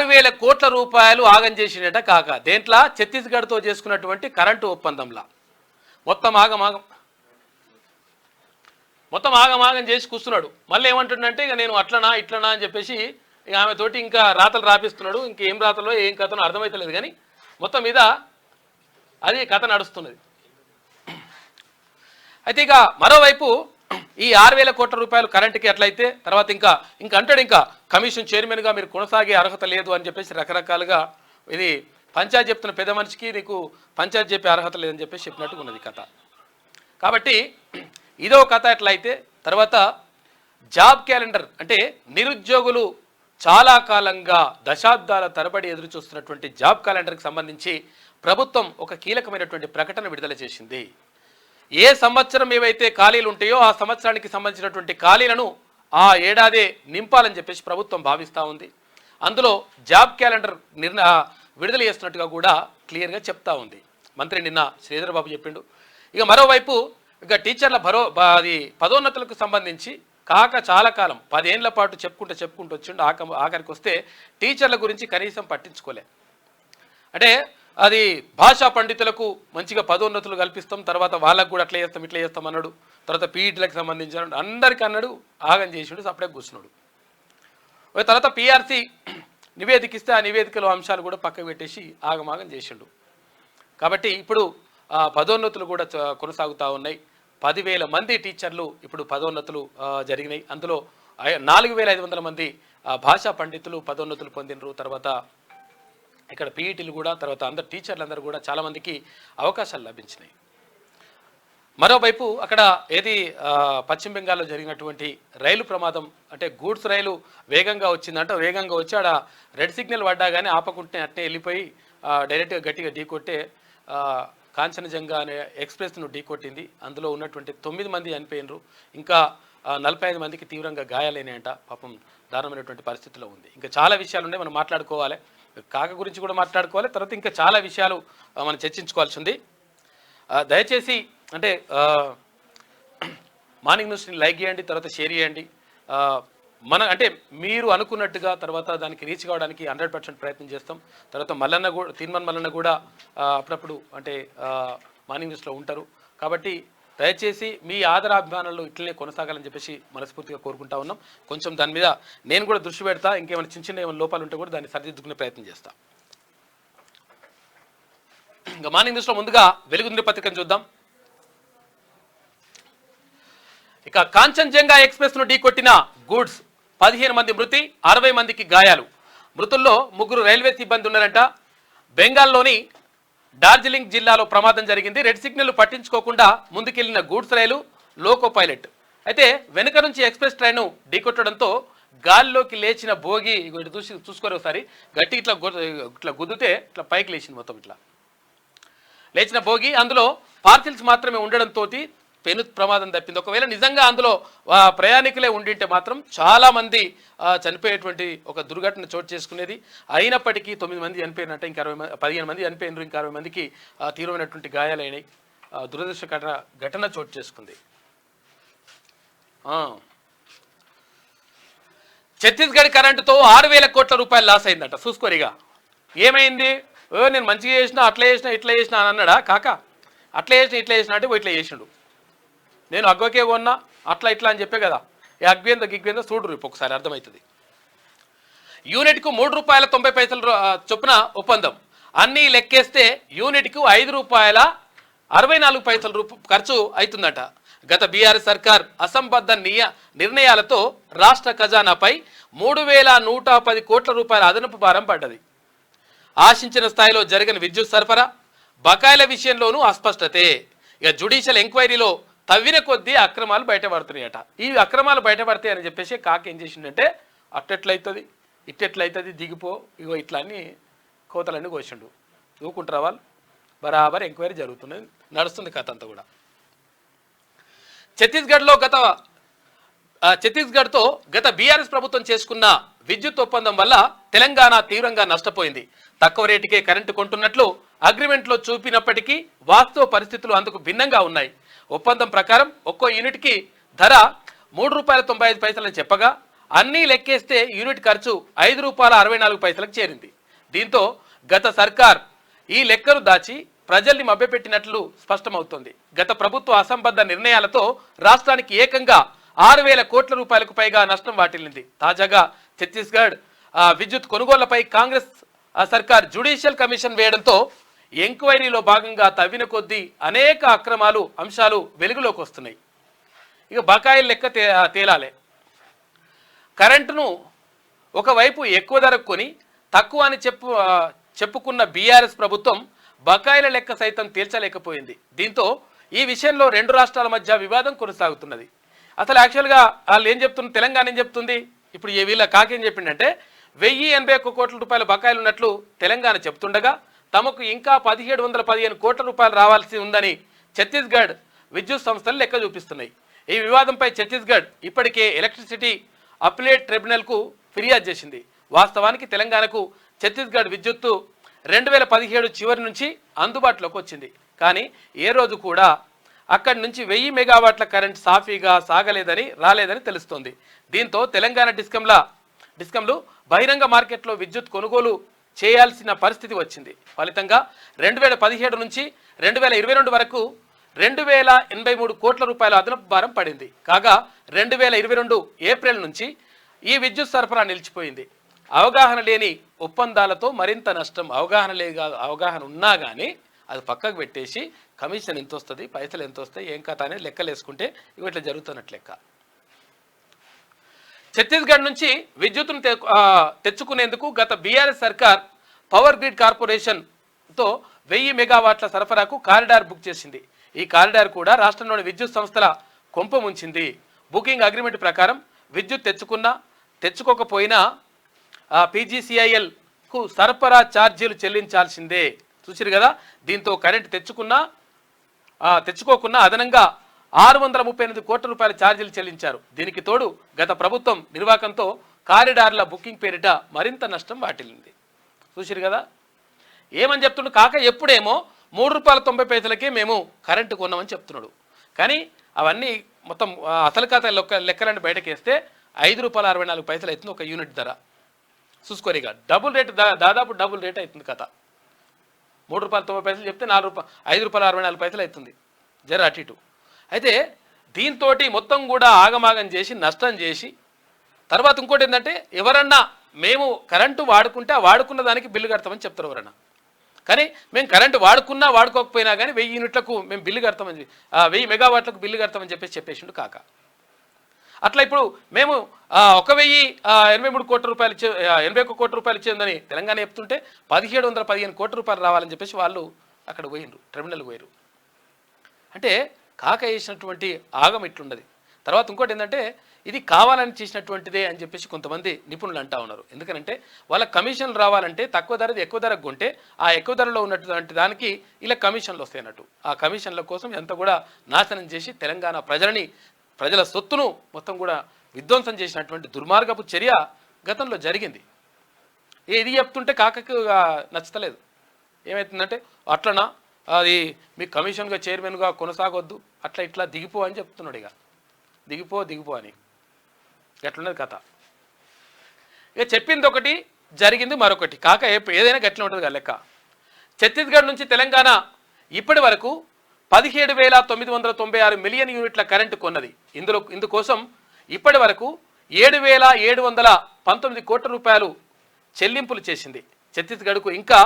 6,000 కోట్ల రూపాయలు ఆగం చేసినట కాక దేంట్లో ఛత్తీస్గఢ్తో చేసుకున్నటువంటి కరెంటు ఒప్పందంలా మొత్తం ఆగమాగం చేసి కూస్తున్నాడు. మళ్ళీ ఏమంటుండంటే ఇక నేను అట్లనా ఇట్లనా అని చెప్పేసి ఇక ఆమెతోటి ఇంకా రాతలు రాపిస్తున్నాడు. ఇంకేం రాతలో ఏం కథనో అర్థమవుతలేదు కానీ మొత్తం మీద అది కథ నడుస్తున్నది. అయితే ఇక మరోవైపు ఈ 6,000 కోట్ల రూపాయలు కరెంటుకి ఎట్లయితే తర్వాత ఇంకా అంటాడు ఇంకా కమిషన్ చైర్మన్గా మీరు కొనసాగే అర్హత లేదు అని చెప్పేసి రకరకాలుగా ఇది పంచాయతీ చెప్తున్న పెద్ద మనిషికి నీకు పంచాయతీ చెప్పే అర్హత లేదని చెప్పేసి చెప్పినట్టుగా ఉన్నది కథ. కాబట్టి ఇదో కథ ఎట్లయితే తర్వాత జాబ్ క్యాలెండర్ అంటే నిరుద్యోగులు చాలా కాలంగా దశాబ్దాల తరబడి ఎదురు చూస్తున్నటువంటి జాబ్ క్యాలెండర్కి సంబంధించి ప్రభుత్వం ఒక కీలకమైనటువంటి ప్రకటన విడుదల చేసింది. ఏ సంవత్సరం ఏవైతే ఖాళీలు ఉంటాయో ఆ సంవత్సరానికి సంబంధించినటువంటి ఖాళీలను ఆ ఏడాదే నింపాలని చెప్పేసి ప్రభుత్వం భావిస్తూ ఉంది. అందులో జాబ్ క్యాలెండర్ విడుదల చేస్తున్నట్టుగా కూడా క్లియర్గా చెప్తా ఉంది. మంత్రి నిన్న శ్రీధర్ బాబు చెప్పిండు. ఇక మరోవైపు ఇక టీచర్ల అది పదోన్నతులకు సంబంధించి కాక చాలా కాలం 10 ఏళ్ల పాటు చెప్పుకుంటూ వచ్చిండు. ఆఖరికి వస్తే టీచర్ల గురించి కనీసం పట్టించుకోలే. అంటే అది భాషా పండితులకు మంచిగా పదోన్నతులు కల్పిస్తాం, తర్వాత వాళ్ళకు కూడా అట్లా చేస్తాం ఇట్లా చేస్తాం అన్నాడు. తర్వాత పీఈటీలకు సంబంధించిన అందరికీ అన్నాడు, ఆగం చేసిండు, సపరేట్ కూర్చున్నాడు. తర్వాత పీఆర్సీ నివేదిక ఇస్తే ఆ నివేదికలో అంశాలు కూడా పక్కకు పెట్టేసి ఆగమాగం చేసిండు. కాబట్టి ఇప్పుడు పదోన్నతులు కూడా కొనసాగుతూ ఉన్నాయి. 10,000 మంది టీచర్లు ఇప్పుడు పదోన్నతులు జరిగినాయి. అందులో 4,500 మంది భాషా పండితులు పదోన్నతులు పొందినరు. తర్వాత ఇక్కడ పీఈటీలు కూడా తర్వాత అందరు టీచర్లందరూ కూడా చాలామందికి అవకాశాలు లభించినాయి. మరోవైపు అక్కడ పశ్చిమ బెంగాల్లో జరిగినటువంటి రైలు ప్రమాదం అంటే గూడ్స్ రైలు వేగంగా వచ్చిందంటే వేగంగా వచ్చి ఆడ రెడ్ సిగ్నల్ పడ్డా కానీ ఆపకుంటే అట్నే వెళ్ళిపోయి డైరెక్ట్గా గట్టిగా ఢీకొట్టే కాంచనజంగా అనే ఎక్స్ప్రెస్ను ఢీకొట్టింది. అందులో ఉన్నటువంటి 9 మంది చనిపోయినరు. ఇంకా 45 మందికి తీవ్రంగా గాయాలైనాయంట. పాపం దారుణమైనటువంటి పరిస్థితిలో ఉంది. ఇంకా చాలా విషయాలు ఉన్నాయి, మనం మాట్లాడుకోవాలి. కాక గురించి కూడా మాట్లాడుకోవాలి. తర్వాత ఇంకా చాలా విషయాలు మనం చర్చించుకోవాల్సి ఉంది. దయచేసి అంటే మార్నింగ్ న్యూస్ని లైక్ చేయండి, తర్వాత షేర్ చేయండి. అంటే మీరు అనుకున్నట్టుగా తర్వాత దానికి రీచ్ కావడానికి 100% ప్రయత్నం చేస్తాం. తర్వాత మల్లన్న కూడా తీన్మన్ మల్లన్న కూడా అప్పుడప్పుడు అంటే మార్నింగ్ న్యూస్లో ఉంటారు. కాబట్టి దయచేసి మీ ఆదరాభిమానాలు ఇట్లనే కొనసాగాలని చెప్పేసి మనస్ఫూర్తిగా కోరుకుంటా ఉన్నాం. కొంచెం దాని మీద నేను కూడా దృష్టి పెడతా. ఇంకేమైనా చిన్న ఏమైనా లోపాలు ఉంటే కూడా దాన్ని సరిదిద్దుకునే ప్రయత్నం చేస్తా. ఇంకా మార్నింగ్ న్యూస్లో ముందుగా వెలుగుంది పత్రికను చూద్దాం. ఇక కాంచన్జంగా ఎక్స్ప్రెస్ను ఢీకొట్టిన గూడ్స్ 15 మంది మృతి, 60 మందికి గాయాలు. మృతుల్లో 3 రైల్వే సిబ్బంది ఉన్నారంట. బెంగాల్లోని డార్జిలింగ్ జిల్లాలో ప్రమాదం జరిగింది. రెడ్ సిగ్నల్ పట్టించుకోకుండా ముందుకెళ్లిన గూడ్స్ రైలు లోకో పైలట్ అయితే వెనుక నుంచి ఎక్స్ప్రెస్ ట్రైను ఢీకొట్టడంతో గాల్లోకి లేచిన భోగి చూసుకోరు ఒకసారి గట్టి ఇట్లా గుద్దితే ఇట్లా పైకి లేచింది. మొత్తం ఇట్లా లేచిన భోగి అందులో పార్సిల్స్ మాత్రమే ఉండడంతో పెను ప్రమాదం తప్పింది. ఒకవేళ నిజంగా అందులో ప్రయాణికులే ఉండింటే మాత్రం చాలామంది చనిపోయేటువంటి ఒక దుర్ఘటన చోటు చేసుకునేది. అయినప్పటికీ 9 మంది చనిపోయినట్టే, ఇంకా 15 మంది చనిపోయినారు, ఇంకా 60 మందికి తీవ్రమైనటువంటి గాయాలైనాయి. దురదృష్టకర ఘటన చోటు చేసుకుంది. ఛత్తీస్గఢ్ కరెంటుతో 6,000 కోట్ల రూపాయలు లాస్ అయిందట. చూసుకోరిగా ఏమైంది, నేను మంచిగా చేసినా అట్లా చేసినా ఇట్లా చేసినా అని అన్నాడా కాక? అట్లా చేసినా ఇట్లా చేసినా అంటే ఇట్లా చేసిండు. నేను అగ్గకే కొన్నా అట్లా ఇట్లా అని చెప్పే కదా. ఈ అగ్వేందో గిగ్వేందో చూడరు ఇప్పుడు ఒకసారి అర్థమవుతుంది. యూనిట్కు ₹3.90 చొప్పున ఒప్పందం. అన్నీ లెక్కేస్తే యూనిట్కు ₹5.64 ఖర్చు అవుతుందట. గత బీఆర్ఎస్ సర్కార్ అసంబద్ధ నిర్ణయాలతో రాష్ట్ర ఖజానాపై 3,110 కోట్ల రూపాయల అదనపు భారం పడ్డది. ఆశించిన స్థాయిలో జరిగిన విద్యుత్ సరఫరా, బకాయిల విషయంలోనూ అస్పష్టతే. ఇక జ్యుడిషియల్ ఎంక్వైరీలో తవ్విన కొద్దీ అక్రమాలు బయటపడుతున్నాయట. ఈ అక్రమాలు బయటపడతాయి అని చెప్పేసి కాక ఏం చేసిండంటే అట్టెట్లయితుంది ఇట్టెట్లయితుంది దిగిపో ఇగో ఇట్లా అన్ని కోతలన్నీ కోసిండు. ఊకుంటారా వాళ్ళు? బరాబర్ ఎంక్వైరీ జరుగుతున్నది, నడుస్తుంది కథ అంతా కూడా. ఛత్తీస్గఢ్తో గత బీఆర్ఎస్ ప్రభుత్వం చేసుకున్న విద్యుత్ ఒప్పందం వల్ల తెలంగాణ తీవ్రంగా నష్టపోయింది. తక్కువ రేటుకే కరెంటు కొంటున్నట్లు అగ్రిమెంట్లో చూపినప్పటికీ వాస్తవ పరిస్థితులు అందుకు భిన్నంగా ఉన్నాయి. ఒప్పందం ప్రకారం ఒక్కో యూనిట్కి ధర ₹3.95 చెప్పగా అన్నీ లెక్కేస్తే యూనిట్ ఖర్చు ₹5.64కు చేరింది. దీంతో గత సర్కార్ ఈ లెక్కను దాచి ప్రజల్ని మభ్యపెట్టినట్లు స్పష్టమవుతోంది. గత ప్రభుత్వ అసంబద్ధ నిర్ణయాలతో రాష్ట్రానికి ఏకంగా 6,000 కోట్ల రూపాయలకు పైగా నష్టం వాటిల్లింది. తాజాగా ఛత్తీస్గఢ్ విద్యుత్ కొనుగోళ్లపై కాంగ్రెస్ సర్కార్ జ్యుడిషియల్ కమిషన్ వేయడంతో ఎంక్వైరీలో భాగంగా తవ్విన కొద్దీ అనేక అక్రమాలు అంశాలు వెలుగులోకి వస్తున్నాయి. ఇక బకాయిల లెక్క తేలాలే. కరెంటును ఒకవైపు ఎక్కువ ధరకు కొని తక్కువ అని చెప్పుకున్న బీఆర్ఎస్ ప్రభుత్వం బకాయిల లెక్క సైతం తేల్చలేకపోయింది. దీంతో ఈ విషయంలో రెండు రాష్ట్రాల మధ్య వివాదం కొనసాగుతున్నది. అసలు యాక్చువల్గా వాళ్ళు ఏం చెప్తున్నారు, తెలంగాణ ఏం చెప్తుంది, ఇప్పుడు వీళ్ళ కాకేం చెప్పిందంటే 1,081 కోట్ల రూపాయల బకాయిలు ఉన్నట్లు తెలంగాణ చెప్తుండగా తమకు ఇంకా 1,715 కోట్ల రూపాయలు రావాల్సి ఉందని ఛత్తీస్గఢ్ విద్యుత్ సంస్థలు లెక్క చూపిస్తున్నాయి. ఈ వివాదంపై ఛత్తీస్గఢ్ ఇప్పటికే ఎలక్ట్రిసిటీ అప్లేట్ ట్రిబ్యునల్కు ఫిర్యాదు చేసింది. వాస్తవానికి తెలంగాణకు ఛత్తీస్గఢ్ విద్యుత్తు 2017 చివరి నుంచి అందుబాటులోకి వచ్చింది. కానీ ఏ రోజు కూడా అక్కడి నుంచి 1000 మెగావాట్ల కరెంట్ సాఫీగా రాలేదని తెలుస్తోంది. దీంతో తెలంగాణ డిస్కంలు బహిరంగ మార్కెట్లో విద్యుత్ కొనుగోలు చేయాల్సిన పరిస్థితి వచ్చింది. ఫలితంగా 2017 నుంచి 2022 వరకు 2,083 కోట్ల రూపాయల అదనపు భారం పడింది. కాగా 2022 ఏప్రిల్ నుంచి ఈ విద్యుత్ సరఫరా నిలిచిపోయింది. అవగాహన లేని ఒప్పందాలతో మరింత నష్టం. అవగాహన ఉన్నా కానీ అది పక్కకు పెట్టేసి కమిషన్ ఎంత వస్తుంది, పైసలు ఎంత వస్తాయి, ఏం కథ అనేది లెక్కలు వేసుకుంటే ఇట్లా జరుగుతున్నట్లు లెక్క. ఛత్తీస్గఢ్ నుంచి విద్యుత్తును తెచ్చుకునేందుకు గత బీఆర్ఎస్ సర్కార్ పవర్ గ్రిడ్ కార్పొరేషన్తో 1000 మెగావాట్ల సరఫరాకు కారిడార్ బుక్ చేసింది. ఈ కారిడార్ కూడా రాష్ట్రంలోని విద్యుత్ సంస్థల కొంప ముంచింది. బుకింగ్ అగ్రిమెంట్ ప్రకారం విద్యుత్ తెచ్చుకోకపోయినా PGCILకు సరఫరా ఛార్జీలు చెల్లించాల్సిందే. చూసిరు కదా. దీంతో కరెంట్ తెచ్చుకోకున్నా అదనంగా 638 కోట్ల రూపాయల ఛార్జీలు చెల్లించారు. దీనికి తోడు గత ప్రభుత్వం నిర్వాకంతో కారిడార్ల బుకింగ్ పేరిట మరింత నష్టం వాటిల్లింది. చూసిరు కదా. ఏమని చెప్తున్నాడు కాక, ఎప్పుడేమో ₹3.90కే మేము కరెంటు కొన్నామని చెప్తున్నాడు. కానీ అవన్నీ మొత్తం అసలు కథ లెక్కలన్నీ బయటకేస్తే ₹5.64 అవుతుంది ఒక యూనిట్ ధర. చూసుకోరిగా డబుల్ రేట్, దాదాపు డబుల్ రేట్ అవుతుంది కథ. ₹3.90 చెప్తే ₹5.64 అవుతుంది, జర అటు ఇటు. అయితే దీంతో మొత్తం కూడా ఆగమాగం చేసి నష్టం చేసి తర్వాత ఇంకోటి ఏంటంటే ఎవరన్నా మేము కరెంటు వాడుకుంటే ఆ వాడుకున్న దానికి బిల్లు కడతామని చెప్తారు ఎవరన్నా. కానీ మేము కరెంటు వాడుకున్నా వాడుకోకపోయినా కానీ 1000 యూనిట్లకు మేము బిల్లు కడతామని 1000 మెగావాట్లకు బిల్లు కడతామని చెప్పేసిండు కాక. అట్లా ఇప్పుడు మేము 1,083 కోట్ల రూపాయలు 81 కోట్ల రూపాయలు ఇచ్చేందని తెలంగాణ చెప్తుంటే 1,715 కోట్ల రూపాయలు రావాలని చెప్పేసి వాళ్ళు అక్కడ పోయినరు, ట్రిబ్యునల్కి పోయారు. అంటే కాక వేసినటువంటి ఆగం ఇట్లున్నది. తర్వాత ఇంకోటి ఏంటంటే ఇది కావాలని చేసినటువంటిదే అని చెప్పేసి కొంతమంది నిపుణులు అంటా ఉన్నారు. ఎందుకంటే వాళ్ళ కమిషన్లు రావాలంటే తక్కువ ధరది ఎక్కువ ధరకు కొంటే ఆ ఎక్కువ ధరలో ఉన్నటువంటి దానికి ఇలా కమిషన్లు వస్తాయి అన్నట్టు. ఆ కమిషన్ల కోసం ఎంత కూడా నాశనం చేసి తెలంగాణ ప్రజల సొత్తును మొత్తం కూడా విధ్వంసం చేసినటువంటి దుర్మార్గపు చర్య గతంలో జరిగింది. ఇది చెప్తుంటే కాకకు నచ్చలేదు. ఏమవుతుందంటే అట్లనా అది మీ కమిషన్గా చైర్మన్గా కొనసాగొద్దు, అట్లా ఇట్లా దిగిపో అని చెప్తున్నాడు. ఇక దిగిపో అని గట్లున్నది కథ. ఇక చెప్పింది ఒకటి జరిగింది మరొకటి. కాక ఏదైనా గట్ల ఉంటుంది కదా లెక్క. ఛత్తీస్గఢ్ నుంచి తెలంగాణ ఇప్పటి వరకు 17,996 మిలియన్ యూనిట్ల కరెంటు కొన్నది. ఇందుకోసం ఇప్పటి వరకు 7,719 కోట్ల రూపాయలు చెల్లింపులు చేసింది. ఛత్తీస్గఢ్కు ఇంకా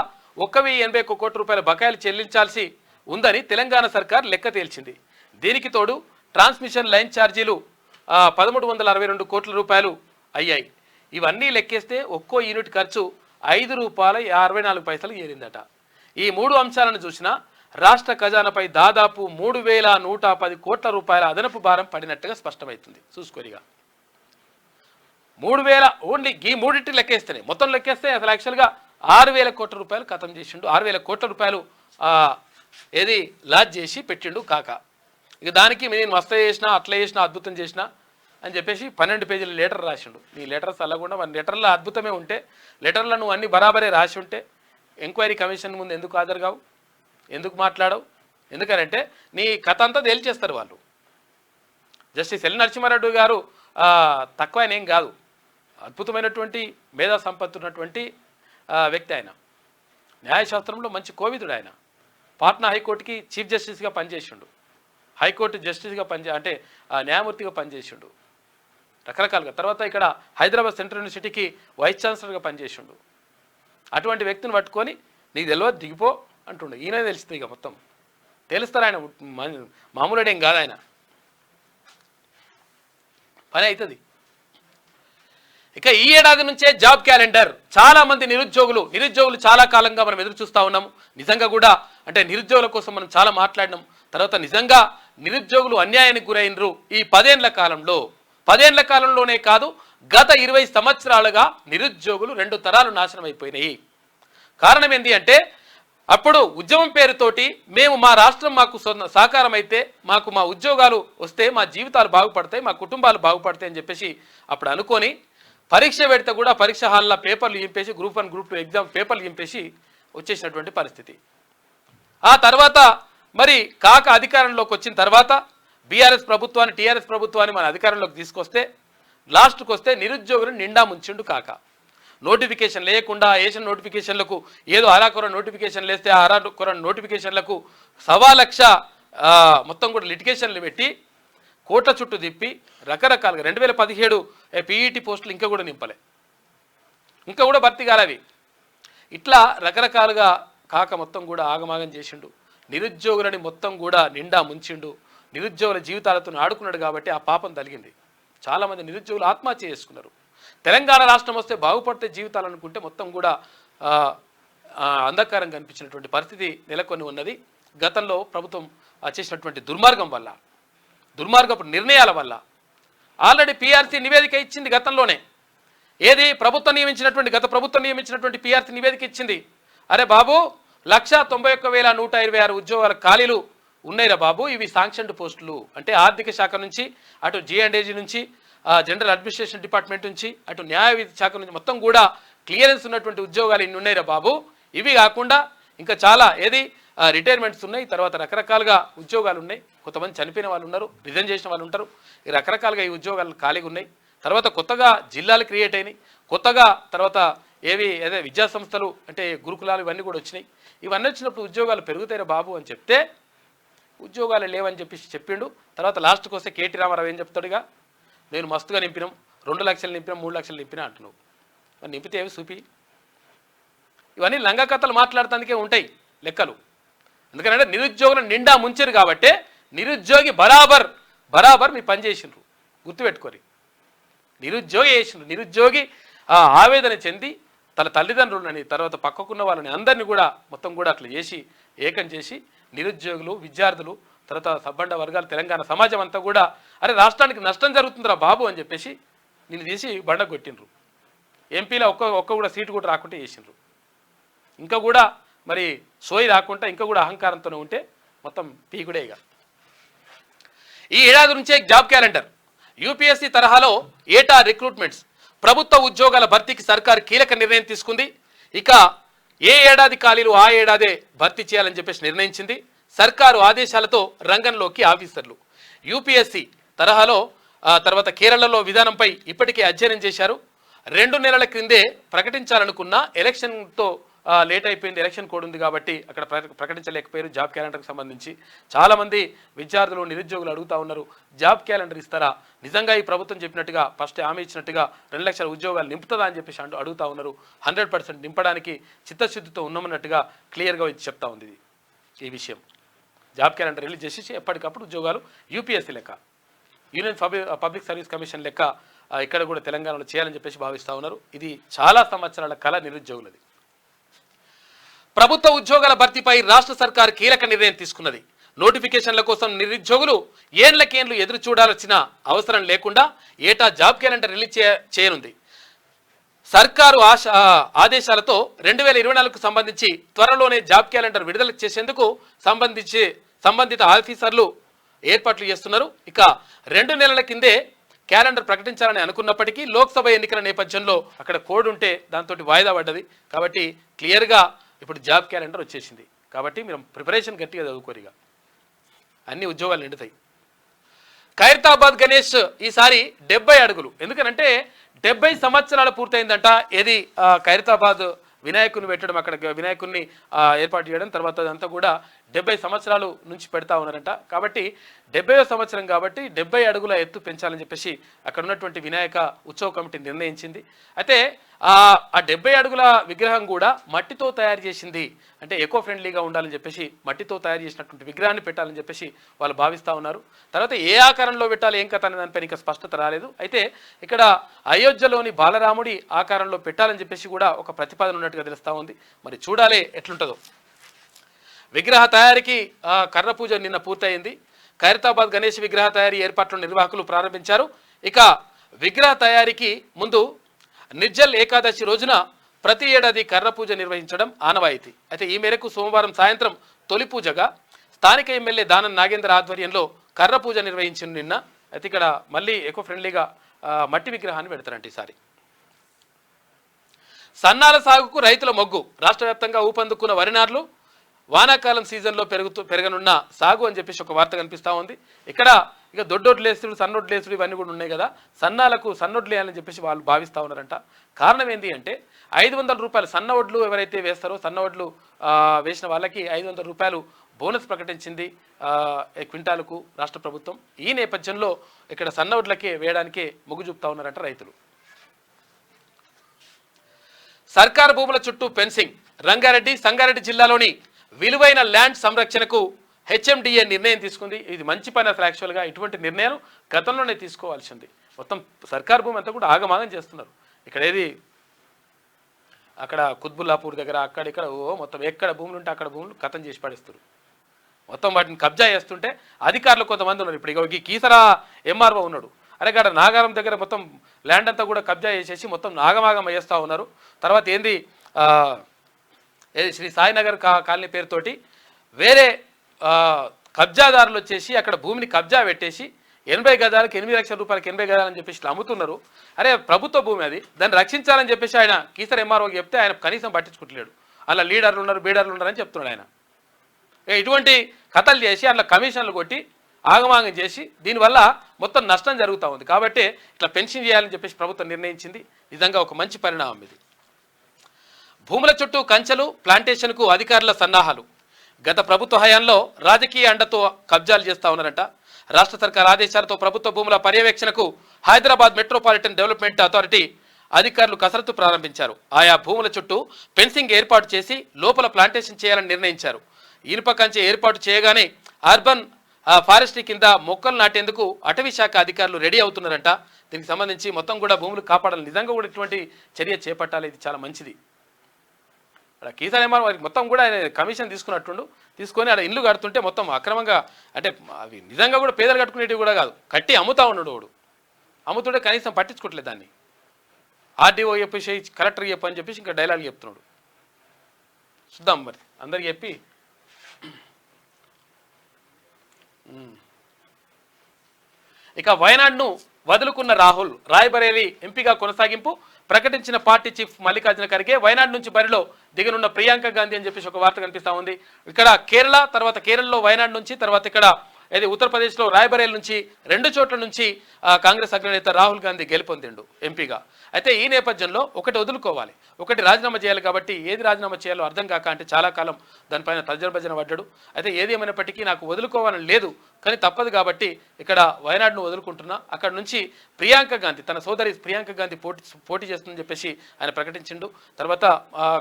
1,081 కోట్ల రూపాయల బకాయిలు చెల్లించాల్సి ఉందని తెలంగాణ సర్కార్ లెక్క తేల్చింది. దీనికి తోడు ట్రాన్స్మిషన్ లైన్ ఛార్జీలు 1,362 కోట్ల రూపాయలు అయ్యాయి. ఇవన్నీ లెక్కేస్తే ఒక్కో యూనిట్ ఖర్చు ₹5.64 ఏరిందట. ఈ మూడు అంశాలను చూసినా రాష్ట్ర ఖజానాపై దాదాపు 3,110 కోట్ల రూపాయల అదనపు భారం పడినట్టుగా స్పష్టమవుతుంది. చూసుకోరిగా 3,000 ఓన్లీ ఈ మూడింటి లెక్కేస్తేనే మొత్తం లెక్కేస్తే అసలు యాక్చువల్గా 6,000 కోట్ల రూపాయలు ఖతం చేసిండు. 6,000 కోట్ల రూపాయలు లాజ్ చేసి పెట్టిండు కాక. ఇక దానికి నేను మస్తు చేసినా అట్లా చేసినా అద్భుతం చేసినా అని చెప్పేసి 12 పేజీల లెటర్ రాసిండు. నీ లెటర్స్ అలాగకుండా మన లెటర్లో అద్భుతమే ఉంటే, లెటర్లో నువ్వు అన్ని బరాబరే రాసి ఉంటే ఎంక్వైరీ కమిషన్ ముందు ఎందుకు హాజరు కావు, ఎందుకు మాట్లాడవు? ఎందుకనంటే నీ కథ అంతా తేల్చేస్తారు వాళ్ళు. జస్టిస్ ఎల్ నరసింహారెడ్డి గారు తక్కువ ఆయన ఏం కాదు. అద్భుతమైనటువంటి మేధా సంపత్తి ఉన్నటువంటి వ్యక్తి ఆయన. న్యాయశాస్త్రంలో మంచి కోవిదుడు ఆయన. పాట్నా హైకోర్టుకి చీఫ్ జస్టిస్గా పనిచేసిండు, హైకోర్టు జస్టిస్గా అంటే న్యాయమూర్తిగా పనిచేసిండు రకరకాలుగా. తర్వాత ఇక్కడ హైదరాబాద్ సెంట్రల్ యూనివర్సిటీకి వైస్ ఛాన్సలర్గా పనిచేసిండు. అటువంటి వ్యక్తిని పట్టుకొని నీకు తెలియదు దిగిపో అంటుండు. ఈయన తెలుస్తుంది, ఇక మొత్తం తెలుస్తారు. ఆయన మామూలుడేం కాదు, ఆయన పని అవుతుంది. ఇక ఈ ఏడాది నుంచే జాబ్ క్యాలెండర్. చాలా మంది నిరుద్యోగులు చాలా కాలంగా మనం ఎదురు చూస్తూ ఉన్నాము. నిజంగా కూడా అంటే నిరుద్యోగుల కోసం మనం చాలా మాట్లాడినాం. తర్వాత నిజంగా నిరుద్యోగులు అన్యాయానికి గురైనరు ఈ 10 ఏళ్ల కాలంలోనే కాదు, గత 20 సంవత్సరాలుగా నిరుద్యోగులు 2 తరాలు నాశనం అయిపోయినాయి. కారణం ఏంటి అంటే, అప్పుడు ఉద్యమం పేరుతోటి మేము మా రాష్ట్రం మాకు సాకారం అయితే, మాకు మా ఉద్యోగాలు వస్తే మా జీవితాలు బాగుపడతాయి, మా కుటుంబాలు బాగుపడతాయి అని చెప్పేసి అప్పుడు అనుకొని పరీక్ష పెడితే కూడా పరీక్ష హాల్లో పేపర్లు ఇంపేసి గ్రూప్ 1 గ్రూప్ 2 ఎగ్జామ్ పేపర్లు ఇంపేసి వచ్చేసినటువంటి పరిస్థితి. ఆ తర్వాత మరి కాక అధికారంలోకి వచ్చిన తర్వాత బీఆర్ఎస్ ప్రభుత్వాన్ని టీఆర్ఎస్ ప్రభుత్వాన్ని మన అధికారంలోకి తీసుకొస్తే లాస్ట్కి వస్తే నిరుద్యోగులు నిండా ముంచిండు కాక. నోటిఫికేషన్ లేకుండా ఏషియన్ నోటిఫికేషన్లకు ఏదో అరాకొర నోటిఫికేషన్లు వేస్తే ఆ అరాకొర నోటిఫికేషన్లకు 1,15,00,000 మొత్తం కూడా లిటిగేషన్లు పెట్టి కోట్ల చుట్టూ తిప్పి రకరకాలుగా 2017 పీఈటీ పోస్టులు ఇంకా కూడా నింపలే, ఇంకా కూడా భర్తీ కాలవి. ఇట్లా రకరకాలుగా కాక మొత్తం కూడా ఆగమాగం చేసిండు. నిరుద్యోగులని మొత్తం కూడా నిండా ముంచిండు. నిరుద్యోగుల జీవితాలతో ఆడుకున్నాడు కాబట్టి ఆ పాపం తగిలింది. చాలామంది నిరుద్యోగులు ఆత్మహత్య చేసుకున్నారు. తెలంగాణ రాష్ట్రం వస్తే బాగుపడితే జీవితాలు అనుకుంటే మొత్తం కూడా అంధకారం కనిపించినటువంటి పరిస్థితి నెలకొని ఉన్నది. గతంలో ప్రభుత్వం చేసినటువంటి దుర్మార్గపు నిర్ణయాల వల్ల. ఆల్రెడీ పీఆర్సీ నివేదిక ఇచ్చింది గతంలోనే. ఏది గత ప్రభుత్వం నియమించినటువంటి పీఆర్సీ నివేదిక ఇచ్చింది. అరే బాబు, 191,126 ఉద్యోగాల ఖాళీలు ఉన్నాయిరా బాబు, ఇవి శాంక్షన్డ్ పోస్టులు. అంటే ఆర్థిక శాఖ నుంచి, అటు G&AG నుంచి, జనరల్ అడ్మినిస్ట్రేషన్ డిపార్ట్మెంట్ నుంచి, అటు న్యాయ శాఖ నుంచి మొత్తం కూడా క్లియరెన్స్ ఉన్నటువంటి ఉద్యోగాలు ఇన్ని ఉన్నాయిరా బాబు. ఇవి కాకుండా ఇంకా చాలా రిటైర్మెంట్స్ ఉన్నాయి, తర్వాత రకరకాలుగా ఉద్యోగాలు ఉన్నాయి. కొంతమంది చనిపోయిన వాళ్ళు ఉన్నారు, రిజైన్ చేసిన వాళ్ళు ఉంటారు. ఈ రకరకాలుగా ఈ ఉద్యోగాలు ఖాళీగా ఉన్నాయి. తర్వాత కొత్తగా జిల్లాలు క్రియేట్ అయినాయి, కొత్తగా తర్వాత విద్యా సంస్థలు అంటే గురుకులాలు ఇవన్నీ కూడా వచ్చినాయి. ఇవన్నీ వచ్చినప్పుడు ఉద్యోగాలు పెరుగుతాయిరా బాబు అని చెప్తే ఉద్యోగాలు లేవని చెప్పిండు. తర్వాత లాస్ట్కి వస్తే కేటీ రామారావు ఏం చెప్తాడుగా, నేను మస్తుగా నింపినాం, 2 లక్షలు నింపినాం, 3 లక్షలు నింపినా అంటున్నావు. మరి నింపితే ఏమి చూపి. ఇవన్నీ లంగా కథలు మాట్లాడటానికే ఉంటాయి లెక్కలు. ఎందుకంటే నిరుద్యోగులను నిండా ముంచారు కాబట్టి నిరుద్యోగి బరాబర్ మీ పని చేసిండ్రు, గుర్తుపెట్టుకోరి. నిరుద్యోగి ఆవేదన చెంది తన తల్లిదండ్రులని తర్వాత పక్కకున్న వాళ్ళని అందరినీ కూడా మొత్తం కూడా అట్లా చేసి ఏకం చేసి నిరుద్యోగులు, విద్యార్థులు, తర్వాత సబ్బండ వర్గాలు, తెలంగాణ సమాజం అంతా కూడా అరే రాష్ట్రానికి నష్టం జరుగుతుందిరా బాబు అని చెప్పేసి నిన్ను తీసి బండ కొట్టిండ్రు. ఎంపీలో ఒక్క కూడా సీటు కూడా రాకుండా చేసిండ్రు. ఇంకా కూడా మరి సోయి రాకుండా ఇంకా కూడా అహంకారంతోనే ఉంటే మొత్తం పీకుడేగా. ఈ ఏడాది నుంచే జాబ్ క్యాలెండర్. యూపీఎస్సీ తరహాలో ఏటా రిక్రూట్మెంట్స్. ప్రభుత్వ ఉద్యోగాల భర్తీకి సర్కారు కీలక నిర్ణయం తీసుకుంది. ఇక ఏ ఏడాది ఖాళీలు ఆ ఏడాదే భర్తీ చేయాలని చెప్పేసి నిర్ణయించింది. సర్కారు ఆదేశాలతో రంగంలోకి ఆఫీసర్లు. యూపీఎస్సీ తరహాలో తర్వాత కేరళలో విధానంపై ఇప్పటికే అధ్యయనం చేశారు. 2 నెలల క్రిందే ప్రకటించాలనుకున్న ఎలక్షన్తో లేట్ అయిపోయింది. ఎలక్షన్ కోడ్ ఉంది కాబట్టి అక్కడ ప్రకటించలేకపోయారు జాబ్ క్యాలెండర్కి సంబంధించి. చాలామంది విద్యార్థులు, నిరుద్యోగులు అడుగుతూ ఉన్నారు, జాబ్ క్యాలెండర్ ఇస్తారా? నిజంగా ఈ ప్రభుత్వం చెప్పినట్టుగా ఫస్ట్ హామీ ఇచ్చినట్టుగా 2 లక్షల ఉద్యోగాలు నింపుతుందా అని చెప్పేసి అడుగుతూ ఉన్నారు. 100% నింపడానికి చిత్తశుద్ధితో ఉన్నామన్నట్టుగా క్లియర్గా చెప్తా ఉంది ఈ విషయం. జాబ్ క్యాలెండర్ రిలీజ్ చేసి ఎప్పటికప్పుడు ఉద్యోగాలు యూపీఎస్సీ లెక్క, యూనియన్ పబ్లిక్ సర్వీస్ కమిషన్ లెక్క ఇక్కడ కూడా తెలంగాణలో చేయాలని చెప్పేసి భావిస్తూ ఉన్నారు. ఇది చాలా సంవత్సరాల కళ నిరుద్యోగులది. ప్రభుత్వ ఉద్యోగాల భర్తీపై రాష్ట్ర సర్కార్ కీలక నిర్ణయం తీసుకున్నది. నోటిఫికేషన్ల కోసం నిరుద్యోగులు ఏండ్లకేండ్లు ఎదురు చూడాల్సిన అవసరం లేకుండా ఏటా జాబ్ క్యాలెండర్ రిలీజ్ చేయనుంది. సర్కారు ఆదేశాలతో 2024కు సంబంధించి త్వరలోనే జాబ్ క్యాలెండర్ విడుదల చేసేందుకు సంబంధిత ఆఫీసర్లు ఏర్పాట్లు చేస్తున్నారు. ఇక 2 నెలల కిందే క్యాలెండర్ ప్రకటించాలని అనుకున్నప్పటికీ లోక్సభ ఎన్నికల నేపథ్యంలో అక్కడ కోడ్ ఉంటే దాంతో వాయిదా పడ్డది. కాబట్టి క్లియర్గా ఇప్పుడు జాబ్ క్యాలెండర్ వచ్చేసింది. కాబట్టి మీరు ప్రిపరేషన్ గట్టిగా చదువుకోరిగా, అన్ని ఉద్యోగాలు నిండుతాయి. ఖైరతాబాద్ గణేష్ ఈసారి 70 అడుగులు, ఎందుకనంటే 70 సంవత్సరాలు పూర్తయిందంట. ఏది ఖైరతాబాద్ వినాయకుని పెట్టడం, అక్కడ వినాయకుడిని ఏర్పాటు చేయడం, తర్వాత అదంతా కూడా 70 సంవత్సరాలు నుంచి పెడతా ఉన్నారంట. కాబట్టి 70వ సంవత్సరం కాబట్టి 70 అడుగుల ఎత్తు పెంచాలని చెప్పేసి అక్కడ ఉన్నటువంటి వినాయక ఉత్సవ కమిటీ నిర్ణయించింది. అయితే ఆ 70 అడుగుల విగ్రహం కూడా మట్టితో తయారు చేసింది, అంటే ఎకో ఫ్రెండ్లీగా ఉండాలని చెప్పేసి మట్టితో తయారు చేసినటువంటి విగ్రహాన్ని పెట్టాలని చెప్పేసి వాళ్ళు భావిస్తూ ఉన్నారు. తర్వాత ఏ ఆకారంలో పెట్టాలి ఏం కథ అనే దానిపైన ఇంకా స్పష్టత రాలేదు. అయితే ఇక్కడ అయోధ్యలోని బాలరాముడి ఆకారంలో పెట్టాలని చెప్పేసి కూడా ఒక ప్రతిపాదన ఉన్నట్టుగా తెలుస్తూ ఉంది. మరి చూడాలి ఎట్లుంటుందో. విగ్రహ తయారీకి కర్ర పూజ నిన్న పూర్తయింది. ఖైరతాబాద్ గణేష్ విగ్రహ తయారీ ఏర్పాట్లను నిర్వాహకులు ప్రారంభించారు. ఇక విగ్రహ తయారీకి ముందు నిర్జల్ ఏకాదశి రోజున ప్రతి ఏడాది కర్ర పూజ నిర్వహించడం ఆనవాయితీ. అయితే ఈ మేరకు సోమవారం సాయంత్రం తొలి పూజగా స్థానిక ఎమ్మెల్యే దానం నాగేంద్ర ఆధ్వర్యంలో కర్ర పూజ నిర్వహించిన నిన్న. అయితే ఇక్కడ మళ్ళీ ఎకో ఫ్రెండ్లీగా మట్టి విగ్రహాన్ని పెడతారంట ఈసారి. సన్నాల సాగుకు రైతుల మొగ్గు. రాష్ట్ర వ్యాప్తంగా ఊపందుకున్న వరి నార్లు వానాకాలం సీజన్లో పెరగనున్న సాగు అని చెప్పేసి ఒక వార్త కనిపిస్తూ ఉంది. ఇక్కడ ఇక దొడ్డొడ్లు వేస్తుడు, సన్నొడ్లు వేస్తుడు ఇవన్నీ కూడా ఉన్నాయి కదా. సన్నాలకు సన్నొడ్లు వేయాలని చెప్పేసి వాళ్ళు భావిస్తూ ఉన్నారంట. కారణం ఏంటి అంటే 500 రూపాయలు సన్న వడ్లు ఎవరైతే వేస్తారో సన్న వడ్లు వేసిన వాళ్ళకి 500 రూపాయలు బోనస్ ప్రకటించింది క్వింటాలకు రాష్ట్ర ప్రభుత్వం. ఈ నేపథ్యంలో ఇక్కడ సన్న వడ్లకే వేయడానికే మొగ్గు చూపుతా ఉన్నారంట రైతులు. సర్కారు భూముల చుట్టూ ఫెన్సింగ్. రంగారెడ్డి, సంగారెడ్డి జిల్లాలోని విలువైన ల్యాండ్ సంరక్షణకు హెచ్ఎండిఏ నిర్ణయం తీసుకుంది. ఇది మంచి పని అసలు. యాక్చువల్గా ఇటువంటి నిర్ణయం గతంలోనే తీసుకోవాల్సింది. మొత్తం సర్కారు భూమి అంతా కూడా ఆగమాగం చేస్తున్నారు. ఇక్కడ ఏది అక్కడ కుత్బుల్లాపూర్ దగ్గర అక్కడిక్కడ మొత్తం ఎక్కడ భూములు ఉంటే అక్కడ భూములు కథం చేసి పడేస్తారు. మొత్తం వాటిని కబ్జా చేస్తుంటే అధికారులు కొంతమంది ఉన్నారు. ఇప్పుడు ఈ కీసరా ఎంఆర్ఓ ఉన్నాడు. అరే కాడ నాగారం దగ్గర మొత్తం ల్యాండ్ అంతా కూడా కబ్జా చేసేసి మొత్తం నాగమాగం వేస్తూ ఉన్నారు. తర్వాత ఏంది శ్రీ సాయినగర్ కాలనీ పేరుతోటి వేరే కబ్జాదారులు వచ్చేసి అక్కడ భూమిని కబ్జా పెట్టేసి 80 గజాలకు 8 లక్షల రూపాయలకి 80 గజాలని చెప్పేసి అమ్ముతున్నారు. అరే ప్రభుత్వ భూమి అది, దాన్ని రక్షించాలని చెప్పేసి ఆయన కీసర్ ఎంఆర్ఓకి చెప్తే ఆయన కనీసం పట్టించుకుంటలేడు. అలా లీడర్లు ఉన్నారు, బీడర్లు ఉన్నారని చెప్తున్నాడు ఆయన. ఇటువంటి కథలు చేసి అట్లా కమిషన్లు కొట్టి ఆగమాగం చేసి దీనివల్ల మొత్తం నష్టం జరుగుతూ ఉంది. కాబట్టి ఇట్లా పెన్షన్ చేయాలని చెప్పేసి ప్రభుత్వం నిర్ణయించింది. నిజంగా ఒక మంచి పరిణామం ఇది. భూముల చుట్టూ కంచెలు, ప్లాంటేషన్కు అధికారుల సన్నాహాలు. గత ప్రభుత్వ హయాంలో రాజకీయ అండతో కబ్జాలు చేస్తూ ఉన్నారంట. రాష్ట్ర సర్కార్ ఆదేశాలతో ప్రభుత్వ భూముల పర్యవేక్షణకు హైదరాబాద్ మెట్రోపాలిటన్ డెవలప్మెంట్ అథారిటీ అధికారులు కసరత్తు ప్రారంభించారు. ఆయా భూముల చుట్టూ ఫెన్సింగ్ ఏర్పాటు చేసి లోపల ప్లాంటేషన్ చేయాలని నిర్ణయించారు. ఇనుప కంచె ఏర్పాటు చేయగానే అర్బన్ ఫారెస్ట్రీ కింద మొక్కలు నాటేందుకు అటవీ శాఖ అధికారులు రెడీ అవుతున్నారంట. దీనికి సంబంధించి మొత్తం కూడా భూములు కాపాడాలి. నిజంగా కూడా ఇటువంటి చర్య చేపట్టాలి. ఇది చాలా మంచిది. అక్కడ కీసర్ ఎంఆర్ వారికి మొత్తం కూడా ఆయన కమిషన్ తీసుకున్నట్టుండు. తీసుకొని అక్కడ ఇల్లు కడుతుంటే మొత్తం అక్రమంగా, అంటే అవి నిజంగా కూడా పేదలు కట్టుకునేటివి కూడా కాదు, కట్టి అమ్ముతా ఉన్నాడు వాడు. అమ్ముతుంటే కనీసం పట్టించుకోవట్లేదు దాన్ని. ఆర్డీఓ చెప్పేసి కలెక్టర్ చెప్పని చెప్పేసి ఇంకా డైలాగ్ చెప్తున్నాడు. చూద్దాం మరి అందరికి చెప్పి. ఇక వయనాడ్ను వదులుకున్న రాహుల్ రాయ్బరేలీ ఎంపీగా కొనసాగింపు. ప్రకటించిన పార్టీ చీఫ్ మల్లికార్జున ఖర్గే వయనాడ్ నుంచి బరిలో దిగనున్న ప్రియాంక గాంధీ అని చెప్పేసి ఒక వార్త కనిపిస్తూ ఉంది. ఇక్కడ కేరళ, తర్వాత కేరళలో వయనాడ్ నుంచి, తర్వాత ఇక్కడ ఇది ఉత్తరప్రదేశ్లో రాయ్బరేలీ నుంచి 2 చోట్ల నుంచి కాంగ్రెస్ అగ్రనేత రాహుల్ గాంధీ గెలుపొందిండు ఎంపీగా. అయితే ఈ నేపథ్యంలో ఒకటి వదులుకోవాలి, ఒకటి రాజీనామా చేయాలి. కాబట్టి ఏది రాజీనామా చేయాలో అర్థం కాక అంటే చాలా కాలం దానిపైన తర్జనభజన పడ్డాడు. అయితే ఏది ఏమైనప్పటికీ నాకు వదులుకోవాలని లేదు, కానీ తప్పదు కాబట్టి ఇక్కడ వయనాడ్ను వదులుకుంటున్నా. అక్కడ నుంచి ప్రియాంక గాంధీ, తన సోదరి ప్రియాంక గాంధీ పోటీ చేస్తుందని చెప్పేసి ఆయన ప్రకటించిండు. తర్వాత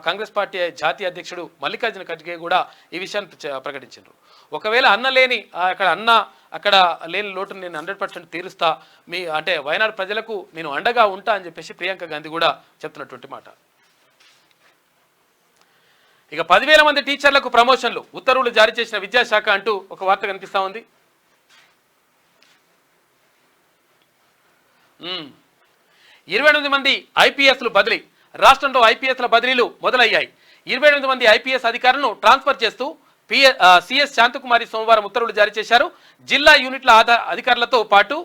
కాంగ్రెస్ పార్టీ జాతీయ అధ్యక్షుడు మల్లికార్జున ఖర్గే కూడా ఈ విషయాన్ని ప్రకటించిండ్రు. ఒకవేళ అక్కడ లేని లోటును నేను 100% తీరుస్తా, అంటే వయనాడు ప్రజలకు నేను అండగా ఉంటా అని చెప్పేసి ప్రియాంక గాంధీ కూడా చెప్తున్నటువంటి మాట. ఇక 10,000 మంది టీచర్లకు ప్రమోషన్లు, ఉత్తర్వులు జారీ చేసిన విద్యాశాఖ అంటూ ఒక వార్త కనిపిస్తూ ఉంది. 28 మంది ఐపీఎస్లు బదిలీ. రాష్ట్రంలో ఐపీఎస్ల బదిలీలు మొదలయ్యాయి. 28 మంది ఐపీఎస్ అధికారులను ట్రాన్స్ఫర్ చేస్తూ సిఎస్ శాంతకుమారి సోమవారం ఉత్తర్వులు జారీ చేశారు. జిల్లా యూనిట్ల అధికారులతో పాటు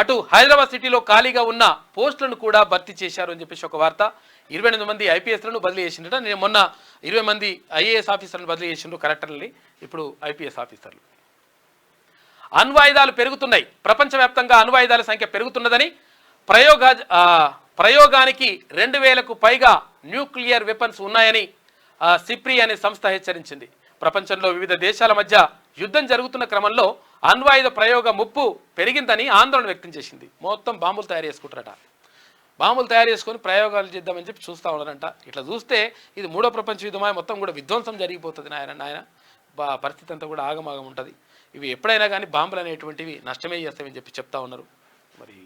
అటు హైదరాబాద్ సిటీలో ఖాళీగా ఉన్న పోస్టులను కూడా భర్తీ చేశారు అని చెప్పేసి ఒక వార్త. 28 మంది ఐపీఎస్లను బదిలీ చేసిండ్రట. నేను మొన్న 20 మంది ఐఏఎస్ ఆఫీసర్లను బదిలీ చేసిండ్రు కలెక్టర్లని, ఇప్పుడు ఐపీఎస్ ఆఫీసర్లు. అణ్వాయుధాలు పెరుగుతున్నాయి, ప్రపంచవ్యాప్తంగా అణ్వాయుధాల సంఖ్య పెరుగుతున్నదని, ప్రయోగానికి 2000కు పైగా న్యూక్లియర్ వెపన్స్ ఉన్నాయని సిప్రి అనే సంస్థ హెచ్చరించింది. ప్రపంచంలో వివిధ దేశాల మధ్య యుద్ధం జరుగుతున్న క్రమంలో అణ్వాయుధ ప్రయోగ ముప్పు పెరిగిందని ఆందోళన వ్యక్తం చేసింది. మొత్తం బాంబులు తయారు చేసుకుంటారట, బాంబులు తయారు చేసుకొని ప్రయోగాలు చేద్దామని చెప్పి చూస్తూ ఉన్నారంట. ఇట్లా చూస్తే ఇది 3వ ప్రపంచ యుద్ధమా, మొత్తం కూడా విధ్వంసం జరిగిపోతుంది నాయన. పరిస్థితి అంతా కూడా ఆగమాగం ఉంటుంది. ఇవి ఎప్పుడైనా కానీ బాంబులు అనేటువంటివి నష్టమే చేస్తామని చెప్పి చెప్తా ఉన్నారు. మరి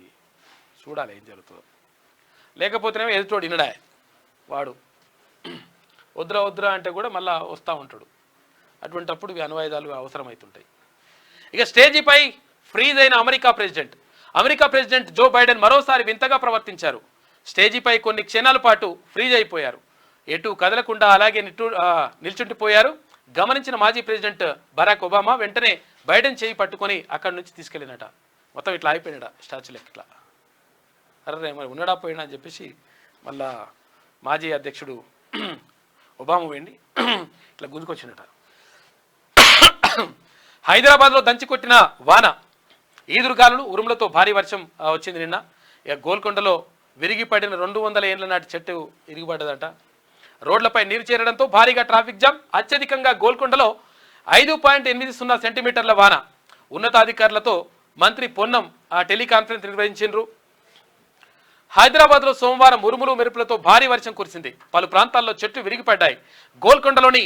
చూడాలి ఏం జరుగుతుందో. లేకపోతేనేమో ఎదుటోడు ఇనడా, వాడు వద్దురా అంటే కూడా మళ్ళీ వస్తూ ఉంటాడు. అటువంటప్పుడు ఇవి అణ్వాయుధాలు అవసరమవుతుంటాయి. ఇక స్టేజీపై ఫ్రీజ్ అయిన అమెరికా ప్రెసిడెంట్ జో బైడెన్ మరోసారి వింతగా ప్రవర్తించారు. స్టేజీపై కొన్ని క్షణాల పాటు ఫ్రీజ్ అయిపోయారు. ఎటు కదలకుండా అలాగే నిల్చుండిపోయారు. గమనించిన మాజీ ప్రెసిడెంట్ బరాక్ ఒబామా వెంటనే బైడెన్ చేయి పట్టుకొని అక్కడి నుంచి తీసుకెళ్ళినట. మొత్తం ఇట్లా అయిపోయినాడ స్టాచ్యూలెక్ ఇట్లా. అరే మరి ఉన్నాడా పోయినా అని చెప్పేసి మళ్ళా మాజీ అధ్యక్షుడు ఒబామా వెండి ఇట్లా గుంజుకొచ్చినట. హైదరాబాద్లో దంచి కొట్టిన వాన, ఈదురుగాలులు, ఉరుములతో భారీ వర్షం వచ్చింది నిన్న. ఇక గోల్కొండలో విరిగిపడిన 200 ఏళ్ల నాటి చెట్టు ఇరిగిపడ్డదట. రోడ్లపై నీరు చేరడంతో భారీగా ట్రాఫిక్ జామ్. అత్యధికంగా గోల్కొండలో 5.80 సెంటీమీటర్ల వాన. ఉన్నతాధికారులతో మంత్రి పొన్నం టెలికాన్ఫరెన్స్ నిర్వహించారు. హైదరాబాద్లో సోమవారం ఉరుములు మెరుపులతో భారీ వర్షం కురిసింది. పలు ప్రాంతాల్లో చెట్లు విరిగిపడ్డాయి. గోల్కొండలోని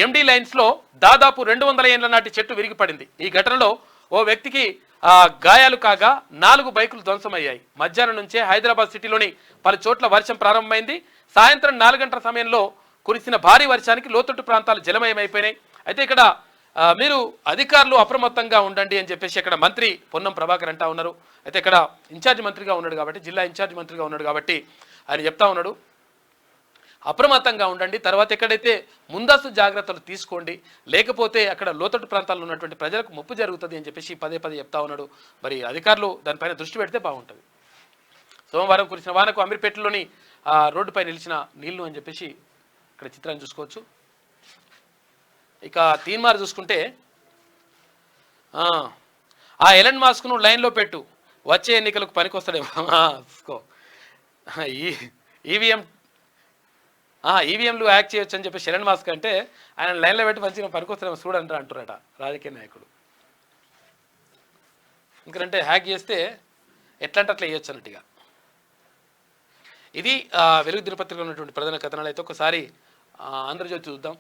ఎండి లైన్స్లో దాదాపు 200 ఏళ్ల నాటి చెట్టు విరిగిపడింది. ఈ ఘటనలో ఓ వ్యక్తికి గాయాలు కాగా 4 బైకులు ధ్వంసమయ్యాయి. మధ్యాహ్నం నుంచే హైదరాబాద్ సిటీలోని పలు చోట్ల వర్షం ప్రారంభమైంది. సాయంత్రం 4 గంటల సమయంలో కురిసిన భారీ వర్షానికి లోతట్టు ప్రాంతాలు జలమయమైపోయినాయి. అయితే ఇక్కడ మీరు అధికారులు అప్రమత్తంగా ఉండండి అని చెప్పేసి ఇక్కడ మంత్రి పొన్నం ప్రభాకర్ అంటా ఉన్నారు. అయితే ఇక్కడ ఇన్ఛార్జ్ మంత్రిగా ఉన్నాడు కాబట్టి, జిల్లా ఇన్ఛార్జ్ మంత్రిగా ఉన్నాడు కాబట్టి ఆయన చెప్తా ఉన్నాడు, అప్రమత్తంగా ఉండండి. తర్వాత ఎక్కడైతే ముందస్తు జాగ్రత్తలు తీసుకోండి, లేకపోతే అక్కడ లోతట్టు ప్రాంతాల్లో ఉన్నటువంటి ప్రజలకు ముప్పు జరుగుతుంది అని చెప్పేసి పదే చెప్తా ఉన్నాడు. మరి అధికారులు దానిపైన దృష్టి పెడితే బాగుంటుంది. సోమవారం కురిసిన వానకు అమీర్పేటలోని రోడ్డుపై నిలిచిన నీళ్లు అని చెప్పేసి ఇక్కడ చిత్రాన్ని చూసుకోవచ్చు. ఇక తీన్మార్ చూసుకుంటే ఆ ఎలన్ మాస్క్ను లైన్లో పెట్టు, వచ్చే ఎన్నికలకు పనికొస్తాడేమో చూసుకో. ఈవీఎంలు యాక్ట్ చేయొచ్చు అని చెప్పి ఎలన్ మాస్క్ అంటే ఆయన లైన్లో పెట్టి మంచిగా పనికొస్తాడేమో చూడంటారు అంటారట రాజకీయ నాయకుడు. ఎందుకంటే హ్యాక్ చేస్తే ఎట్లంటే అట్లా వేయొచ్చు అన్నట్టుగా. ఇది వెలుగు దినపత్రికలో ఉన్నటువంటి ప్రధాన కథనాలు. అయితే ఒకసారి ఆంధ్రజ్యోతి చూద్దాం.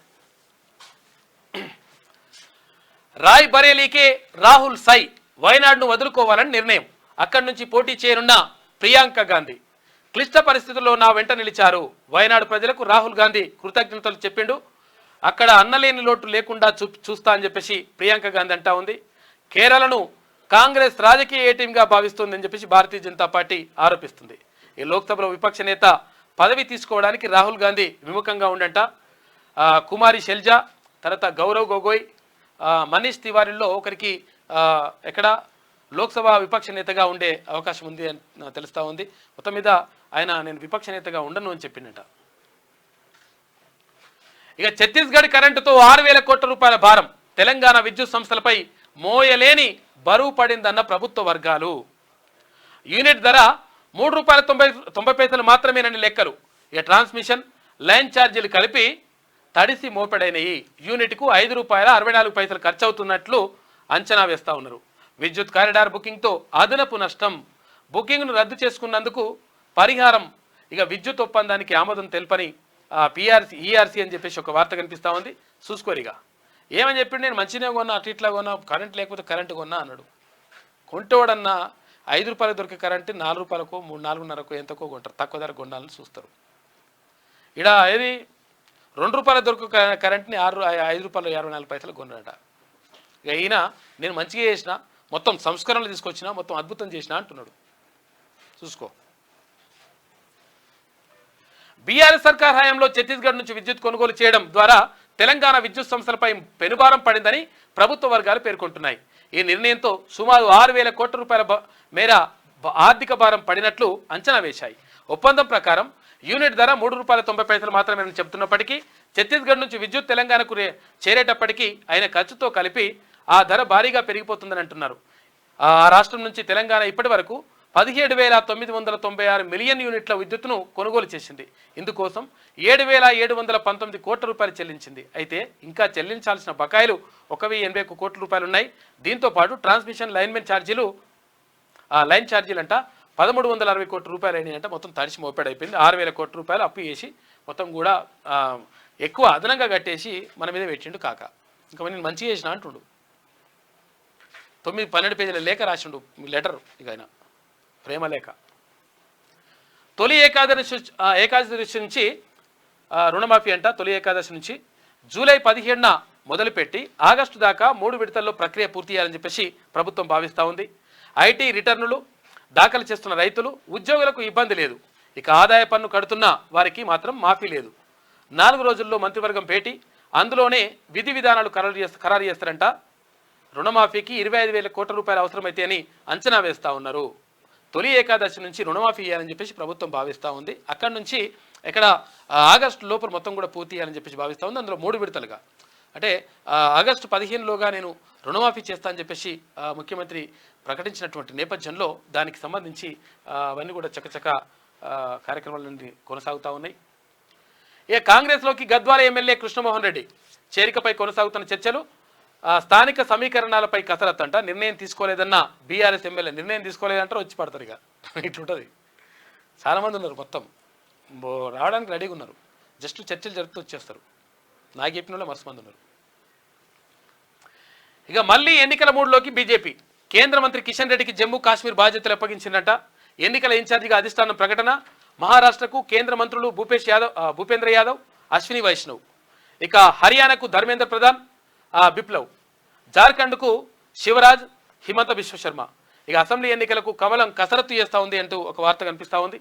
రాయ్ బరేలీకే రాహుల్ సై, వయనాడును వదులుకోవాలని నిర్ణయం. అక్కడి నుంచి పోటీ చేయనున్న ప్రియాంక గాంధీ. క్లిష్ట పరిస్థితుల్లో నా వెంట నిలిచారు. వయనాడు ప్రజలకు రాహుల్ గాంధీ కృతజ్ఞతలు చెప్పిండు. అక్కడ అన్నలేని లోటు లేకుండా చూస్తా అని చెప్పేసి ప్రియాంక గాంధీ అంటా ఉంది. కేరళను కాంగ్రెస్ రాజకీయ ఏటీఎంగా భావిస్తోందని చెప్పేసి భారతీయ జనతా పార్టీ ఆరోపిస్తుంది. ఈ లోక్సభలో విపక్ష నేత పదవి తీసుకోవడానికి రాహుల్ గాంధీ విముఖంగా ఉండంట. కుమారి శెల్జా, తర్వాత గౌరవ్ గొగోయ్, మనీష్ తివారీల్లో ఒకరికి ఎక్కడ లోక్సభ విపక్ష నేతగా ఉండే అవకాశం ఉంది అని తెలుస్తూ ఉంది. మొత్తం మీద ఆయన నేను విపక్ష నేతగా ఉండను అని చెప్పిండట. ఇక ఛత్తీస్గఢ్ కరెంటుతో 6,000 కోట్ల రూపాయల భారం. తెలంగాణ విద్యుత్ సంస్థలపై మోయలేని బరువు పడిందన్న ప్రభుత్వ వర్గాలు. యూనిట్ ధర ₹3.90 మాత్రమేనని లెక్కలు. ఇక ట్రాన్స్మిషన్ లైన్ ఛార్జీలు కలిపి తడిసి మోపెడైనవి. యూనిట్కు ₹5.64 ఖర్చు అవుతున్నట్లు అంచనా వేస్తూ ఉన్నారు. విద్యుత్ కారిడార్ బుకింగ్తో అదనపు నష్టం. బుకింగ్ను రద్దు చేసుకున్నందుకు పరిహారం. ఇక విద్యుత్ ఒప్పందానికి ఆమోదం తెలపని ఈఆర్సీ అని చెప్పేసి ఒక వార్త కనిపిస్తూ ఉంది. చూసుకోరిగా ఏమని చెప్పిండు, నేను మంచిగా కొన్నా, అటు ఇట్లా కొన్నా, కరెంట్ లేకపోతే కరెంటు కొన్నా అన్నాడు. కొంటేవాడన్నా ₹5 దొరికే కరెంటు ₹4కో 4.5కో ఎంతకో కొంటారు, తక్కువ ధర కొనాలని చూస్తారు. ఇక్కడ ఏది ₹2 దొరికే కరెంట్ని ₹5.64 కొన్నాడట. ఇక ఈయన నేను మంచిగా చేసిన, మొత్తం సంస్కరణలు తీసుకొచ్చిన, మొత్తం అద్భుతం చేసిన అంటున్నాడు. చూసుకో. బీఆర్ఎస్ సర్కార్ హయాంలో ఛత్తీస్గఢ్ నుంచి విద్యుత్ కొనుగోలు చేయడం ద్వారా తెలంగాణ విద్యుత్ సంస్థలపై పెనుభారం పడిందని ప్రభుత్వ వర్గాలు పేర్కొంటున్నాయి. ఈ నిర్ణయంతో సుమారు 6,000 కోట్ల రూపాయల మేర ఆర్థిక భారం పడినట్లు అంచనా వేశాయి. ఒప్పందం ప్రకారం యూనిట్ ధర ₹3.90 మాత్రమే చెబుతున్నప్పటికీ ఛత్తీస్గఢ్ నుంచి విద్యుత్ తెలంగాణకు చేరేటప్పటికీ అయిన ఖర్చుతో కలిపి ఆ ధర భారీగా పెరిగిపోతుందని అంటున్నారు. ఆ రాష్ట్రం నుంచి తెలంగాణ ఇప్పటి వరకు 17,996 మిలియన్ యూనిట్ల విద్యుత్తును కొనుగోలు చేసింది. ఇందుకోసం 7,719 కోట్ల రూపాయలు చెల్లించింది. అయితే ఇంకా చెల్లించాల్సిన బకాయిలు 1,081 కోట్ల రూపాయలు ఉన్నాయి. దీంతో పాటు ట్రాన్స్మిషన్ లైన్ ఛార్జీలు అంట 1,360 కోట్ల రూపాయలు అయినాయంట. మొత్తం తడిసి మోపెడైపోయింది. 6,000 కోట్ల రూపాయలు అప్పు చేసి మొత్తం కూడా ఎక్కువ అదనంగా కట్టేసి మన మీద పెట్టిండు కాక. ఇంకా నేను మంచిగా చేసిన అంటుండు. 9-12 పేజీల లేఖ రాసిండు లెటర్. ఇక ఆయన ప్రేమ లేఖ. తొలి ఏకాదశి నుంచి రుణమాఫీ అంట. తొలి ఏకాదశి నుంచి జూలై 17న మొదలుపెట్టి ఆగస్టు దాకా 3 విడతల్లో ప్రక్రియ పూర్తి చేయాలని చెప్పేసి ప్రభుత్వం భావిస్తూ ఉంది. ఐటీ రిటర్నులు దాఖలు చేస్తున్న రైతులు, ఉద్యోగులకు ఇబ్బంది లేదు. ఇక ఆదాయ పన్ను కడుతున్న వారికి మాత్రం మాఫీ లేదు. 4 రోజుల్లో మంత్రివర్గం భేటీ, అందులోనే విధి విధానాలు ఖరారు చేస్తారంట. రుణమాఫీకి 25,000 కోట్ల రూపాయలు అవసరమైతే అని అంచనా వేస్తూ ఉన్నారు. తొలి ఏకాదశి నుంచి రుణమాఫీ చేయాలని చెప్పేసి ప్రభుత్వం భావిస్తూ ఉంది. అక్కడి నుంచి ఇక్కడ ఆగస్టు లోపల మొత్తం కూడా పూర్తి చేయాలని చెప్పేసి భావిస్తూ ఉంది. అందులో 3 విడతలుగా, అంటే ఆగస్టు 15లోగా నేను రుణమాఫీ చేస్తా అని చెప్పేసి ముఖ్యమంత్రి ప్రకటించినటువంటి నేపథ్యంలో దానికి సంబంధించి అవన్నీ కూడా చకచక కార్యక్రమాలన్నీ కొనసాగుతూ ఉన్నాయి. కాంగ్రెస్లోకి గద్వాల ఎమ్మెల్యే కృష్ణమోహన్ రెడ్డి చేరికపై కొనసాగుతున్న చర్చలు. స్థానిక సమీకరణాలపై కసరత్తు అంట. నిర్ణయం తీసుకోలేదన్న బీఆర్ఎస్ ఎమ్మెల్యే. నిర్ణయం తీసుకోలేదంటారు, వచ్చి పడతారు. ఇక ఇట్లుంటుంది. చాలామంది ఉన్నారు, మొత్తం రావడానికి రెడీగా ఉన్నారు. జస్ట్ చర్చలు జరుపుతూ వచ్చేస్తారు. నాకు చెప్పిన వాళ్ళు మస్తు మంది ఉన్నారు. ఇక మళ్ళీ ఎన్నికల మూడ్లోకి బీజేపీ. కేంద్ర మంత్రి కిషన్ రెడ్డికి జమ్మూ కాశ్మీర్ బాధ్యతలు అప్పగించిందట. ఎన్నికల ఇన్ఛార్జిగా అధిష్టానం ప్రకటన. మహారాష్ట్రకు కేంద్ర మంత్రులు భూపేంద్ర యాదవ్, అశ్విని వైష్ణవ్. ఇక హర్యానాకు ధర్మేంద్ర ప్రధాన్, బిప్లవ్. జార్ఖండ్కు శివరాజ్, హిమంత బిశ్వశర్మ. ఇక అసెంబ్లీ ఎన్నికలకు కమలం కసరత్తు చేస్తూ ఉంది అంటూ ఒక వార్త కనిపిస్తూ ఉంది.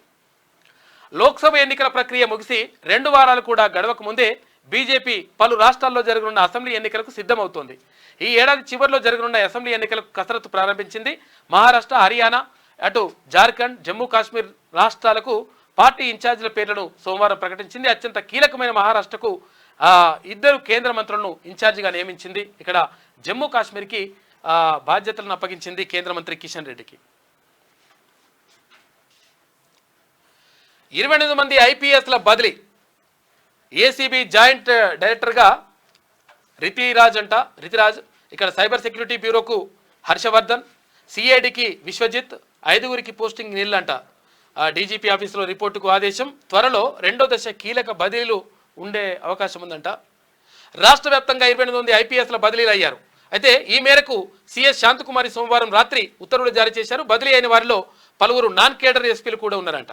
లోక్సభ ఎన్నికల ప్రక్రియ ముగిసి 2 వారాలు కూడా గడవక ముందే బీజేపీ పలు రాష్ట్రాల్లో జరగనున్న అసెంబ్లీ ఎన్నికలకు సిద్ధమవుతోంది. ఈ ఏడాది చివరిలో జరగనున్న అసెంబ్లీ ఎన్నికలకు కసరత్తు ప్రారంభించింది. మహారాష్ట్ర, హర్యానా, అటు జార్ఖండ్, జమ్మూ కాశ్మీర్ రాష్ట్రాలకు పార్టీ ఇన్ఛార్జీల పేర్లను సోమవారం ప్రకటించింది. అత్యంత కీలకమైన మహారాష్ట్రకు 2 కేంద్ర మంత్రులను ఇన్ఛార్జిగా నియమించింది. ఇక్కడ జమ్మూ కాశ్మీర్కి బాధ్యతలను అప్పగించింది కేంద్ర మంత్రి కిషన్ రెడ్డికి. 28 మంది ఐపీఎస్ల బదిలీ. ఏసీబీ జాయింట్ డైరెక్టర్గా రితిరాజ్. ఇక్కడ సైబర్ సెక్యూరిటీ బ్యూరోకు హర్షవర్ధన్, సిఐడికి విశ్వజిత్, 5గురికి పోస్టింగ్ నీళ్ళంట. డీజీపీ ఆఫీసులో రిపోర్టుకు ఆదేశం. త్వరలో 2వ దశ కీలక బదిలీలు ఉండే అవకాశం ఉందంట. రాష్ట్ర వ్యాప్తంగా 28 మంది ఐపీఎస్ల బదిలీలు అయ్యారు. అయితే ఈ మేరకు సిఎస్ శాంతకుమారి సోమవారం రాత్రి ఉత్తర్వులు జారీ చేశారు. బదిలీ అయిన వారిలో పలువురు నాన్ కేడర్ ఎస్పీలు కూడా ఉన్నారంట.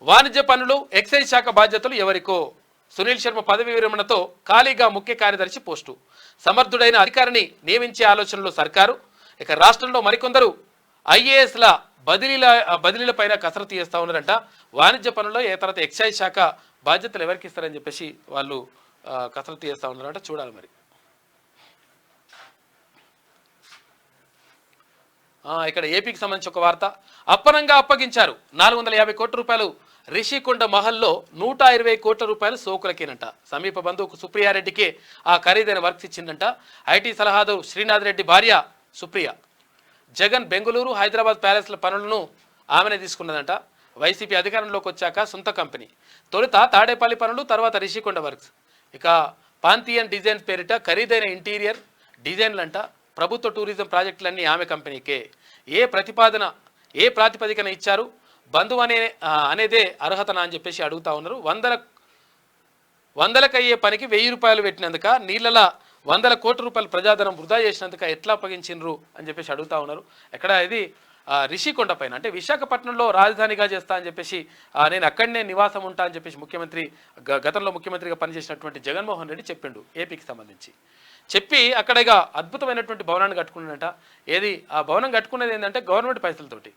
వాణిజ్య పన్నులు, ఎక్సైజ్ శాఖ బాధ్యతలు ఎవరికో. సునీల్ శర్మ పదవి విరమణతో ఖాళీగా ముఖ్య కార్యదర్శి పోస్టు. సమర్థుడైన అధికారిని నియమించే ఆలోచనలో సర్కారు. ఇక రాష్ట్రంలో మరికొందరు ఐఏఎస్ల బదిలీలపైన కసరత్తు చేస్తూ ఉన్నారంట. వాణిజ్య పనుల్లో తర్వాత ఎక్సైజ్ శాఖ బాధ్యతలు ఎవరికి ఇస్తారని చెప్పేసి వాళ్ళు కసరత్తు చేస్తూ ఉన్నారంట. చూడాలి మరి. ఇక్కడ ఏపీకి సంబంధించి ఒక వార్త. అప్పనంగా అప్పగించారు 450 కోట్ల రూపాయలు. రిషికొండ మహల్లో 120 కోట్ల రూపాయలు సోకులకేనంట. సమీప బంధువుకు సుప్రియారెడ్డికి ఆ ఖరీదైన వర్క్స్ ఇచ్చిందంట. ఐటీ సలహాదారు శ్రీనాథ్ రెడ్డి భార్య సుప్రియ. జగన్ బెంగళూరు, హైదరాబాద్ ప్యాలెస్ల పనులను ఆమెనే తీసుకున్నదంట. వైసీపీ అధికారంలోకి వచ్చాక సొంత కంపెనీ. తొలుత తాడేపల్లి పనులు, తర్వాత రిషికొండ వర్క్స్. ఇక పాంథియన్ డిజైన్స్ పేరిట ఖరీదైన ఇంటీరియర్ డిజైన్లంట. ప్రభుత్వ టూరిజం ప్రాజెక్టులన్నీ ఆమె కంపెనీకే. ఏ ప్రాతిపదికన ఇచ్చారు? బంధువు అనేదే అర్హతనా అని చెప్పేసి అడుగుతా ఉన్నారు. వందలకయ్యే పనికి 1000 రూపాయలు పెట్టినందుక, నీళ్ళలా 100 కోట్ల రూపాయలు ప్రజాధనం వృధా చేసినందుక ఎట్లా అప్పగించిండ్రు అని చెప్పేసి అడుగుతా ఉన్నారు. ఎక్కడ ఇది రిషికొండ పైన, అంటే విశాఖపట్నంలో రాజధానిగా చేస్తా అని చెప్పేసి, నేను అక్కడనే నివాసం ఉంటా అని చెప్పేసి గతంలో ముఖ్యమంత్రిగా పనిచేసినటువంటి జగన్మోహన్ రెడ్డి చెప్పిండు. ఏపీకి సంబంధించి చెప్పి అక్కడగా అద్భుతమైనటువంటి భవనాన్ని కట్టుకున్నాడంట. ఏది ఆ భవనం కట్టుకునేది ఏంటంటే గవర్నమెంట్ పైసలతోటి.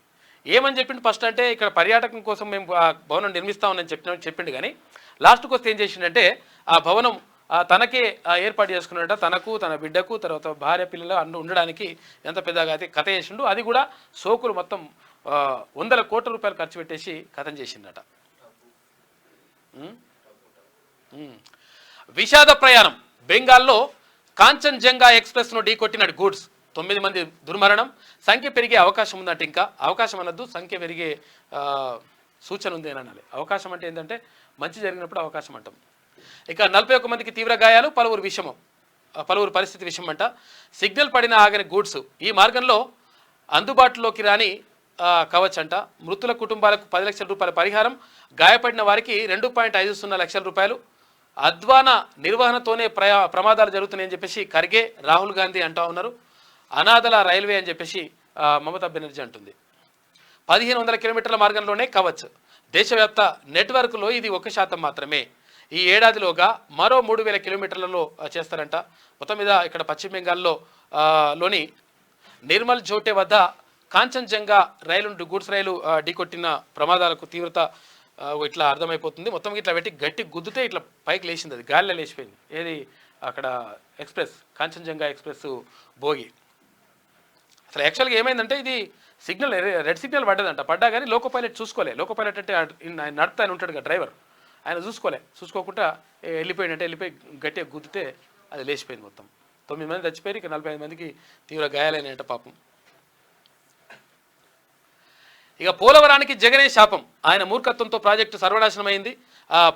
ఏమని చెప్పిండు ఫస్ట్ అంటే, ఇక్కడ పర్యాటకం కోసం మేము ఆ భవనం నిర్మిస్తామని చెప్పిండు. కానీ లాస్ట్కి వస్తే ఏం చేసిండంటే, ఆ భవనం తనకే ఏర్పాటు చేసుకున్నాడట. తనకు, తన బిడ్డకు, తర్వాత భార్య పిల్లలు ఉండడానికి ఎంత పెద్దగా అయితే కథ చేసిండు. అది కూడా సోకులు మొత్తం 100 కోట్ల రూపాయలు ఖర్చు పెట్టేసి కథం చేసిండట. విషాద ప్రయాణం. బెంగాల్లో కాంచన్జంగా ఎక్స్ప్రెస్ను ఢీకొట్టిన గూడ్స్ 9 మంది దుర్మరణం. సంఖ్య పెరిగే అవకాశం ఉందంటే, ఇంకా అవకాశం అనొద్దు, సంఖ్య పెరిగే సూచన ఉంది అని అనాలి. అవకాశం అంటే ఏంటంటే మంచి జరిగినప్పుడు అవకాశం అంటాం. ఇక 41 మందికి తీవ్ర గాయాలు, పలువురు పరిస్థితి విషమంట. సిగ్నల్ పడిన ఆగని గూడ్స్. ఈ మార్గంలో అందుబాటులోకి రాని కవచ్ అంట. మృతుల కుటుంబాలకు 10 లక్షల రూపాయల పరిహారం, గాయపడిన వారికి 2.50 లక్షల రూపాయలు. అధ్వాన నిర్వహణతోనే ప్రమాదాలు జరుగుతున్నాయని చెప్పేసి ఖర్గే, రాహుల్ గాంధీ అంటూ ఉన్నారు. అనాథల రైల్వే అని చెప్పేసి మమతా బెనర్జీ అంటుంది. 1500 కిలోమీటర్ల మార్గంలోనే కవచ్. దేశవ్యాప్త నెట్వర్క్లో ఇది 1% మాత్రమే. ఈ ఏడాదిలోగా మరో 3000 కిలోమీటర్లలో చేస్తారంట. మొత్తం మీద ఇక్కడ పశ్చిమ బెంగాల్లో లోని నిర్మల్ జోటే వద్ద కాంచన్జంగా గూడ్స్ రైలు ఢీకొట్టిన ప్రమాదాలకు తీవ్రత ఇట్లా అర్థమైపోతుంది. మొత్తం ఇట్లా పెట్టి గట్టి గుద్దుతే ఇట్లా పైకి లేచింది, అది గాలిలో లేచిపోయింది. ఏది అక్కడ ఎక్స్ప్రెస్, కాంచన్జంగా ఎక్స్ప్రెస్ బోగి. అసలు యాక్చువల్గా ఏమైందంటే ఇది సిగ్నల్ రెడ్ సిగ్నల్ పడ్డా కానీ లోకో పైలట్ చూసుకోలే. లోకో పైలట్ అంటే ఆయన నడుపుతా ఆయన ఉంటాడు కదా డ్రైవర్, ఆయన చూసుకోకుండా వెళ్ళిపోయి గట్టిగా గుద్దితే అది లేచిపోయింది. మొత్తం 9 మంది చచ్చిపోయారు, ఇక 45 మందికి తీవ్ర గాయాలైనాయంట పాపం. ఇక పోలవరానికి జగనే శాపం. ఆయన మూర్ఖత్వంతో ప్రాజెక్టు సర్వనాశనమైంది.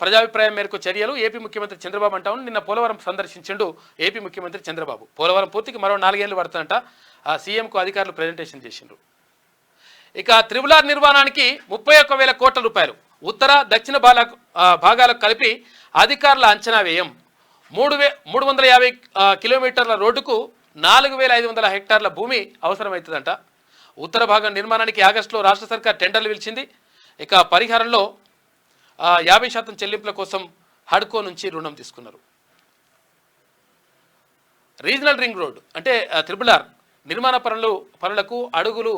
ప్రజాభిప్రాయం మేరకు చర్యలు. ఏపీ ముఖ్యమంత్రి చంద్రబాబు అంటా నిన్న పోలవరం సందర్శించిండు ఏపీ ముఖ్యమంత్రి చంద్రబాబు. పోలవరం పూర్తికి మరో 4 ఏళ్ళు పడుతుందంట. సీఎంకు అధికారులు ప్రెజెంటేషన్ చేసిండ్రు. ఇక త్రిబుల్ నిర్మాణానికి 31,000 కోట్ల రూపాయలు. ఉత్తర దక్షిణ భాగాలకు కలిపి అధికారుల అంచనా వ్యయం. 350 కిలోమీటర్ల రోడ్డుకు 4,500 హెక్టార్ల భూమి అవసరమవుతుందంట. ఉత్తర భాగం నిర్మాణానికి ఆగస్టులో రాష్ట్ర సర్కార్ టెండర్లు పిలిచింది. ఇక పరిహారంలో 50% చెల్లింపుల కోసం హడ్కో నుంచి రుణం తీసుకున్నారు. రీజనల్ రింగ్ రోడ్ అంటే త్రిబుల్ నిర్మాణ పనులకు అడుగులు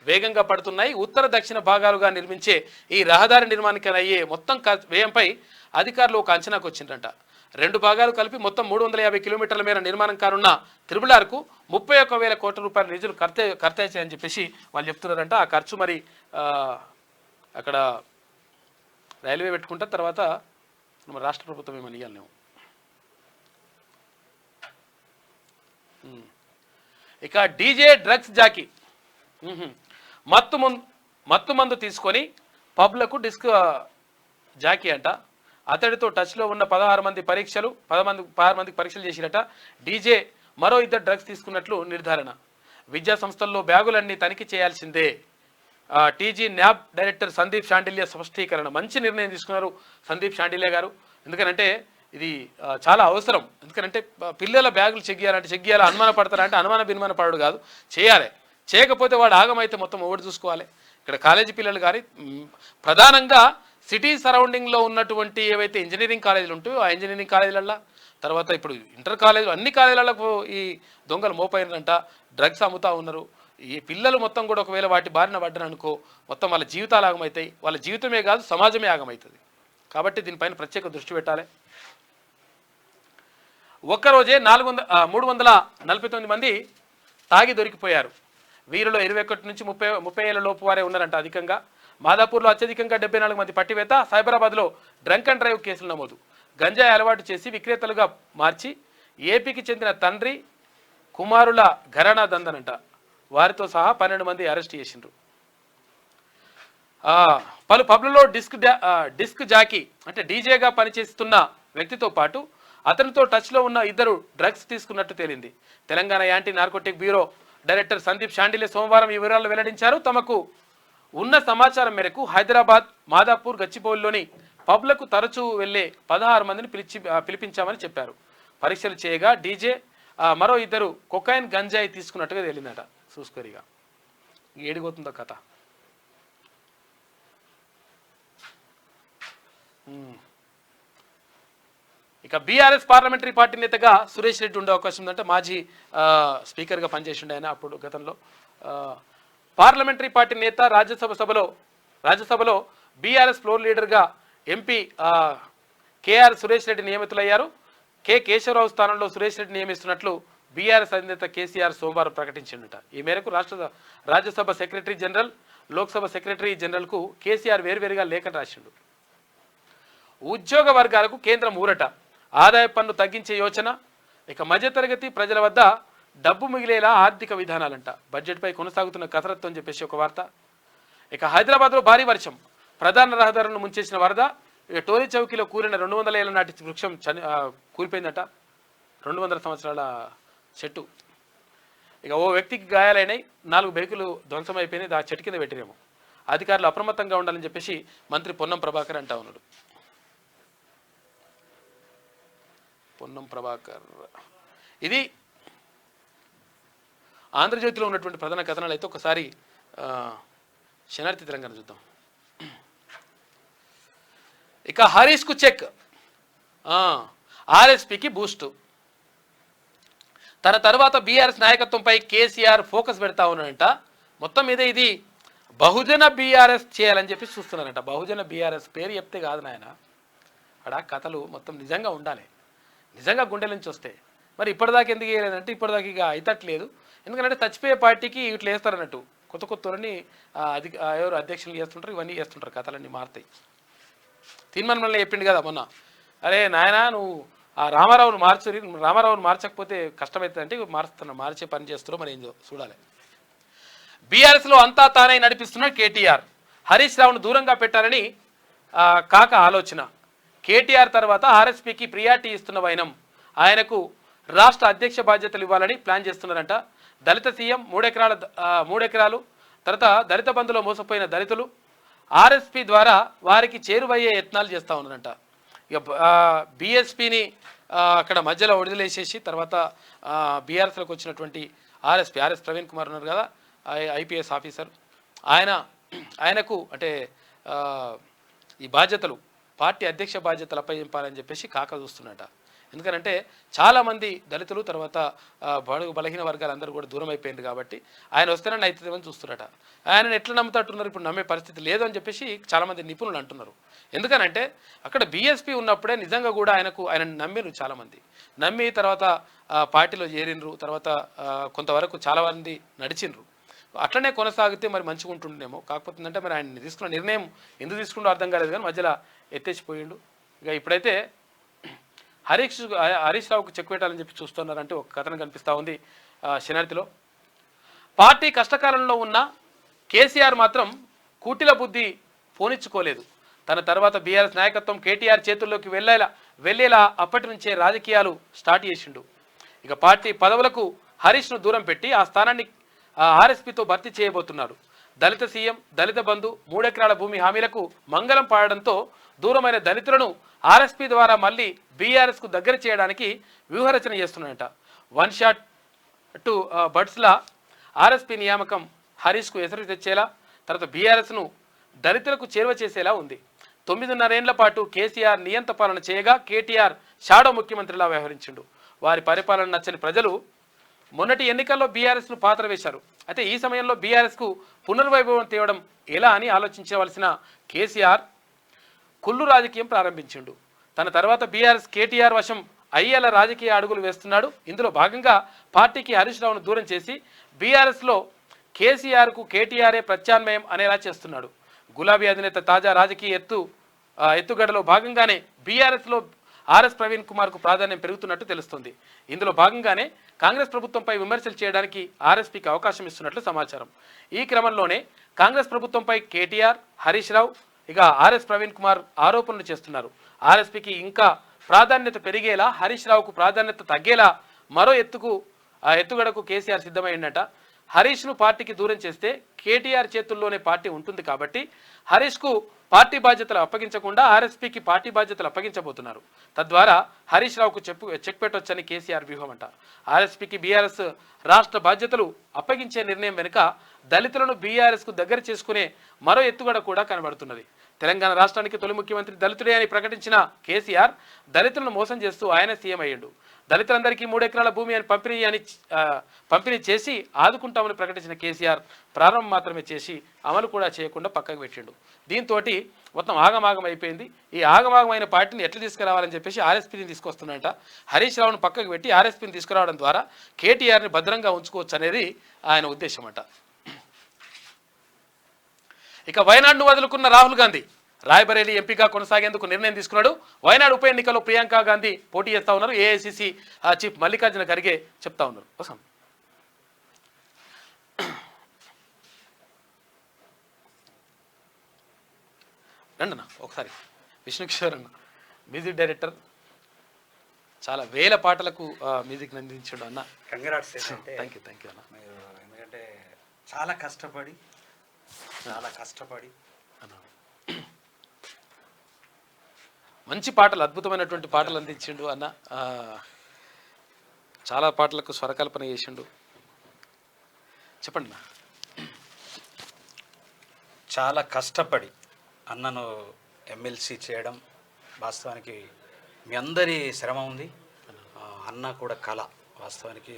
వేగంగా పడుతున్నాయి. ఉత్తర దక్షిణ భాగాలుగా నిర్మించే ఈ రహదారి నిర్మాణానికి అయ్యే మొత్తం వ్యయంపై అధికారులు ఒక అంచనాకు వచ్చిందంట. 2 భాగాలు కలిపి మొత్తం 350 కిలోమీటర్ల మేర నిర్మాణం కానున్న త్రిబుల్ 31,000 కోట్ల రూపాయల నిధులు ఖర్చయ్యాయని చెప్పేసి వాళ్ళు చెప్తున్నారంట. ఆ ఖర్చు మరి అక్కడ రైల్వే పెట్టుకుంటా, తర్వాత మన రాష్ట్ర ప్రభుత్వం ఏమని ఇవ్వాలి. ఇక డీజే డ్రగ్స్ జాకీ మత్తు మందు తీసుకొని పబ్లకు డిస్క్ జాకీ అంట. అతడితో టచ్లో ఉన్న 16 మందికి పరీక్షలు చేసిరట. డీజే మరో 2 డ్రగ్స్ తీసుకున్నట్లు నిర్ధారణ. విద్యా సంస్థల్లో బ్యాగులన్నీ తనిఖీ చేయాల్సిందే. TG NAB director Sandeep Shandilya స్పష్టీకరణ. మంచి నిర్ణయం తీసుకున్నారు సందీప్ షాండిల్య గారు. ఎందుకంటే ఇది చాలా అవసరం. ఎందుకంటే పిల్లల బ్యాగులు చెక్ చేయాలి, అనుమాన పడతారంటే అనుమాన పడడు కాదు, చేయాలి. చేయకపోతే వాడు ఆగమైతే మొత్తం ఓడి చూసుకోవాలి. ఇక్కడ కాలేజీ పిల్లలు కానీ ప్రధానంగా సిటీ సరౌండింగ్లో ఉన్నటువంటి ఏవైతే ఇంజనీరింగ్ కాలేజీలు ఉంటాయో ఆ ఇంజనీరింగ్ కాలేజీలల్లో, తర్వాత ఇప్పుడు ఇంటర్ కాలేజీలు, అన్ని కాలేజీలకు ఈ దొంగలు మోపైనంట, డ్రగ్స్ అమ్ముతూ ఉన్నారు. ఈ పిల్లలు మొత్తం కూడా ఒకవేళ వాటి బారిన పడ్డారనుకో మొత్తం వాళ్ళ జీవితాలు ఆగమవుతాయి. వాళ్ళ జీవితమే కాదు సమాజమే ఆగమవుతుంది. కాబట్టి దీనిపైన ప్రత్యేక దృష్టి పెట్టాలి. ఒక్కరోజే 349 మంది తాగి దొరికిపోయారు. వీరిలో 21 నుంచి 30 ఏళ్ల లోపు వారే ఉన్నారంట అధికంగా. మాదాపూర్లో అత్యధికంగా 74 మంది పట్టివేత. సైబరాబాద్లో డ్రంక్ అండ్ డ్రైవ్ కేసులు నమోదు. గంజాయి అలవాటు చేసి విక్రేతలుగా మార్చి ఏపీకి చెందిన తండ్రి కుమారుల ఘరానా దందనంట. వారితో సహా 12 మంది అరెస్ట్ చేసిండ్రు. పలు పబ్లలో డిస్క్ జాకీ అంటే డీజేగా పనిచేస్తున్న వ్యక్తితో పాటు అతనితో టచ్లో ఉన్న 2 డ్రగ్స్ తీసుకున్నట్టు తేలింది. Telangana anti narcotic bureau director Sandeep Shandilya సోమవారం ఈ వివరాలు వెల్లడించారు. తమకు ఉన్న సమాచారం మేరకు హైదరాబాద్, మాదాపూర్, గచ్చిబౌలిలోని పబ్లకు తరచూ వెళ్లే 16 మందిని పిలిపించామని చెప్పారు. పరీక్షలు చేయగా డీజే మరో 2 కొకైన్ గంజాయి తీసుకున్నట్టుగా తేలిందట. చూసుకోరిగా ఏడిపోతుందో కథ. ఇక బీఆర్ఎస్ పార్లమెంటరీ పార్టీ నేతగా సురేష్ రెడ్డి ఉండే అవకాశం ఉందంటే. మాజీ స్పీకర్గా పనిచేసిండే ఆయన అప్పుడు గతంలో. పార్లమెంటరీ పార్టీ నేత రాజ్యసభలో బీఆర్ఎస్ ఫ్లోర్ లీడర్గా ఎంపీ కేఆర్ సురేష్ రెడ్డి నియమితులయ్యారు. కేశవరావు స్థానంలో సురేష్ రెడ్డి నియమిస్తున్నట్లు బీఆర్ఎస్ అధినేత కేసీఆర్ సోమవారం ప్రకటించిందట. ఈ మేరకు Rajya Sabha secretary general, Lok Sabha secretary జనరల్కు కేసీఆర్ వేర్వేరుగా లేఖను రాసిండు. ఉద్యోగ వర్గాలకు కేంద్రం ఊరట. ఆదాయ పన్ను తగ్గించే యోచన. ఇక మధ్యతరగతి ప్రజల వద్ద డబ్బు మిగిలేలా ఆర్థిక విధానాలంట, బడ్జెట్పై కొనసాగుతున్న కసరత్తు అని చెప్పేసి ఒక వార్త. ఇక హైదరాబాద్లో భారీ వర్షం, ప్రధాన రహదారులను ముంచేసిన వరద. ఇక టోలీ చౌకీలో కూలిన 200 ఏళ్ల నాటి వృక్షం కూలిపోయిందట, 200 సంవత్సరాల చెట్టు. ఇక ఓ వ్యక్తికి గాయాలైనాయి, 4 బైకులు ధ్వంసమైపోయినాయి, ఆ చెట్టు కింద పెట్టిరేమో. అధికారులు అప్రమత్తంగా ఉండాలని చెప్పేసి మంత్రి పొన్నం ప్రభాకర్ అంటా ఉన్నాడు. పొన్నం ప్రభాకర్. ఇది ఆంధ్రజ్యోతిలో ఉన్నటువంటి ప్రధాన కథనాలు. అయితే ఒకసారి శనార్థి తెలంగాణ చూద్దాం. ఇక హరీష్కు చెక్, ఆర్ఎస్పీకి బూస్ట్. తన తర్వాత బీఆర్ఎస్ నాయకత్వంపై కేసీఆర్ ఫోకస్ పెడతా ఉన్నాడంట. మొత్తం మీద ఇది బహుజన బీఆర్ఎస్ చేయాలని చెప్పి చూస్తున్నారంట. బహుజన బీఆర్ఎస్ పేరు చెప్తే కాదు నాయన, అక్కడ కథలు మొత్తం నిజంగా ఉండాలి, నిజంగా గుండెల నుంచి వస్తే. మరి ఇప్పటిదాకా ఎందుకు వేయలేదంటే ఇప్పటిదాకా ఇక అయితట్లేదు. ఎందుకంటే చచ్చిపోయే పార్టీకి ఇట్లా వేస్తారన్నట్టు, కొత్త కొత్తని ఎవరు అధ్యక్షులు చేస్తుంటారు, ఇవన్నీ చేస్తుంటారు, కథలన్నీ మారుతాయి. తీర్మానంలో చెప్పిండు కదా మొన్న, అరే నాయన నువ్వు ఆ రామారావును మార్చురి, రామారావును మార్చకపోతే కష్టమవుతుంది అంటే మార్చే పని చేస్తున్నావు, మరి ఏం చూడాలి. బీఆర్ఎస్లో అంతా తానే నడిపిస్తున్న కేటీఆర్, హరీష్ రావును దూరంగా పెట్టాలని కాక ఆలోచన. కేటీఆర్ తర్వాత ఆర్ఎస్పీకి ప్రియారిటీ ఇస్తున్న వైనం, ఆయనకు రాష్ట్ర అధ్యక్ష బాధ్యతలు ఇవ్వాలని ప్లాన్ చేస్తున్నారంట. దళిత సీఎం 3 ఎకరాలు, తర్వాత దళిత బంధులో మోసపోయిన దళితులు ఆర్ఎస్పీ ద్వారా వారికి చేరువయ్యే యత్నాలు చేస్తూ ఉన్నారంట. ఇక బీఎస్పీని అక్కడ మధ్యలో వదిలేసేసి తర్వాత బీఆర్ఎస్లోకి వచ్చినటువంటి ఆర్ఎస్ ప్రవీణ్ కుమార్ ఉన్నారు కదా, ఐపీఎస్ ఆఫీసర్, ఆయనకు అంటే ఈ బాధ్యతలు, పార్టీ అధ్యక్ష బాధ్యతలు అప్పగింపాలని చెప్పేసి కాక చూస్తున్నట. ఎందుకంటే చాలామంది దళితులు తర్వాత బడుగు బలహీన వర్గాలందరూ కూడా దూరం అయిపోయింది కాబట్టి ఆయన వస్తేనే అవుతుందేమని చూస్తున్నారట. ఆయనను ఎట్లా నమ్ముతాట్టున్నారు, ఇప్పుడు నమ్మే పరిస్థితి లేదు అని చెప్పేసి చాలామంది నిపుణులు అంటున్నారు. ఎందుకనంటే అక్కడ బీఎస్పీ ఉన్నప్పుడే నిజంగా కూడా ఆయన నమ్మిరు, చాలామంది నమ్మి తర్వాత పార్టీలో చేరినరు, తర్వాత కొంతవరకు చాలా మంది నడిచినరు. అట్లనే కొనసాగితే మరి మంచిగా ఉంటుండేమో. కాకపోతే అంటే మరి ఆయన తీసుకున్న నిర్ణయం ఎందుకు తీసుకుంటూ అర్థం కాలేదు, కానీ మధ్యలో ఎత్తేసిపోయిండు. ఇక ఇప్పుడైతే హరీష్ రావుకు చెక్ పెట్టాలని చెప్పి చూస్తున్నారంటే ఒక కథనం కనిపిస్తూ ఉంది శనార్థిలో. పార్టీ కష్టకాలంలో ఉన్న కేసీఆర్ మాత్రం కూటిల బుద్ధి పోనిచ్చుకోలేదు. తన తర్వాత బీఆర్ఎస్ నాయకత్వం కేటీఆర్ చేతుల్లోకి వెళ్ళేలా అప్పటి నుంచే రాజకీయాలు స్టార్ట్ చేసిండు. ఇక పార్టీ పదవులకు హరీష్ను దూరం పెట్టి ఆ స్థానాన్ని ఆర్ఎస్పీతో భర్తీ చేయబోతున్నారు. దళిత సీఎం, దళిత బంధు, 3 ఎకరాల భూమి హామీలకు మంగళం పాడడంతో దూరమైన దళితులను ఆర్ఎస్పీ ద్వారా మళ్ళీ బీఆర్ఎస్కు దగ్గర చేయడానికి వ్యూహరచన చేస్తున్నాడట. 1 షాట్ టు బర్డ్స్లా ఆర్ఎస్పీ నియామకం హరీష్కు ఎసరు తెచ్చేలా, తర్వాత బీఆర్ఎస్ను దళితులకు చేరువ చేసేలా ఉంది. 9.5 ఏళ్ల పాటు కేసీఆర్ నియంత పాలన చేయగా కేటీఆర్ షాడో ముఖ్యమంత్రిలా వ్యవహరించిండు. వారి పరిపాలన నచ్చని ప్రజలు మొన్నటి ఎన్నికల్లో బీఆర్ఎస్ను పాత్ర వేశారు. అయితే ఈ సమయంలో బీఆర్ఎస్కు పునర్వైభవం తేవడం ఎలా అని ఆలోచించవలసిన కేసీఆర్ కుళ్ళు రాజకీయం ప్రారంభించిండు. తన తర్వాత బీఆర్ఎస్ కేటీఆర్ వశం అయ్యేలా రాజకీయ అడుగులు వేస్తున్నాడు. ఇందులో భాగంగా పార్టీకి హరీష్ రావును దూరం చేసి బీఆర్ఎస్లో కేసీఆర్కు కేటీఆర్ఏ ప్రత్యామ్నాయం అనేలా చేస్తున్నాడు. గులాబీ అధినేత తాజా రాజకీయ ఎత్తుగడలో భాగంగానే బీఆర్ఎస్లో ఆర్ఎస్ ప్రవీణ్ కుమార్కు ప్రాధాన్యం పెరుగుతున్నట్టు తెలుస్తుంది. ఇందులో భాగంగానే కాంగ్రెస్ ప్రభుత్వంపై విమర్శలు చేయడానికి ఆర్ఎస్పీకి అవకాశం ఇస్తున్నట్లు సమాచారం. ఈ క్రమంలోనే కాంగ్రెస్ ప్రభుత్వంపై కేటీఆర్, హరీష్ రావు, ఇక ఆర్ఎస్ ప్రవీణ్ కుమార్ ఆరోపణలు చేస్తున్నారు. ఆర్ఎస్పీకి ఇంకా ప్రాధాన్యత పెరిగేలా, హరీష్ రావుకు ప్రాధాన్యత తగ్గేలా మరో ఎత్తుగడకు కేసీఆర్ సిద్ధమైందట. హరీష్ను పార్టీకి దూరం చేస్తే కేటీఆర్ చేతుల్లోనే పార్టీ ఉంటుంది కాబట్టి హరీష్కు పార్టీ బాధ్యతలు అప్పగించకుండా ఆర్ఎస్పీకి పార్టీ బాధ్యతలు అప్పగించబోతున్నారు. తద్వారా హరీష్ రావుకు చెక్ పెట్టొచ్చని కేసీఆర్ వ్యూహం అంట. ఆర్ఎస్పీకి బీఆర్ఎస్ రాష్ట్ర బాధ్యతలు అప్పగించే నిర్ణయం వెనుక దళితులను బీఆర్ఎస్కు దగ్గర చేసుకునే మరో ఎత్తుగడ కూడా కనబడుతున్నది. తెలంగాణ రాష్ట్రానికి తొలి ముఖ్యమంత్రి దళితుడే అని ప్రకటించిన కేసీఆర్ దళితులను మోసం చేస్తూ ఆయన సీఎం అయ్యిండు. దళితులందరికీ 3 ఎకరాల భూమి అని పంపిణీ చేసి ఆదుకుంటామని ప్రకటించిన కేసీఆర్ ప్రారంభం మాత్రమే చేసి అమలు కూడా చేయకుండా పక్కకు పెట్టిండు. దీంతో మొత్తం ఆగమాగం అయిపోయింది. ఈ ఆగమాగమైన పార్టీని ఎట్లా తీసుకురావాలని చెప్పేసి ఆర్ఎస్పీని తీసుకొస్తున్నట. హరీష్ రావును పక్కకు పెట్టి ఆర్ఎస్పీని తీసుకురావడం ద్వారా కేటీఆర్ని భద్రంగా ఉంచుకోవచ్చు అనేది ఆయన ఉద్దేశం అంట. ఇక వయనాడును వదులుకున్న రాహుల్ గాంధీ రాయబరేలీ ఎంపీగా కొనసాగేందుకు నిర్ణయం తీసుకున్నాడు. వయనాడు ఉప ఎన్నికల్లో ప్రియాంక గాంధీ పోటీ చేస్తా ఉన్నారు. ఏఐసిసి చీఫ్ మల్లికార్జున ఖర్గే చెప్తా ఉన్నారు. కోసం రండి ఒకసారి. విష్ణుకిషోర్ అన్న మ్యూజిక్ డైరెక్టర్, చాలా వేల పాటలకు మ్యూజిక్ అందించాడు అన్న. కంగ్రాట్స్. థ్యాంక్ యూ అన్న. మీరు ఎందుకంటే చాలా కష్టపడి అన్న మంచి పాటలు, అద్భుతమైనటువంటి పాటలు అందించిండు అన్న. చాలా పాటలకు స్వరకల్పన చేసిండు. చెప్పండి అన్న. చాలా కష్టపడి అన్నను ఎమ్మెల్సీ చేయడం వాస్తవానికి మీ అందరి శ్రమ ఉంది. అన్న కూడా కళ వాస్తవానికి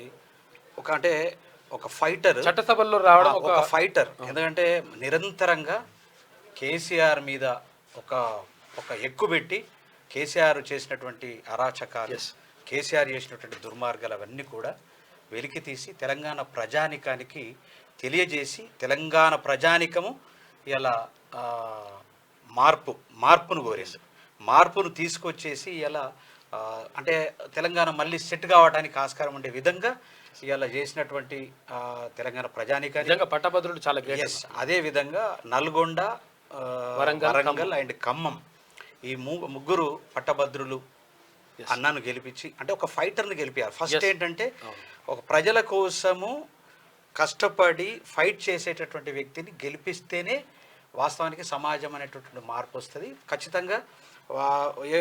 ఒక ఫైటర్, చట్టసభల్లో రావడం ఒక ఫైటర్. ఎందుకంటే నిరంతరంగా కేసీఆర్ మీద ఒక ఎక్కుబెట్టి కేసీఆర్ చేసినటువంటి అరాచకాలు, కేసీఆర్ చేసినటువంటి దుర్మార్గాలు అవన్నీ కూడా వెలికి తీసి తెలంగాణ ప్రజానికానికి తెలియజేసి తెలంగాణ ప్రజానికము ఇలా మార్పును కోరేసి మార్పును తీసుకొచ్చేసి ఇలా అంటే తెలంగాణ మళ్ళీ సెట్ కావడానికి ఆస్కారం ఉండే విధంగా ఇలా చేసినటువంటి తెలంగాణ ప్రజానికానికి పట్టభద్రులు చాలా గ్రేట్. అదే విధంగా నల్గొండ, వరంగల్ అండ్ ఖమ్మం ఈ ముగ్గురు పట్టభద్రులు అన్నను గెలిపించి అంటే ఒక ఫైటర్ని గెలిపారు. ఫస్ట్ ఏంటంటే ఒక ప్రజల కోసము కష్టపడి ఫైట్ చేసేటటువంటి వ్యక్తిని గెలిపిస్తేనే వాస్తవానికి సమాజం అనేటటువంటి మార్పు వస్తుంది. ఖచ్చితంగా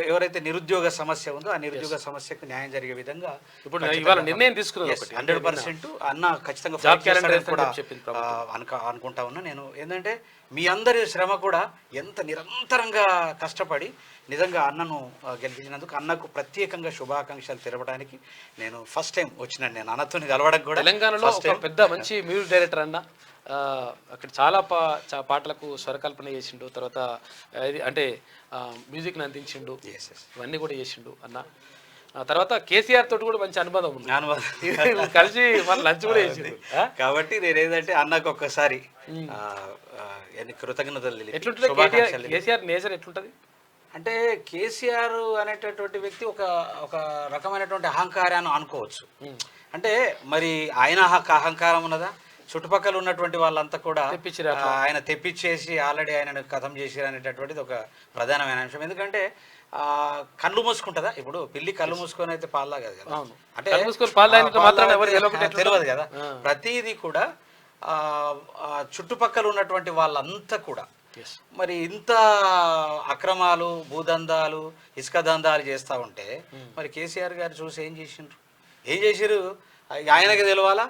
ఎవరైతే నిరుద్యోగ సమస్య ఉందో ఆ నిరుద్యోగ సమస్యకు న్యాయం జరిగే విధంగా ఇప్పుడు ఇవాళ నిర్ణయం తీసుకున్నారు. 100% అన్న ఖచ్చితంగా కూడా అనుకుంటా ఉన్నా. నేను ఏంటంటే మీ అందరి శ్రమ కూడా ఎంత నిరంతరంగా కష్టపడి నిజంగా అన్నను గెలిపించినందుకు అన్నకు ప్రత్యేకంగా శుభాకాంక్షలు తెలపడానికి నేను ఫస్ట్ టైం వచ్చినాను. నేను అన్నతో కలవడం కూడా తెలంగాణలో పెద్ద మంచి మ్యూజిక్ డైరెక్టర్ అన్న. అక్కడ చాలా పాటలకు స్వరకల్పన చేసిండు. తర్వాత అంటే మ్యూజిక్ని అందించిండు. ఇవన్నీ కూడా చేసిండు అన్న. తర్వాత కేసీఆర్ తోటి కూడా మంచి అనుబంధం ఉంది. కలిసి మన లంచ్ కూడా చేసిండు. కాబట్టి నేను ఏంటంటే అన్నకు ఒక్కసారి కృతజ్ఞతలు. ఎట్లుంటుంది కేసీఆర్ నేచర్ ఎట్లుంటది అంటే కేసీఆర్ అనేటటువంటి వ్యక్తి ఒక రకమైనటువంటి అహంకారాన్ని అనుకోవచ్చు. అంటే మరి ఆయన అహంకారం ఉన్నదా? చుట్టుపక్కల ఉన్నటువంటి వాళ్ళంతా కూడా ఆయన తెప్పించేసి ఆల్రెడీ ఆయనను కథం చేసిరు అనేటటువంటిది ఒక ప్రధానమైన అంశం. ఎందుకంటే కళ్ళు మూసుకుంటుందా? ఇప్పుడు పిల్లి కళ్ళు మూసుకొని అయితే పాలు తాగదు కదా. అంటే తెలియదు కదా. ప్రతిదీ కూడా చుట్టుపక్కల ఉన్నటువంటి వాళ్ళంతా కూడా మరి ఇంత అక్రమాలు, భూదందాలు, ఇసుక దందాలు చేస్తూ ఉంటే మరి కేసీఆర్ గారు చూసి ఏం చేసిరు? ఆయనకి తెలవాలా,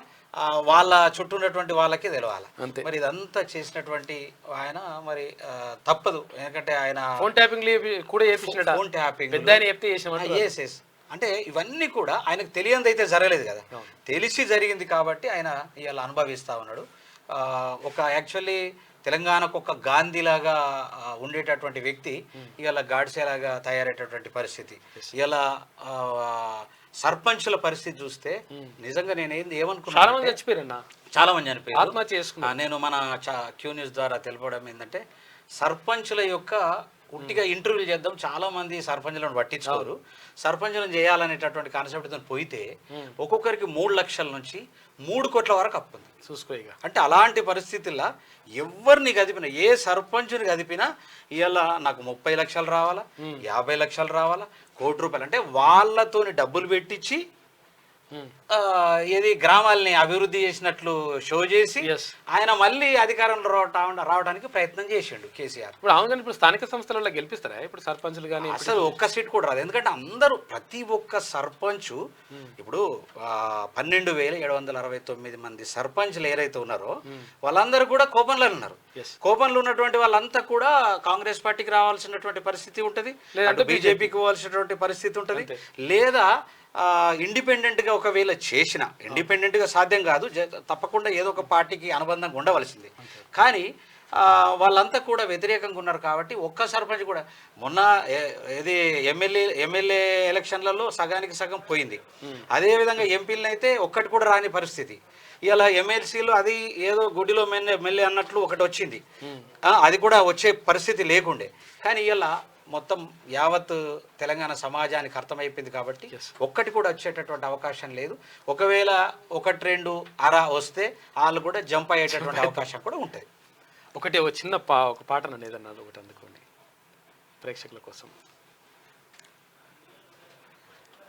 వాళ్ళ చుట్టూ ఉన్నటువంటి వాళ్ళకి తెలవాలి. మరి ఇదంతా చేసినటువంటి ఆయన మరి తప్పదు. ఎందుకంటే ఆయన ఫోన్ ట్యాపింగ్ అంటే ఇవన్నీ కూడా ఆయనకు తెలియంది అయితే జరగలేదు కదా, తెలిసి జరిగింది కాబట్టి ఆయన ఇవాళ అనుభవిస్తూ ఉన్నాడు. యాక్చువల్లీ తెలంగాణకు ఒక గాంధీలాగా ఉండేటటువంటి వ్యక్తి ఇవాళ గాడ్సేలాగా తయారయ్యేటటువంటి పరిస్థితి. ఇలా సర్పంచుల పరిస్థితి చూస్తే నిజంగా నేను ఏమనుకున్నా, చాలా మంది చనిపోయారు. నేను మన క్యూ న్యూస్ ద్వారా తెలపడం ఏంటంటే సర్పంచుల యొక్క ఉట్టిగా ఇంటర్వ్యూలు చేద్దాం, చాలా మంది సర్పంచులను పట్టించుకోరు. సర్పంచులను చేయాలనేటటువంటి కాన్సెప్ట్తో పోయితే ఒక్కొక్కరికి 3 లక్షల నుంచి 3 కోట్ల వరకు అప్పు ఉంది చూసుకోగా. అంటే అలాంటి పరిస్థితుల్లో ఎవరిని కదిపినా, ఏ సర్పంచుని కదిపినా ఇవాళ నాకు 30 లక్షలు రావాలా, 50 లక్షలు రావాలా, ₹1,00,00,000 అంటే వాళ్ళతోని డబ్బులు పెట్టించి ఏది గ్రామాలని అభివృద్ధి చేసినట్లు షో చేసి ఆయన మళ్ళీ అధికారంలో రావడానికి ప్రయత్నం చేసిండు కేసీఆర్. ఇప్పుడు స్థానిక సంస్థలలో గెలిపిస్తారా ఇప్పుడు సర్పంచులు కానీ? అసలు ఒక్క సీట్ కూడా రాదు. ఎందుకంటే అందరూ ప్రతి ఒక్క సర్పంచ్ ఇప్పుడు 12,769 మంది సర్పంచ్లు ఏదైతే ఉన్నారో వాళ్ళందరూ కూడా కోపంలో ఉన్నారు. కోపంలో ఉన్నటువంటి వాళ్ళంతా కూడా కాంగ్రెస్ పార్టీకి రావాల్సినటువంటి పరిస్థితి ఉంటుంది, బీజేపీకి పోవాల్సినటువంటి పరిస్థితి ఉంటుంది, లేదా ఇండిపెండెంట్గా ఒకవేళ చేసిన, ఇండిపెండెంట్గా సాధ్యం కాదు, తప్పకుండా ఏదో ఒక పార్టీకి అనుబంధంగా ఉండవలసింది. కానీ వాళ్ళంతా కూడా వ్యతిరేకంగా ఉన్నారు కాబట్టి ఒక్క సర్పంచ్ కూడా మొన్న ఇది ఎమ్మెల్యే ఎలక్షన్లలో సగానికి సగం పోయింది. అదేవిధంగా ఎంపీలను అయితే ఒక్కటి కూడా రాని పరిస్థితి. ఇలా ఎమ్మెల్సీలు అది ఏదో గుడిలో ఎమ్మెల్యే అన్నట్లు ఒకటి వచ్చింది, అది కూడా వచ్చే పరిస్థితి లేకుండే. కానీ ఇలా మొత్తం యావత్ తెలంగాణ సమాజానికి అర్థమైపోయింది కాబట్టి ఒక్కటి కూడా వచ్చేటటువంటి అవకాశం లేదు. ఒకవేళ ఒకటి రెండు అరా వస్తే వాళ్ళు కూడా జంప్ అయ్యేటటువంటి అవకాశం కూడా ఉంటుంది. ఒకటి ఒక చిన్న ఒక పాట నన్ను ఏదన్నా ఒకటి అందుకోండి ప్రేక్షకుల కోసం.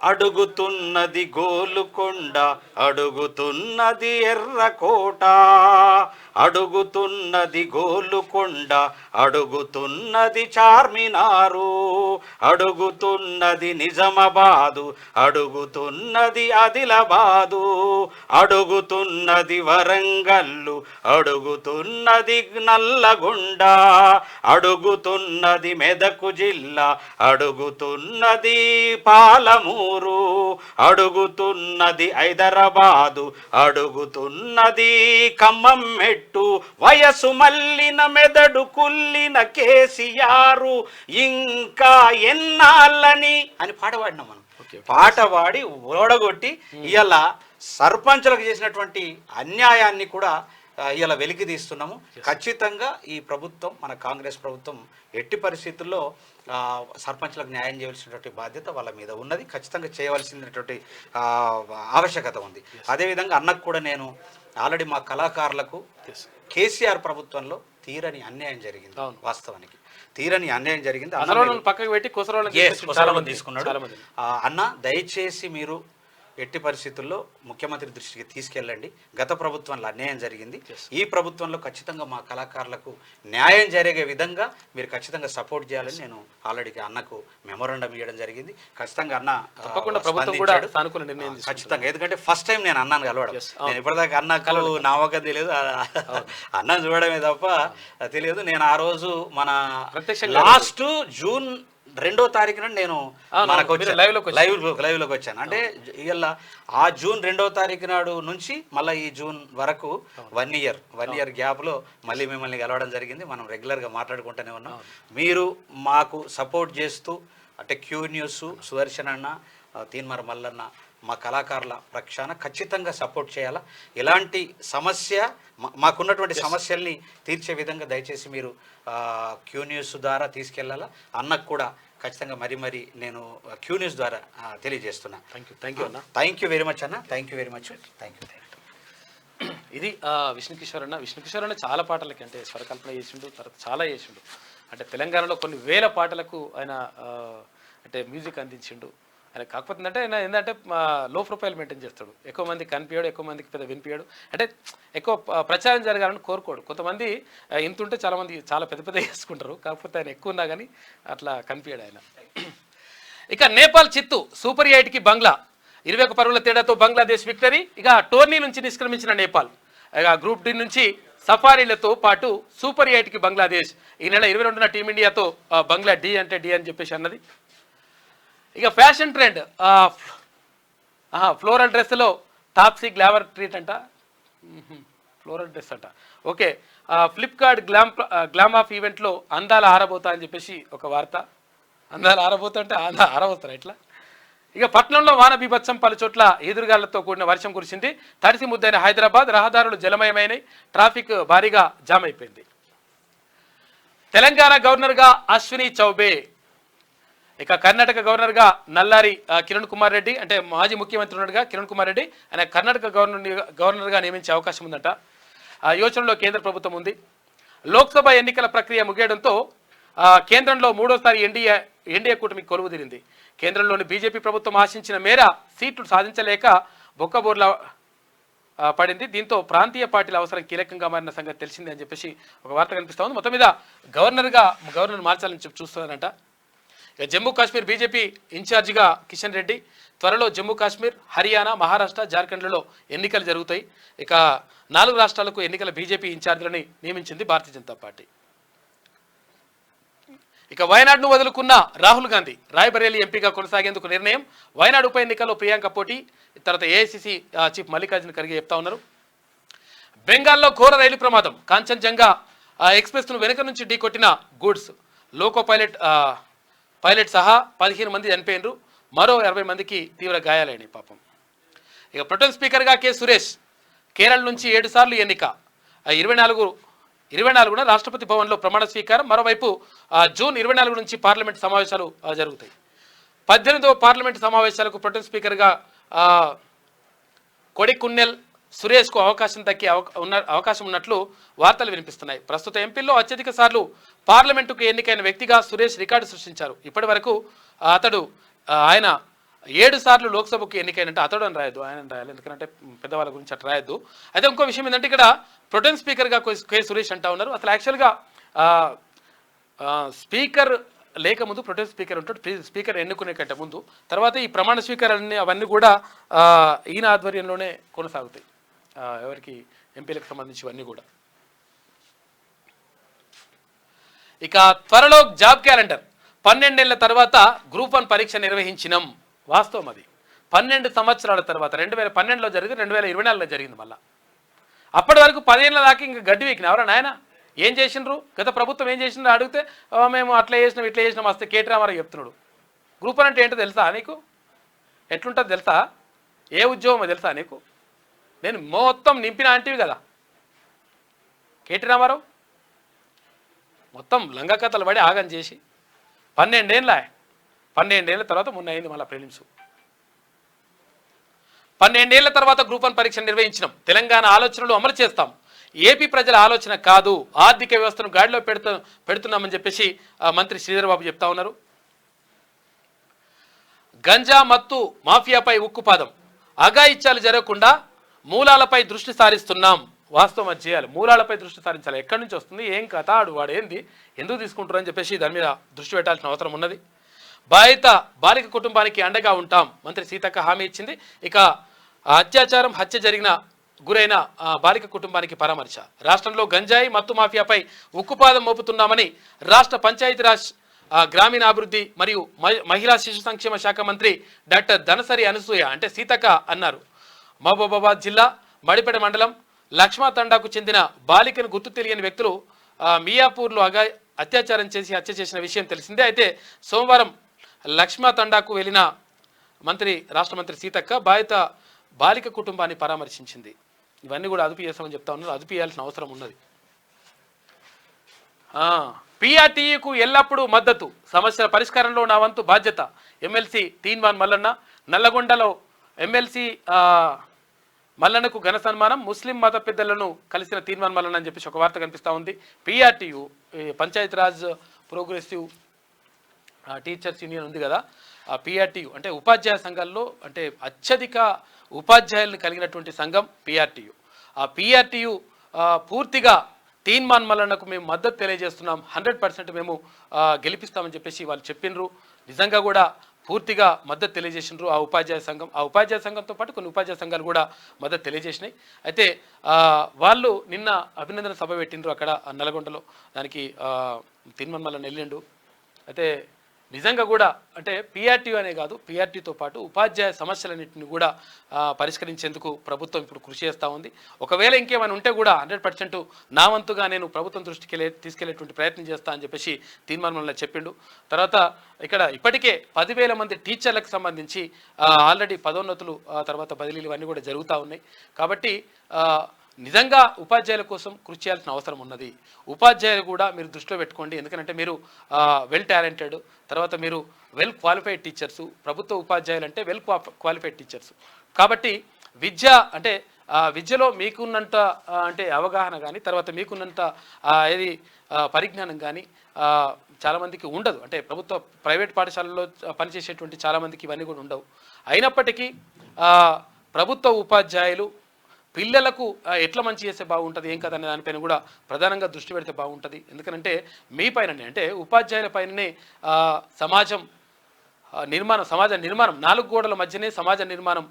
అడుగుతున్నది గోలుకొండ, అడుగుతున్నది ఎర్రకోట, అడుగుతున్నది గోలుకొండ, అడుగుతున్నది చార్మినారు, అడుగుతున్నది నిజామాబాదు, అడుగుతున్నది ఆదిలాబాదు, అడుగుతున్నది వరంగల్లు, అడుగుతున్నది నల్లగొండ, అడుగుతున్నది మెదకు జిల్లా, అడుగుతున్నది పాలమూరు, అడుగుతున్నది హైదరాబాదు, అడుగుతున్నది ఖమ్మం మెట్టు, వయసు మల్లిన మెదడు కుల్లిన కేసీఆర్ ఇంకా ఎన్నాళ్ళని అని పాట పాడినాం మనం. పాట పాడి ఓడగొట్టి ఇవాళ సర్పంచులకు చేసినటువంటి అన్యాయాన్ని కూడా ఇలా వెలికి తీస్తున్నాము. ఖచ్చితంగా ఈ ప్రభుత్వం, మన కాంగ్రెస్ ప్రభుత్వం ఎట్టి పరిస్థితుల్లో సర్పంచ్లకు న్యాయం చేయవలసినటువంటి బాధ్యత వాళ్ళ మీద ఉన్నది. ఖచ్చితంగా చేయవలసినటువంటి ఆవశ్యకత ఉంది. అదేవిధంగా అన్నకు కూడా నేను ఆల్రెడీ మా కళాకారులకు కేసీఆర్ ప్రభుత్వంలో తీరని అన్యాయం జరిగింది. వాస్తవానికి తీరని అన్యాయం జరిగింది. పక్కకు పెట్టి తీసుకున్నాడు. అన్న దయచేసి మీరు ఎట్టి పరిస్థితుల్లో ముఖ్యమంత్రి దృష్టికి తీసుకెళ్ళండి. గత ప్రభుత్వంలో అన్యాయం జరిగింది, ఈ ప్రభుత్వంలో ఖచ్చితంగా మా కళాకారులకు న్యాయం జరిగే విధంగా మీరు ఖచ్చితంగా సపోర్ట్ చేయాలని నేను ఆల్రెడీ అన్నకు మెమోరాండం ఇవ్వడం జరిగింది. ఖచ్చితంగా అన్న ఖచ్చితంగా, ఎందుకంటే ఫస్ట్ టైం నేను అన్నాను కలవడం. నేను ఇప్పటిదాకా అన్నకు నామకం తెలియదు, అన్నను చూడడమే తప్ప తెలియదు. నేను ఆ రోజు మన లాస్ట్ జూన్ 2వ తారీఖున నేను మనకు లైవ్ లోకి వచ్చాను. అంటే ఇవాళ ఆ జూన్ 2వ తారీఖు నాడు నుంచి మళ్ళీ ఈ జూన్ వరకు 1 ఇయర్ గ్యాప్లో మళ్ళీ మిమ్మల్ని కలవడం జరిగింది. మనం రెగ్యులర్గా మాట్లాడుకుంటూనే ఉన్నాం. మీరు మాకు సపోర్ట్ చేస్తూ అంటే క్యూ న్యూస్, సుదర్శన్ అన్న, తీన్మార్ మల్లన్న మా కళాకారుల పక్షాన ఖచ్చితంగా సపోర్ట్ చేయాలా. ఎలాంటి సమస్య మాకున్నటువంటి సమస్యల్ని తీర్చే విధంగా దయచేసి మీరు క్యూ న్యూస్ ద్వారా తీసుకెళ్లాలా. అన్నకు కూడా ఖచ్చితంగా మరి నేను క్యూ న్యూస్ ద్వారా తెలియజేస్తున్నా. థ్యాంక్ యూ అన్న. థ్యాంక్ యూ వెరీ మచ్ అన్న. Thank you very much. Thank you. ఇది విష్ణుకిషోర్ అన్న చాలా పాటలకి అంటే స్వరకల్పన చేసిండు, తర్వాత చాలా చేసిండు. అంటే తెలంగాణలో కొన్ని వేల పాటలకు ఆయన అంటే మ్యూజిక్ అందించిండు. ఆయన కాకపోతే అంటే ఆయన ఏంటంటే లో ప్రొఫైల్ మెయింటైన్ చేస్తాడు. ఎక్కువ మంది కనిపించాడు, ఎక్కువ మందికి పెద్ద వినిపించాడు, అంటే ఎక్కువ ప్రచారం జరగాలని కోరుకోడు. కొంతమంది ఇంత ఉంటే చాలామంది చాలా పెద్ద చేసుకుంటారు, కాకపోతే ఆయన ఎక్కువ ఉన్నా కానీ అట్లా కనిపించాడు ఆయన. ఇక నేపాల్ చిత్తు సూపర్ 8కి బంగ్లా 21 పరుగుల తేడాతో బంగ్లాదేశ్ విక్టరీ. ఇక టోర్నీ నుంచి నిష్క్రమించిన నేపాల్ ఇక గ్రూప్ డి నుంచి సఫారీలతో పాటు సూపర్ 8కి బంగ్లాదేశ్. ఈ నెల 22న టీమిండియాతో బంగ్లా డి అంటే డి అని చెప్పేసి అన్నది. ఇక ఫ్యాషన్ ట్రెండ్ ఫ్లోరల్ డ్రెస్లో తాప్సీ గ్లామర్ ట్రీట్ అంట, ఫ్లోరల్ డ్రెస్ అంట. ఓకే, ఫ్లిప్కార్ట్ గ్లామ్ ఆఫ్ ఈవెంట్లో అందాల ఆరబోతా అని చెప్పేసి ఒక వార్త. అందాల ఆరబోతా అంటే ఆరబోతారా ఇట్లా. ఇక పట్నంలో వాన బీభత్సం, పలు చోట్ల ఎదురుగాళ్లతో కూడిన వర్షం కురిసింది. తడిసి ముద్దైన హైదరాబాద్, రహదారులు జలమయమైనవి, ట్రాఫిక్ భారీగా జామ్ అయిపోయింది. తెలంగాణ గవర్నర్గా అశ్విని చౌబే, ఇక కర్ణాటక గవర్నర్గా నల్లారి కిరణ్ కుమార్ రెడ్డి, అంటే మాజీ ముఖ్యమంత్రి ఉన్నట్టుగా కిరణ్ కుమార్ రెడ్డి ఆయన కర్ణాటక గవర్నర్గా నియమించే అవకాశం ఉందట. యోచనలో కేంద్ర ప్రభుత్వం ఉంది. లోక్సభ ఎన్నికల ప్రక్రియ ముగియడంతో కేంద్రంలో మూడోసారి ఎన్డీఏ కూటమి కొలువుదీరింది. కేంద్రంలోని బీజేపీ ప్రభుత్వం ఆశించిన మేర సీట్లు సాధించలేక బొక్కబోర్లా పడింది. దీంతో ప్రాంతీయ పార్టీల అవసరం కీలకంగా మారిన సంగతి తెలిసింది అని చెప్పేసి ఒక వార్త కనిపిస్తూ ఉంది. మొత్తం మీద గవర్నర్ మార్చాలని చూస్తున్నారంట. ఇక జమ్మూ కాశ్మీర్ బీజేపీ ఇన్ఛార్జిగా కిషన్ రెడ్డి. త్వరలో జమ్మూ కాశ్మీర్, హర్యానా, మహారాష్ట్ర, జార్ఖండ్లలో ఎన్నికలు జరుగుతాయి. ఇక 4 రాష్ట్రాలకు ఎన్నికల బీజేపీ ఇన్ఛార్జీలని నియమించింది భారతీయ జనతా పార్టీ. ఇక వయనాడును వదులుకున్న రాహుల్ గాంధీ రాయ్బరేలీ ఎంపీగా కొనసాగేందుకు నిర్ణయం. వయనాడు ఉప ఎన్నికల్లో ప్రియాంక పోటీ, తర్వాత ఏఐసిసి చీఫ్ మల్లికార్జున ఖర్గే చెప్తా ఉన్నారు. బెంగాల్లో ఘోర రైలు ప్రమాదం, కాంచన్జంగా ఆ ఎక్స్ప్రెస్ను వెనుక నుంచి ఢీకొట్టిన గూడ్స్ లోకో పైలట్ సహా 15 మంది చనిపోయినరు, మరో 60 మందికి తీవ్ర గాయాలైనాయి పాపం. ఇక ప్రొటెం స్పీకర్గా కె సురేష్ కేరళ నుంచి 7 సార్లు ఎన్నిక. 24న రాష్ట్రపతి భవన్లో ప్రమాణ స్వీకారం. మరోవైపు జూన్ 24 నుంచి పార్లమెంట్ సమావేశాలు జరుగుతాయి. 18వ పార్లమెంట్ సమావేశాలకు ప్రొటెం స్పీకర్గా కొడికున్నెల్ సురేష్కు అవకాశం ఉన్నట్లు వార్తలు వినిపిస్తున్నాయి. ప్రస్తుత ఎంపీల్లో అత్యధిక సార్లు పార్లమెంటుకు ఎన్నికైన వ్యక్తిగా సురేష్ రికార్డు సృష్టించారు. ఇప్పటి వరకు ఆయన 7 సార్లు లోక్సభకు ఎన్నికైనట్టు అతడు అని రాయద్దు, ఆయన రాయాలి, ఎందుకంటే పెద్దవాళ్ళ గురించి అట్లా రాయద్దు. అయితే ఇంకో విషయం ఏంటంటే ఇక్కడ ప్రొటెం స్పీకర్గా కె సురేష్ అంటా ఉన్నారు. అసలు యాక్చువల్గా స్పీకర్ లేకముందు ప్రొటెం స్పీకర్ ఉంటాడు, స్పీకర్ ఎన్నుకునే కంటే ముందు. తర్వాత ఈ ప్రమాణ స్వీకారాన్ని అవన్నీ కూడా ఈయన ఆధ్వర్యంలోనే కొనసాగుతాయి, ఎవరికి ఎంపీలకు సంబంధించివన్నీ కూడా. ఇక త్వరలో జాబ్ క్యాలెండర్. 12 ఏళ్ల తర్వాత గ్రూప్ 1 పరీక్ష నిర్వహించినాం. వాస్తవం అది. 12 సంవత్సరాల తర్వాత 2012లో జరిగింది, 2024లో జరిగింది. మళ్ళీ అప్పటి వరకు 10 ఏళ్ళ దాకా ఇంకా గడ్డి వీకిన ఎవరా నాయన ఏం చేసిండ్రు, గత ప్రభుత్వం ఏం చేసిండ్రు అడిగితే మేము అట్లా చేసినాం ఇట్లా చేసినాం వస్తే కేటీ రామారావు చెప్తున్నాడు. గ్రూప్ 1 అంటే ఏంటో తెలుసా నీకు? ఎట్లుంటుంది తెలుసా? ఏ ఉద్యోగమో తెలుసా నీకు? నేను మొత్తం నింపిన అంటివి కదా కేటీ రామారావు, మొత్తం లంగ కథలు పడి ఆగం చేసి 12 ఏళ్ళ తర్వాత మొన్న అయింది మళ్ళీ ప్రిలిమ్స్. 12 ఏళ్ల తర్వాత గ్రూప్ 1 పరీక్ష నిర్వహించినాం. తెలంగాణ ఆలోచనలు అమలు చేస్తాం. ఏపీ ప్రజల ఆలోచన కాదు, ఆర్థిక వ్యవస్థను గాడిలో పెడుతున్నామని చెప్పేసి మంత్రి శ్రీధర్ బాబు చెప్తా ఉన్నారు. గంజా మత్తు మాఫియాపై ఉక్కుపాదం. అఘాయిత్యాలు జరగకుండా మూలాలపై దృష్టి సారిస్తున్నాం. వాస్తవం అది చేయాలి, మూలాలపై దృష్టి సారించాలి. ఎక్కడి నుంచి వస్తుంది, ఏం కథ, వాడు ఏంది, ఎందుకు తీసుకుంటారు అని చెప్పేసి దాని మీద దృష్టి పెట్టాల్సిన అవసరం ఉన్నది. బాలిక కుటుంబానికి అండగా ఉంటాం, మంత్రి సీతక్క హామీ ఇచ్చింది. ఇక హత్య జరిగిన గురైన బాలిక కుటుంబానికి పరామర్శ. రాష్ట్రంలో గంజాయి మత్తు మాఫియాపై ఉక్కుపాదం మోపుతున్నామని రాష్ట్ర పంచాయతీరాజ్ గ్రామీణాభివృద్ధి మరియు మహిళా శిశు సంక్షేమ శాఖ మంత్రి డాక్టర్ ధనసరి అనసూయ అంటే సీతక్క అన్నారు. మహబూబాబాద్ జిల్లా మడిపేట మండలం లక్ష్మా తండాకు చెందిన బాలికను గుర్తు తెలియని వ్యక్తులు మియాపూర్లో అత్యాచారం చేసి హత్య చేసిన విషయం తెలిసిందే. అయితే సోమవారం లక్ష్మా తండాకు వెళ్లిన రాష్ట్ర మంత్రి సీతక్క బాలిక కుటుంబాన్ని పరామర్శించింది. ఇవన్నీ కూడా అదుపు చేస్తామని చెప్తా ఉన్నారు, అదుపు చేయాల్సిన అవసరం ఉన్నది. పిఆర్టీయూకు ఎల్లప్పుడూ మద్దతు, సమస్యల పరిష్కారంలో నా వంతు బాధ్యత. ఎమ్మెల్సీ తీన్మాన్ మల్లన్న. నల్లగొండలో ఎమ్మెల్సీ మల్లన్నకు ఘన సన్మానం. ముస్లిం మత పెద్దలను కలిసిన తీన్మాన్ మల్లన్న అని చెప్పేసి ఒక వార్త కనిపిస్తూ ఉంది. PRTU Panchayati Raj progressive teachers union ఉంది కదా, ఆ పిఆర్టీయూ అంటే ఉపాధ్యాయ సంఘాల్లో అంటే అత్యధిక ఉపాధ్యాయులను కలిగినటువంటి సంఘం పిఆర్టీయూ. ఆ పిఆర్టీయూ పూర్తిగా తీన్మాన్ మల్లన్నకు మేము మద్దతు తెలియజేస్తున్నాం, 100% మేము గెలిపిస్తామని చెప్పేసి వాళ్ళు చెప్పినరు. నిజంగా కూడా పూర్తిగా మద్దతు తెలియజేసినారు ఆ ఉపాధ్యాయ సంఘం. ఆ ఉపాధ్యాయ సంఘంతో పాటు కొన్ని ఉపాధ్యాయ సంఘాలు కూడా మద్దతు తెలియజేసినాయి. అయితే వాళ్ళు నిన్న అభినందన సభ పెట్టినరు అక్కడ నల్గొండలో. దానికి తీన్మాన్ మల్లన్న వెళ్ళిండు. అయితే నిజంగా కూడా అంటే పిఆర్టీ అనే కాదు, పిఆర్టీతో పాటు ఉపాధ్యాయ సమస్యలన్నింటినీ కూడా పరిష్కరించేందుకు ప్రభుత్వం ఇప్పుడు కృషి చేస్తూ ఉంది. ఒకవేళ ఇంకేమైనా ఉంటే కూడా 100% నా వంతుగా నేను ప్రభుత్వం దృష్టికి తీసుకెళ్లేటువంటి ప్రయత్నం చేస్తా అని చెప్పేసి తీన్మాన్ మల్లన్న చెప్పిండు. తర్వాత ఇక్కడ ఇప్పటికే 10,000 మంది టీచర్లకు సంబంధించి ఆల్రెడీ పదోన్నతులు తర్వాత బదిలీలు ఇవన్నీ కూడా జరుగుతూ ఉన్నాయి. కాబట్టి నిజంగా ఉపాధ్యాయుల కోసం కృషి చేయాల్సిన అవసరం ఉన్నది. ఉపాధ్యాయులు కూడా మీరు దృష్టిలో పెట్టుకోండి, ఎందుకంటే మీరు వెల్ టాలెంటెడ్, తర్వాత మీరు వెల్ క్వాలిఫైడ్ టీచర్సు. ప్రభుత్వ ఉపాధ్యాయులు అంటే వెల్ క్వాలిఫైడ్ టీచర్సు. కాబట్టి విద్యలో మీకున్నంత అంటే అవగాహన కానీ, తర్వాత మీకున్నంత పరిజ్ఞానం కానీ చాలామందికి ఉండదు. అంటే ప్రైవేట్ పాఠశాలల్లో పనిచేసేటువంటి చాలామందికి ఇవన్నీ కూడా ఉండవు. అయినప్పటికీ ప్రభుత్వ ఉపాధ్యాయులు పిల్లలకు ఎట్లా మంచి చేస్తే బాగుంటుంది, ఏం కదనే దానిపైన కూడా ప్రధానంగా దృష్టి పెడితే బాగుంటుంది. ఎందుకంటే మీ పైననే అంటే ఉపాధ్యాయుల పైననే సమాజ నిర్మాణం 4 గోడల మధ్యనే సమాజ నిర్మాణం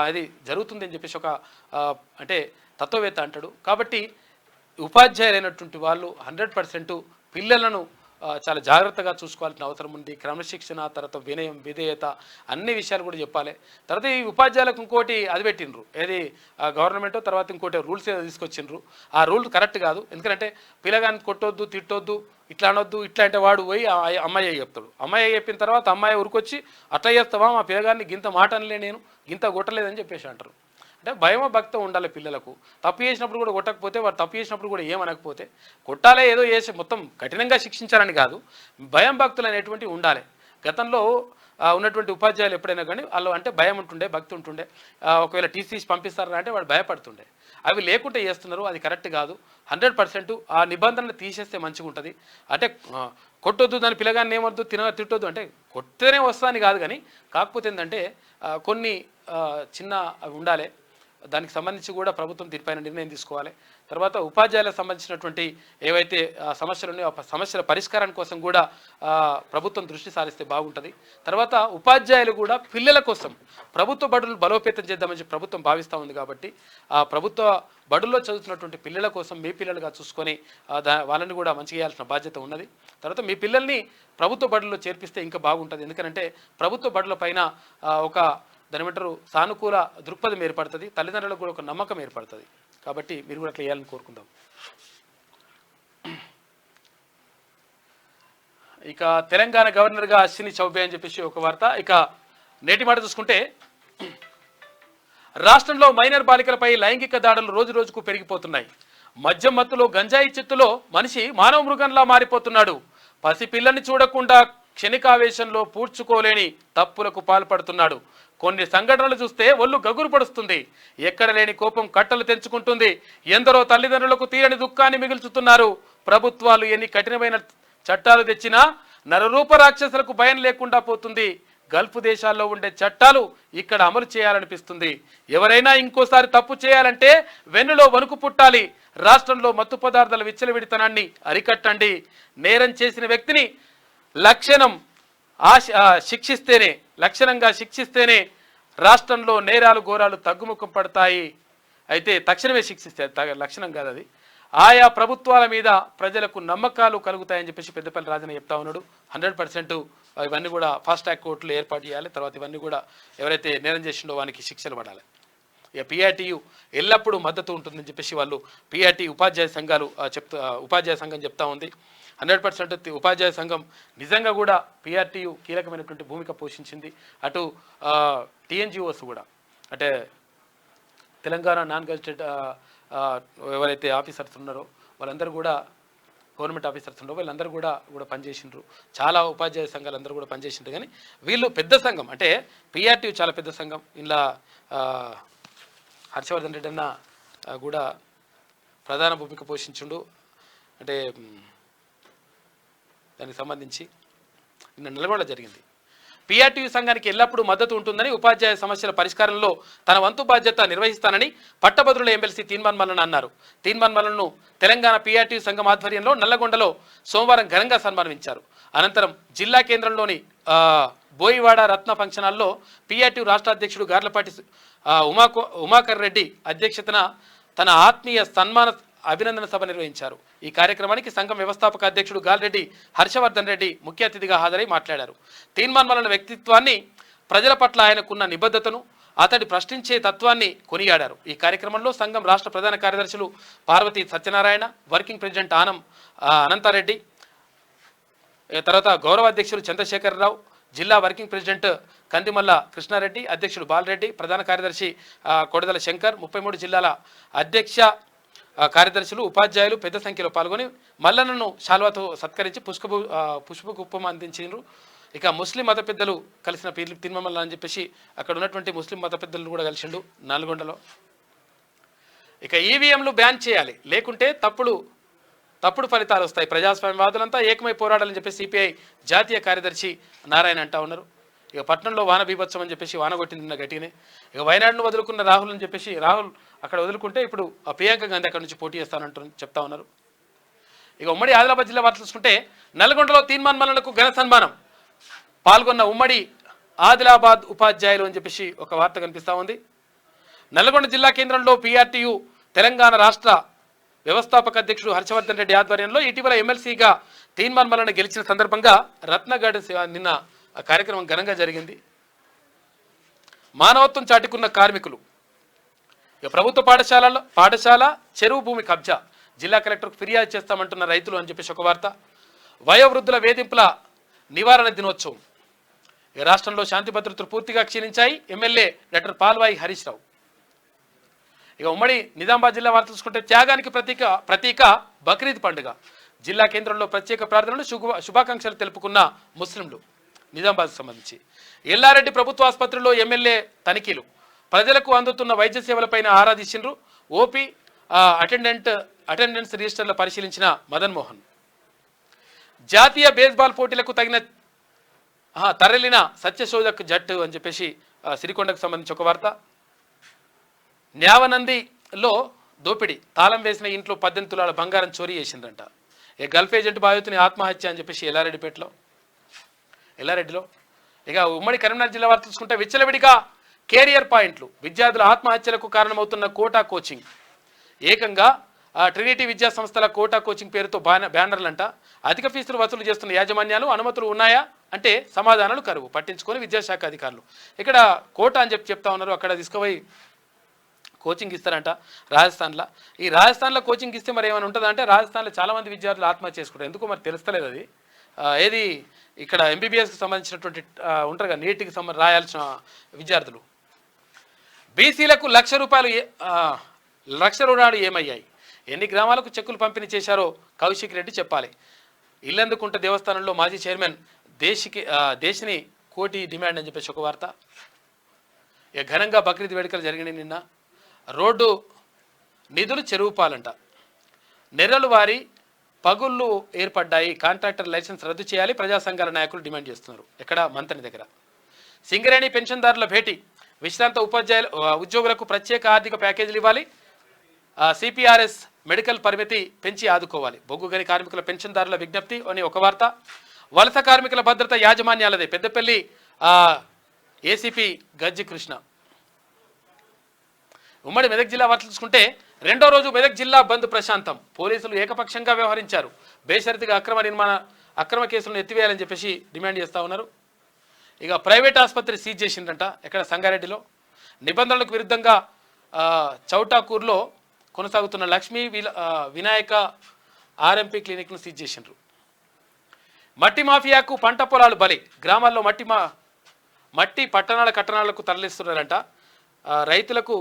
అది జరుగుతుంది అని చెప్పేసి ఒక అంటే తత్వవేత్త అంటాడు. కాబట్టి ఉపాధ్యాయులైనటువంటి వాళ్ళు 100% పిల్లలను చాలా జాగ్రత్తగా చూసుకోవాల్సిన అవసరం ఉంది. క్రమశిక్షణ, తర్వాత వినయం, విధేయత అన్ని విషయాలు కూడా చెప్పాలి. తర్వాత ఈ ఉపాధ్యాయులకు ఇంకోటి అది పెట్టిండ్రు, ఏది గవర్నమెంట్ తర్వాత ఇంకోటి రూల్స్ ఏదో తీసుకొచ్చిండ్రు. ఆ రూల్ కరెక్ట్ కాదు. ఎందుకంటే పిల్లగాని కొట్టొద్దు, తిట్టొద్దు, ఇట్లా అనొద్దు, ఇట్లా అంటే వాడు పోయి అమ్మాయి చెప్తాడు. అమ్మాయి చెప్పిన తర్వాత అమ్మాయి ఉరికొచ్చి అట్లా చేస్తావా, మా పిల్లగాన్ని గింత మాట అనలే, నేను గింత కొట్టలేదని చెప్పేసి అంటారు. అంటే భయమో భక్తి ఉండాలి పిల్లలకు. తప్పు చేసినప్పుడు కూడా కొట్టకపోతే, వాడు తప్పు చేసినప్పుడు కూడా ఏమనకపోతే కొట్టాలే, ఏదో చేసి మొత్తం కఠినంగా శిక్షించాలని కాదు, భయం భక్తులు అనేటువంటివి ఉండాలి. గతంలో ఉన్నటువంటి ఉపాధ్యాయులు ఎప్పుడైనా కానీ వాళ్ళు అంటే భయం ఉంటుండే, భక్తి ఉంటుండే. ఒకవేళ టీసీ పంపిస్తారా అంటే వాడు భయపడుతుండే. అవి లేకుంటే చేస్తున్నారు, అది కరెక్ట్ కాదు. 100% ఆ నిబంధనలు తీసేస్తే మంచిగా ఉంటుంది. అంటే కొట్టొద్దు, దాని పిల్లగాన్ని ఏమొద్దు, తిట్టొద్దు అంటే కొట్టేనే వస్తుందని కాదు, కానీ కాకపోతే ఏంటంటే కొన్ని చిన్న అవి ఉండాలి. దానికి సంబంధించి కూడా ప్రభుత్వం దీనిపైన నిర్ణయం తీసుకోవాలి. తర్వాత ఉపాధ్యాయులకు సంబంధించినటువంటి ఏవైతే సమస్యలు ఉన్నాయో ఆ సమస్యల పరిష్కారం కోసం కూడా ప్రభుత్వం దృష్టి సారిస్తే బాగుంటుంది. తర్వాత ఉపాధ్యాయులు కూడా పిల్లల కోసం ప్రభుత్వ బడులు బలోపేతం చేద్దామని ప్రభుత్వం భావిస్తూ ఉంది. కాబట్టి ఆ ప్రభుత్వ బడుల్లో చదువుతున్నటువంటి పిల్లల కోసం మీ పిల్లలుగా చూసుకొని వాళ్ళని కూడా మంచిగా చేయాల్సిన బాధ్యత ఉన్నది. తర్వాత మీ పిల్లల్ని ప్రభుత్వ బడుల్లో చేర్పిస్తే ఇంకా బాగుంటుంది. ఎందుకంటే ప్రభుత్వ బడుల పైన ఒక దాని ఏమంటారు సానుకూల దృక్పథం ఏర్పడుతుంది, తల్లిదండ్రులకు కూడా ఒక నమ్మకం ఏర్పడుతుంది. కాబట్టి మీరు కూడా అట్లా చేయాలని కోరుకుందాం. ఇక తెలంగాణ గవర్నర్గా అశ్విని చౌబే అని చెప్పేసి ఒక వార్త. ఇక నేటి మాట చూసుకుంటే, రాష్ట్రంలో మైనర్ బాలికలపై లైంగిక దాడులు రోజు రోజుకు పెరిగిపోతున్నాయి. మద్యం మత్తులో, గంజాయి చిత్తులో మనిషి మానవ మృగంలా మారిపోతున్నాడు. పసిపిల్లని చూడకుండా క్షణికావేశంలో పూడ్చుకోలేని తప్పులకు పాల్పడుతున్నాడు. కొన్ని సంఘటనలు చూస్తే ఒళ్ళు గగురు పడుస్తుంది. ఎక్కడ లేని కోపం కట్టలు తెంచుకుంటుంది. ఎందరో తల్లిదండ్రులకు తీరని దుఃఖాన్ని మిగుల్చుతున్నారు. ప్రభుత్వాలు ఎన్ని కఠినమైన చట్టాలు తెచ్చినా నరరూప రాక్షసులకు భయం లేకుండా పోతుంది. గల్ఫ్ దేశాల్లో ఉండే చట్టాలు ఇక్కడ అమలు చేయాలనిపిస్తుంది. ఎవరైనా ఇంకోసారి తప్పు చేయాలంటే వెన్నులో వణుకు పుట్టాలి. రాష్ట్రంలో మత్తు పదార్థాల విచ్చలవిడితనాన్ని అరికట్టండి. నేరం చేసిన వ్యక్తిని లక్షణంగా శిక్షిస్తేనే రాష్ట్రంలో నేరాలు ఘోరాలు తగ్గుముఖం పడతాయి. అయితే తక్షణమే శిక్షిస్తే లక్షణం కాదు అది. ఆయా ప్రభుత్వాల మీద ప్రజలకు నమ్మకాలు కలుగుతాయని చెప్పేసి పెద్దపల్లి రాజన్న చెప్తా ఉన్నాడు. 100% ఇవన్నీ కూడా ఫాస్ట్ ట్రాక్ కోర్టులు ఏర్పాటు చేయాలి. తర్వాత ఇవన్నీ కూడా ఎవరైతే నేరం చేసిండో వానికి శిక్షలు పడాలి. ఇక పిఆర్టీయు ఎల్లప్పుడూ మద్దతు ఉంటుందని చెప్పేసి వాళ్ళు పిఆర్టీ ఉపాధ్యాయ సంఘం చెప్తా ఉంది. 100% ఉపాధ్యాయ సంఘం నిజంగా కూడా పిఆర్టీయు కీలకమైనటువంటి భూమిక పోషించింది. అటు టీఎన్జిఓస్ కూడా, అంటే తెలంగాణ నాన్ గెజిటెడ్ ఎవరైతే ఆఫీసర్స్ ఉన్నారో వాళ్ళందరూ కూడా, గవర్నమెంట్ ఆఫీసర్స్ ఉన్నారో వీళ్ళందరూ కూడా పనిచేసిండ్రు. చాలా ఉపాధ్యాయ సంఘాలు అందరూ కూడా పనిచేసిండ్రు. కానీ వీళ్ళు పెద్ద సంఘం, అంటే పిఆర్టీయు చాలా పెద్ద సంఘం. ఇలా హర్షవర్ధన్ రెడ్డి అన్న కూడా ప్రధాన భూమిక పోషించుండు. అంటే దానికి సంబంధించి నిన్న నల్గొండ జరిగింది. పిఆర్టీయు సంఘానికి ఎల్లప్పుడూ మద్దతు ఉంటుందని, ఉపాధ్యాయ సమస్యల పరిష్కారంలో తన వంతు బాధ్యత నిర్వహిస్తానని పట్టభద్రుల ఎమ్మెల్సీ తీన్మాన్ మల్లన్న అన్నారు. తీన్మాన్ మల్లన్ను తెలంగాణ పిఆర్టీయు సంఘం ఆధ్వర్యంలో నల్లగొండలో సోమవారం ఘనంగా సన్మానించారు. అనంతరం జిల్లా కేంద్రంలోని బోయివాడ రత్న ఫంక్షన్ హాల్లో పిఆర్టీయు రాష్ట్ర అధ్యక్షుడు గార్లపాటి ఉమాకర్ రెడ్డి అధ్యక్షతన తన ఆత్మీయ సన్మాన అభినందన సభ నిర్వహించారు. ఈ కార్యక్రమానికి సంఘం వ్యవస్థాపక అధ్యక్షుడు గాల్రెడ్డి హర్షవర్ధన్ రెడ్డి ముఖ్య అతిథిగా హాజరై మాట్లాడారు. తీన్మాన్ మల్లన్న వ్యక్తిత్వాన్ని, ప్రజల పట్ల ఆయనకున్న నిబద్ధతను, అతడి ప్రశ్నించే తత్వాన్ని కొనియాడారు. ఈ కార్యక్రమంలో సంఘం రాష్ట్ర ప్రధాన కార్యదర్శులు పార్వతి సత్యనారాయణ, వర్కింగ్ ప్రెసిడెంట్ అనంతారెడ్డి, తర్వాత గౌరవ అధ్యక్షులు చంద్రశేఖరరావు, జిల్లా వర్కింగ్ ప్రెసిడెంట్ కందిమల్ల కృష్ణారెడ్డి, అధ్యక్షుడు బాలరెడ్డి, ప్రధాన కార్యదర్శి కొడదల శంకర్, 33 జిల్లాల అధ్యక్ష కార్యదర్శులు, ఉపాధ్యాయులు పెద్ద సంఖ్యలో పాల్గొని మల్లన్నను శాల్వాతో సత్కరించి పుష్పగుప్పం అందించారు. ఇక ముస్లిం మత పెద్దలు కలిసిన తీన్మల్ల అని చెప్పేసి అక్కడ ఉన్నటువంటి ముస్లిం మత పెద్దలు కూడా కలిసిండు నల్గొండలో. ఇక ఈవీఎంలు బ్యాన్ చేయాలి, లేకుంటే తప్పుడు ఫలితాలు వస్తాయి. ప్రజాస్వామ్యవాదులంతా ఏకమై పోరాడాలని చెప్పి సిపిఐ జాతీయ కార్యదర్శి నారాయణ అంటా ఉన్నారు. ఇక పట్టణంలో వాన బీభత్సం అని చెప్పేసి వాన కొట్టింది గట్టినే. ఇక వయనాడును వదులుకున్న రాహుల్ అని చెప్పేసి రాహుల్ అక్కడ వదులుకుంటే ఇప్పుడు ప్రియాంక గాంధీ అక్కడ నుంచి పోటీ చేస్తానంటూ చెప్తా ఉన్నారు. ఇక ఉమ్మడి ఆదిలాబాద్ జిల్లా వార్త చూసుకుంటే, నల్గొండలో తీన్మాన్ మల్లన్నకు ఘన సన్మానం. పాల్గొన్న ఉమ్మడి ఆదిలాబాద్ ఉపాధ్యాయులు అని చెప్పేసి ఒక వార్త కనిపిస్తూ ఉంది. నల్గొండ జిల్లా కేంద్రంలో పిఆర్టీయు తెలంగాణ రాష్ట్ర వ్యవస్థాపక అధ్యక్షుడు హర్షవర్ధన్ రెడ్డి ఆధ్వర్యంలో ఇటీవల ఎమ్మెల్సీగా తీన్మాన్ మల్లన్న గెలిచిన సందర్భంగా రత్న గార్డెన్స్ నిన్న ఆ కార్యక్రమం ఘనంగా జరిగింది. మానవత్వం చాటుకున్న కార్మికులు. ఇక ప్రభుత్వ పాఠశాల చెరువు భూమి కబ్జా, జిల్లా కలెక్టర్కు ఫిర్యాదు చేస్తామంటున్న రైతులు అని చెప్పేసి ఒక వార్త. వయోవృద్ధుల వేధింపుల నివారణ దినోత్సవం. ఇక రాష్ట్రంలో శాంతి భద్రతలు పూర్తిగా క్షీణించాయి, ఎమ్మెల్యే డాక్టర్ పాల్వాయి హరీష్ రావు. ఇక ఉమ్మడి నిజామాబాద్ జిల్లా వార్త చూసుకుంటే త్యాగానికి ప్రతీక బక్రీద్ పండుగ. జిల్లా కేంద్రంలో ప్రత్యేక ప్రార్థనలు శుభాకాంక్షలు తెలుపుకున్న ముస్లింలు. నిజామాబాద్కు సంబంధించి ఎల్లారెడ్డి ప్రభుత్వ ఆసుపత్రిలో ఎమ్మెల్యే తనిఖీలు. ప్రజలకు అందుతున్న వైద్య సేవలపైన ఆరా తీసిండ్రు. ఓపీ అటెండెన్స్ రిజిస్టర్ల పరిశీలించిన మదన్ మోహన్. జాతీయ బేస్బాల్ పోటీలకు తరలిన సత్యశోధక్ జట్టు అని చెప్పేసి సిరికొండకు సంబంధించి ఒక వార్త. న్యావనందిలో దోపిడీ, తాళం వేసిన ఇంట్లో 18 తులాల బంగారం చోరీ చేసిందంట. గల్ఫ్ ఏజెంట్ బాధితుని ఆత్మహత్య అని చెప్పేసి ఎల్లారెడ్డిలో. ఇక ఉమ్మడి కరీంనగర్ జిల్లా వార్త చూసుకుంటే విచ్చలవిడిగా కెరియర్ పాయింట్లు, విద్యార్థుల ఆత్మహత్యలకు కారణమవుతున్న కోటా కోచింగ్. ఏకంగా ట్రినిటీ విద్యా సంస్థల కోటా కోచింగ్ పేరుతో బ్యానర్లంట. అధిక ఫీజులు వసూలు చేస్తున్న యాజమాన్యాలు, అనుమతులు ఉన్నాయా అంటే సమాధానాలు కరువు, పట్టించుకొని విద్యాశాఖ అధికారులు. ఇక్కడ కోటా అని చెప్తా ఉన్నారు. అక్కడ తీసుకుపోయి కోచింగ్ ఇస్తారంట రాజస్థాన్లో. ఈ రాజస్థాన్లో కోచింగ్ ఇస్తే మరి ఏమైనా ఉంటుందా అంటే, రాజస్థాన్లో చాలామంది విద్యార్థులు ఆత్మహత్య చేసుకుంటారు. ఎందుకో మరి తెలుస్తలేదు అది. ఏది ఇక్కడ ఎంబీబీఎస్కి సంబంధించినటువంటి ఉంటారు కదా, నీటికి రాయాల్సిన విద్యార్థులు. బీసీలకు లక్ష రుణాలు ఏమయ్యాయి? ఎన్ని గ్రామాలకు చెక్కులు పంపిణీ చేశారో కౌశిక్ రెడ్డి చెప్పాలి. ఇల్లందుకుంట దేవస్థానంలో మాజీ చైర్మన్ దేశిని కోటి డిమాండ్ అని చెప్పేసి ఒక వార్త. ఇక ఘనంగా బక్రీద్ వేడుకలు జరిగినాయి నిన్న. రోడ్డు నిధులు చెరువు పాలంట. నెర్రలు వారి పగుళ్ళు ఏర్పడ్డాయి, కాంట్రాక్టర్ లైసెన్స్ రద్దు చేయాలి, ప్రజా సంఘాల నాయకులు డిమాండ్ చేస్తున్నారు. ఎక్కడ మంతని దగ్గర. సింగరేణి పెన్షన్దారుల భేటీ. విశ్రాంత ఉద్యోగులకు ప్రత్యేక ఆర్థిక ప్యాకేజీలు ఇవ్వాలి, సిపిఆర్ఎస్ మెడికల్ పరిమితి పెంచి ఆదుకోవాలి, బొగ్గుగని కార్మికుల పెన్షన్దారుల విజ్ఞప్తి అని ఒక వార్త. వలస కార్మికుల భద్రత యాజమాన్యాలదే. పెద్దపల్లి ఏసీపీ గజ్జి కృష్ణ. ఉమ్మడి మెదక్ జిల్లా వార్తలు చూసుకుంటే రెండో రోజు మెదక్ జిల్లా బంద్ ప్రశాంతం. పోలీసులు ఏకపక్షంగా వ్యవహరించారు. బేషరతుగా అక్రమ కేసులను ఎత్తివేయాలని చెప్పేసి డిమాండ్ చేస్తూ ఉన్నారు. ఇక ప్రైవేట్ ఆసుపత్రి సీజ్ చేసిందంట. ఎక్కడ సంగారెడ్డిలో. నిబంధనలకు విరుద్ధంగా చౌటాకూర్లో కొనసాగుతున్న లక్ష్మీ వినాయక ఆర్ఎంపీ క్లినిక్ను సీజ్ చేసిండ్రు. మట్టి మాఫియాకు పంట పొలాలు బలి. గ్రామాల్లో మట్టి కట్టణాలకు తరలిస్తున్నారంట. రైతులకు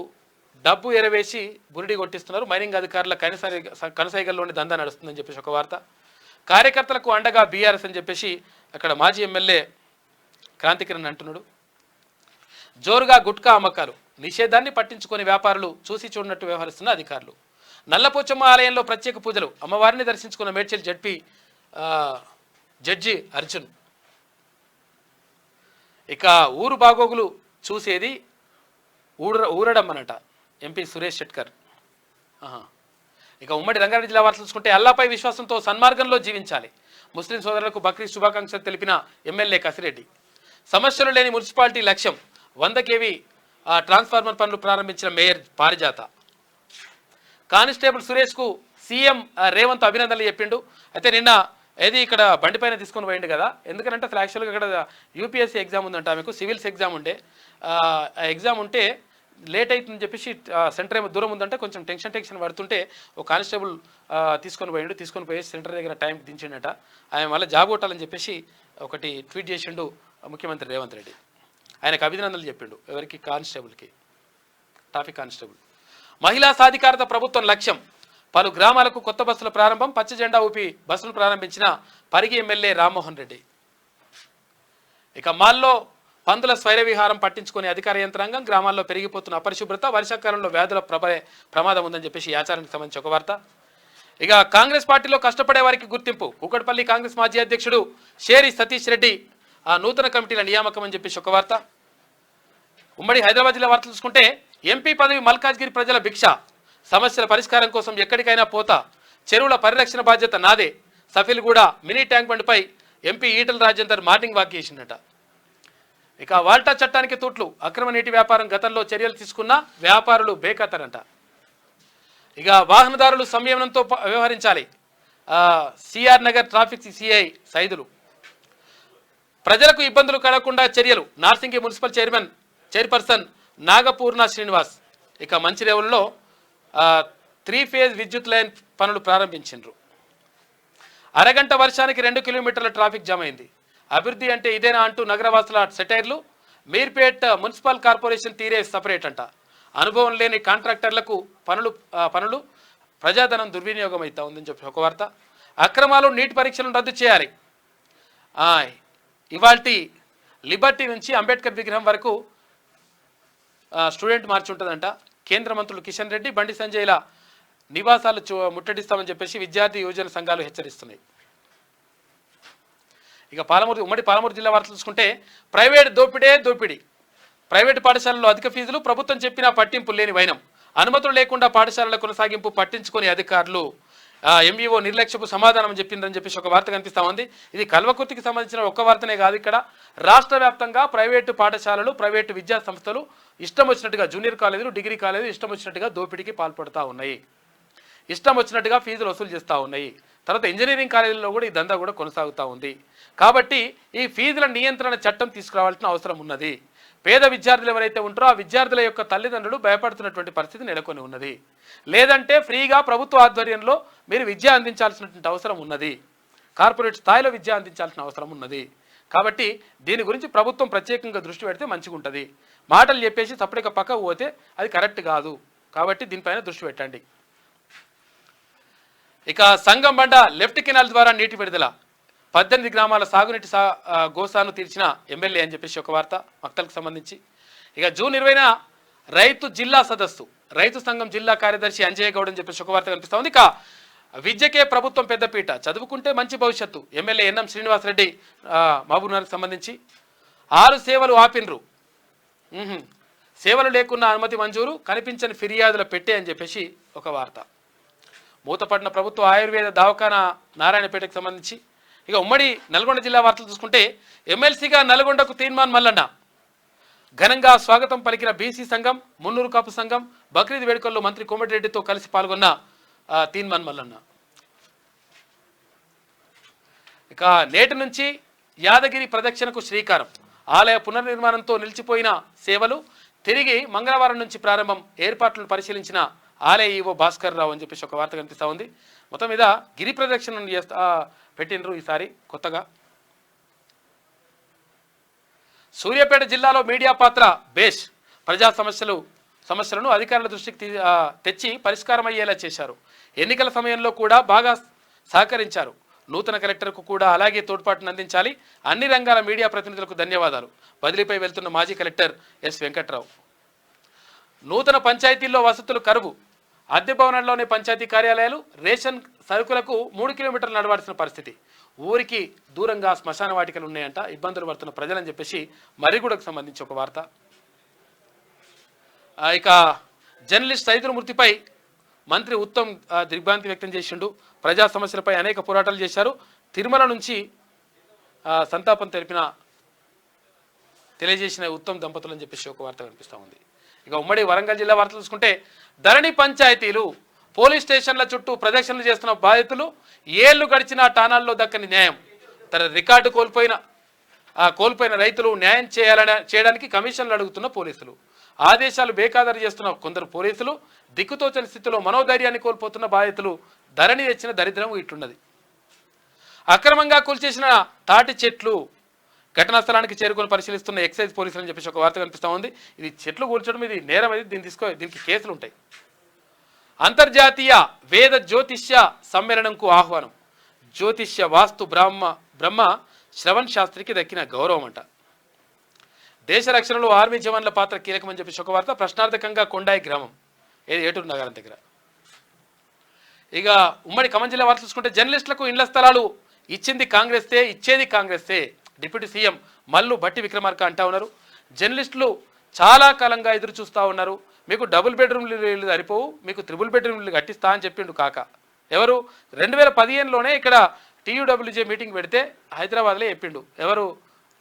డబ్బు ఎరవేసి బురిడి కొట్టిస్తున్నారు. మైనింగ్ అధికారుల కనసైగల్లోని దందా నడుస్తుందని చెప్పేసి ఒక వార్త. కార్యకర్తలకు అండగా బీఆర్ఎస్ అని చెప్పేసి అక్కడ మాజీ ఎమ్మెల్యే క్రాంతికిరణ్ అంటున్నాడు. జోరుగా గుట్కా అమ్మకాలు. నిషేధాన్ని పట్టించుకొని వ్యాపారులు చూసి చూడనట్టు వ్యవహరిస్తున్న అధికారులు. నల్లపోచమ్మ ఆలయంలో ప్రత్యేక పూజలు. అమ్మవారిని దర్శించుకున్న మేడ్చల్ జడ్జి అర్జున్. ఇక ఊరు బాగోగులు చూసేది ఊరడమ్మనట ఎంపీ సురేష్ షెట్కర్. ఇక ఉమ్మడి రంగారెడ్డి జిల్లా వార్తలు చూసుకుంటే అల్లాపై విశ్వాసంతో సన్మార్గంలో జీవించాలి. ముస్లిం సోదరులకు బక్రీద్ శుభాకాంక్షలు తెలిపిన ఎమ్మెల్యే కసిరెడ్డి. సమస్యలు లేని మున్సిపాలిటీ లక్ష్యం. 100 kV ట్రాన్స్ఫార్మర్ పనులు ప్రారంభించిన మేయర్ పారిజాత. కానిస్టేబుల్ సురేష్కు సీఎం రేవంత్ అభినందనలు చెప్పిండు. అయితే నిన్న ఇక్కడ బండిపైన తీసుకొని పోయిండు కదా. ఎందుకంటే అసలు యాక్చువల్గా ఇక్కడ యూపీఎస్సీ ఎగ్జామ్ ఉందంట ఆమెకు. సివిల్స్ ఎగ్జామ్ ఉండే. ఆ ఎగ్జామ్ ఉంటే లేట్ అవుతుందని చెప్పేసి సెంటర్ ఏమో దూరం ఉందంటే కొంచెం టెన్షన్ పడుతుంటే ఒక కానిస్టేబుల్ తీసుకొని పోయి సెంటర్ దగ్గర టైంకి దించిండట. ఆయన వల్ల జాబ్ కొట్టాలని చెప్పేసి ఒకటి ట్వీట్ చేసిండు ముఖ్యమంత్రి రేవంత్ రెడ్డి. ఆయనకు అభినందనలు చెప్పిండు. ఎవరికి? కానిస్టేబుల్కి, ట్రాఫిక్ కానిస్టేబుల్. మహిళా సాధికారత ప్రభుత్వం లక్ష్యం. పలు గ్రామాలకు కొత్త బస్సుల ప్రారంభం. పచ్చ జెండా ఊపి బస్సులు ప్రారంభించిన పరిగి ఎమ్మెల్యే రామ్మోహన్ రెడ్డి. ఇక మాల్లో పందుల స్వైర విహారం పట్టించుకునే అధికార యంత్రాంగం. గ్రామాల్లో పెరిగిపోతున్న అపరిశుభ్రత. వర్షాకాలంలో వ్యాధుల ప్రమాదం ఉందని చెప్పేసి ఆచారానికి సంబంధించి ఒక వార్త. ఇక కాంగ్రెస్ పార్టీలో కష్టపడే వారికి గుర్తింపు. కూకట్పల్లి కాంగ్రెస్ మాజీ అధ్యక్షుడు షేరి సతీష్ రెడ్డి నూతన కమిటీల నియామకం అని చెప్పేసి ఒక వార్త. ఉమ్మడి హైదరాబాద్ జిల్లా వార్తలు చూసుకుంటే ఎంపీ పదవి మల్కాజ్గిరి ప్రజల భిక్ష. సమస్యల పరిష్కారం కోసం ఎక్కడికైనా పోతా. చెరువుల పరిరక్షణ బాధ్యత నాదే. సఫిల్గూడ మినీ ట్యాంక్ బండ్పై MP Etela Rajender morning walk చేసిందట. ఇక వాల్టా చట్టానికి తూట్లు. అక్రమ నీటి వ్యాపారం గతంలో చర్యలు తీసుకున్న వ్యాపారులు బేఖాతరంట. ఇక వాహనదారులు సంయమనంతో వ్యవహరించాలి. CR Nagar traffic CI Saidulu. ప్రజలకు ఇబ్బందులు కలగకుండా చర్యలు నార్సింగి మున్సిపల్ చైర్పర్సన్ నాగపూర్ణ శ్రీనివాస్. ఇక మంచిర్యాలలో 3 ఫేజ్ విద్యుత్ లైన్ పనులు ప్రారంభించారు. అరగంట వర్షానికి 2 కిలోమీటర్ల ట్రాఫిక్ జామ్ అయింది. అభివృద్ధి అంటే ఇదేనా అంటూ నగరవాసుల సెటైర్లు. మీర్పేట్ మున్సిపల్ కార్పొరేషన్ తీరే సపరేట్ అంట. అనుభవం లేని కాంట్రాక్టర్లకు పనులు ప్రజాధనం దుర్వినియోగం అవుతా ఉందని చెప్పి ఒక వార్త. అక్రమాలు నీటి పరీక్షలను రద్దు చేయాలి. ఇవాల్టి లిబర్టీ నుంచి అంబేద్కర్ విగ్రహం వరకు స్టూడెంట్ మార్చి ఉంటుందంట. కేంద్ర మంత్రులు కిషన్ రెడ్డి, బండి సంజయ్ల నివాసాలు ముట్టడిస్తామని చెప్పేసి విద్యార్థి యువజన సంఘాలు హెచ్చరిస్తున్నాయి. ఇక ఉమ్మడి పాలమూరు జిల్లా వార్తలు చూసుకుంటే ప్రైవేట్ దోపిడీ. ప్రైవేటు పాఠశాలల్లో అధిక ఫీజులు, ప్రభుత్వం చెప్పినా పట్టింపు లేని వైనం. అనుమతులు లేకుండా పాఠశాలల కొనసాగింపు పట్టించుకొని అధికారులు. ఎంఈఓ నిర్లక్ష్యపు సమాధానం చెప్పిందని చెప్పేసి ఒక వార్త కనిపిస్తూ ఉంది. ఇది కల్వకుర్తికి సంబంధించిన ఒక్క వార్తనే కాదు, ఇక్కడ రాష్ట్ర వ్యాప్తంగా ప్రైవేటు పాఠశాలలు, ప్రైవేటు విద్యా సంస్థలు ఇష్టం వచ్చినట్టుగా, జూనియర్ కాలేజీలు, డిగ్రీ కాలేజీలు ఇష్టం వచ్చినట్టుగా దోపిడీకి పాల్పడుతూ ఉన్నాయి. ఇష్టం వచ్చినట్టుగా ఫీజులు వసూలు చేస్తూ ఉన్నాయి. తర్వాత ఇంజనీరింగ్ కాలేజీల్లో కూడా ఈ దందా కూడా కొనసాగుతూ ఉంది. కాబట్టి ఈ ఫీజుల నియంత్రణ చట్టం తీసుకురావాల్సిన అవసరం ఉన్నది. పేద విద్యార్థులు ఎవరైతే ఉంటారో ఆ విద్యార్థుల యొక్క తల్లిదండ్రులు భయపడుతున్నటువంటి పరిస్థితి నెలకొని ఉన్నది. లేదంటే ఫ్రీగా ప్రభుత్వ ఆధ్వర్యంలో మీరు విద్య అందించాల్సినటువంటి అవసరం ఉన్నది. కార్పొరేట్ స్థాయిలో విద్య అందించాల్సిన అవసరం ఉన్నది. కాబట్టి దీని గురించి ప్రభుత్వం ప్రత్యేకంగా దృష్టి పెడితే మంచిగా ఉంటుంది. మాటలు చెప్పేసి తప్పటిక పక్కకు పోతే అది కరెక్ట్ కాదు. కాబట్టి దీనిపైన దృష్టి పెట్టండి. ఇక సంగం బండ లెఫ్ట్ కెనాల్ ద్వారా నీటి విడుదల. 18 గ్రామాల సాగునీటి గోసాను తీర్చిన ఎమ్మెల్యే అని చెప్పేసి ఒక వార్త మక్తలకు సంబంధించి. ఇక జూన్ 20న రైతు జిల్లా సదస్సు. రైతు సంఘం జిల్లా కార్యదర్శి అంజయ్య గౌడ్ అని చెప్పేసి ఒక వార్త కనిపిస్తూ ఉంది. ఇక విద్యకే ప్రభుత్వం పెద్దపీట, చదువుకుంటే మంచి భవిష్యత్తు. ఎమ్మెల్యే ఎన్ఎం శ్రీనివాసరెడ్డి మహబూబ్నగర్కి సంబంధించి. 6 సేవలు ఆపినరు. సేవలు లేకున్న అనుమతి మంజూరు, కనిపించని ఫిర్యాదుల పెట్టే అని చెప్పేసి ఒక వార్త. మూతపడిన ప్రభుత్వ ఆయుర్వేద దవాఖానా నారాయణపేటకు సంబంధించి. ఇక ఉమ్మడి నల్గొండ జిల్లా వార్తలు చూసుకుంటే ఎమ్మెల్సీగా నల్గొండకు తీన్మాన్ మల్లన్న. ఘనంగా స్వాగతం పలికిన బీసీ సంఘం, మున్నూరు కాపు సంఘం. బక్రీద్ వేడుకల్లో మంత్రి కోమటిరెడ్డితో కలిసి పాల్గొన్న తీన్మాన్ మల్లన్న. ఇక నేటి నుంచి యాదగిరి ప్రదక్షిణకు శ్రీకారం. ఆలయ పునర్నిర్మాణంతో నిలిచిపోయిన సేవలు తిరిగి మంగళవారం నుంచి ప్రారంభం. ఏర్పాట్లను పరిశీలించిన ఆలయ ఈవో భాస్కర్ రావు అని చెప్పేసి ఒక వార్త కనిపిస్తూ ఉంది. మొత్తం మీద గిరి ప్రదక్షిణను పెట్టినరు ఈసారి కొత్తగా. సూర్యాపేట జిల్లాలో మీడియా పాత్ర బేష్. ప్రజా సమస్యలను అధికారుల దృష్టికి తెచ్చి పరిష్కారం అయ్యేలా చేశారు. ఎన్నికల సమయంలో కూడా బాగా సహకరించారు. నూతన కలెక్టర్కు కూడా అలాగే తోడ్పాటును అందించాలి. అన్ని రంగాల మీడియా ప్రతినిధులకు ధన్యవాదాలు. బదిలీపై వెళ్తున్న మాజీ కలెక్టర్ ఎస్ వెంకట్రావు. నూతన పంచాయతీల్లో వసతులు కరువు. అద్దె భవనాల్లోనే పంచాయతీ కార్యాలయాలు. రేషన్ సరుకులకు 3 కిలోమీటర్లు నడవాల్సిన పరిస్థితి. ఊరికి దూరంగా శ్మశాన వాటికలు ఉన్నాయంట. ఇబ్బందులు పడుతున్న ప్రజలని చెప్పేసి మరిగూడకు సంబంధించి ఒక వార్త. ఇక జర్నలిస్ట్ రైతుల మృతిపై మంత్రి ఉత్తమ్ దిగ్భ్రాంతి వ్యక్తం చేసిండు. ప్రజా సమస్యలపై అనేక పోరాటాలు చేశారు. తిరుమల నుంచి సంతాపం తెలియజేసిన ఉత్తమ్ దంపతులు అని చెప్పేసి ఒక వార్త కనిపిస్తూ ఉంది. ఇక ఉమ్మడి వరంగల్ జిల్లా వార్తలు చూసుకుంటే ధరణి పంచాయతీలు, పోలీస్ స్టేషన్ల చుట్టూ ప్రదక్షిణలు చేస్తున్న బాధితులు. ఏళ్లు గడిచిన ఠాణాల్లో దక్కని న్యాయం. తన రికార్డు కోల్పోయిన రైతులు న్యాయం చేయడానికి కమిషన్లు అడుగుతున్న పోలీసులు. ఆదేశాలు బేఖాతరు చేస్తున్న కొందరు పోలీసులు. దిక్కుతోచని స్థితిలో మనోధైర్యాన్ని కోల్పోతున్న బాధితులు. ధరణి తెచ్చిన దరిద్రం ఇట్లున్నది. అక్రమంగా కూల్చేసిన తాటి చెట్లు. ఘటనా స్థలానికి చేరుకొని పరిశీలిస్తున్న ఎక్సైజ్ పోలీసులు అని చెప్పేసి ఒక వార్త కనిపిస్తూ ఉంది. ఇది చెట్లు కూల్చడం ఇది నేరం, అది దీనికి కేసులు ఉంటాయి. అంతర్జాతీయ వేద జ్యోతిష్య సమ్మేళనంకు ఆహ్వానం. జ్యోతిష్య వాస్తు బ్రహ్మ శ్రవణ్ శాస్త్రికి దక్కిన గౌరవం అంట. దేశ రక్షణలో ఆర్మీ జవాన్ల పాత్ర కీలకమని చెప్పేసి ఒక వార్త. ప్రశ్నార్థకంగా కొండాయి గ్రామం, ఏటూరు నగరం దగ్గర. ఇక ఉమ్మడి ఖమ్మం జిల్లా వార్తలు చూసుకుంటే జర్నలిస్టులకు ఇండ్ల స్థలాలు ఇచ్చింది కాంగ్రెస్తే, ఇచ్చేది కాంగ్రెస్తే. డిప్యూటీ సీఎం మల్లు భట్టి విక్రమార్క అంటా ఉన్నారు. జర్నలిస్టులు చాలా కాలంగా ఎదురు చూస్తూ ఉన్నారు. మీకు డబుల్ బెడ్రూమ్లు సరిపోవు, మీకు 3 బెడ్రూమ్లు కట్టిస్తా అని చెప్పిండు కాక. ఎవరు 2015లోనే ఇక్కడ TUWJ మీటింగ్ పెడితే హైదరాబాద్లో చెప్పిండు. ఎవరు?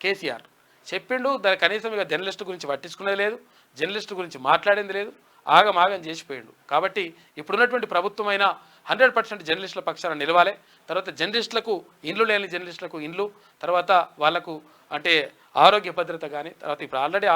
కేసీఆర్ చెప్పిండు. దాని కనీసం ఇక జర్నలిస్టు గురించి పట్టించుకునేది లేదు, జర్నలిస్టు గురించి మాట్లాడింది లేదు, ఆగం చేసిపోయిండు. కాబట్టి ఇప్పుడున్నటువంటి ప్రభుత్వమైనా 100% జర్నలిస్టుల పక్షాన నిలవాలి. తర్వాత జర్నలిస్టులకు ఇండ్లు లేని జర్నలిస్టులకు ఇండ్లు, తర్వాత వాళ్ళకు అంటే ఆరోగ్య భద్రత కానీ, తర్వాత ఇప్పుడు ఆల్రెడీ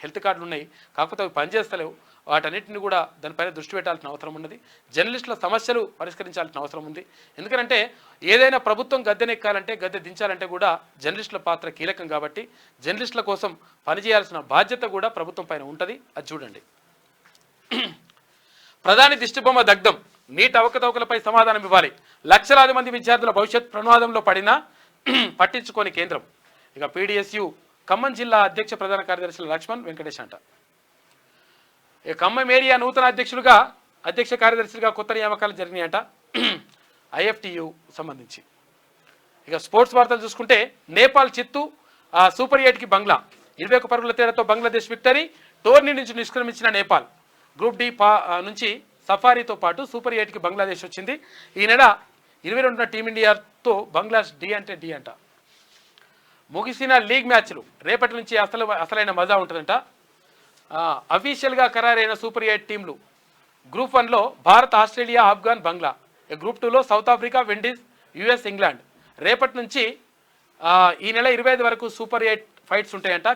హెల్త్ కార్డులు ఉన్నాయి, కాకపోతే అవి పనిచేస్తలేవు. వాటన్నిటిని కూడా దానిపైన దృష్టి పెట్టాల్సిన అవసరం ఉన్నది. జర్నలిస్టుల సమస్యలు పరిష్కరించాల్సిన అవసరం ఉంది. ఎందుకంటే ఏదైనా ప్రభుత్వం గద్దెనెక్కాలంటే, గద్దె దించాలంటే కూడా జర్నలిస్టుల పాత్ర కీలకం కాబట్టి జర్నలిస్టుల కోసం పనిచేయాల్సిన బాధ్యత కూడా ప్రభుత్వం పైన ఉంటుంది. అది చూడండి. ప్రధాని దిష్టిబొమ్మ దగ్ధం, నీట్ అవకతవకలపై సమాధానం ఇవ్వాలి. లక్షలాది మంది విద్యార్థుల భవిష్యత్ ప్రమాదంలో పడినా పట్టించుకోని కేంద్రం. ఇక PDSU ఖమ్మం జిల్లా అధ్యక్ష ప్రధాన కార్యదర్శులు లక్ష్మణ్ వెంకటేష్ అంట. ఇక ఖమ్మం ఏరియా నూతన అధ్యక్ష కార్యదర్శులుగా కొత్త నియామకాలు జరిగినాయంట IFTU సంబంధించి. ఇక స్పోర్ట్స్ వార్తలు చూసుకుంటే నేపాల్ చిత్తు సూపర్ 8కి బంగ్లా 21 పరుగుల తేడాతో బంగ్లాదేశ్ విక్టరీ. టోర్నీ నుంచి నిష్క్రమించిన నేపాల్. గ్రూప్ డి నుంచి సఫారీతో పాటు సూపర్ 8కి బంగ్లాదేశ్ వచ్చింది. ఈ నెల 22న టీమిండియాతో బంగ్లాదేశ్ డి అంట. ముగిసిన లీగ్ మ్యాచ్లు రేపటి నుంచి అసలైన మజా ఉంటుందంట. అఫీషియల్గా ఖరారైన సూపర్ 8 టీంలు గ్రూప్ 1లో భారత్, ఆస్ట్రేలియా, ఆఫ్ఘాన్, బంగ్లా. గ్రూప్ 2లో south Africa, Windies, US, England. రేపటి నుంచి ఈ నెల 25 వరకు సూపర్ 8 ఫైట్స్ ఉంటాయంట.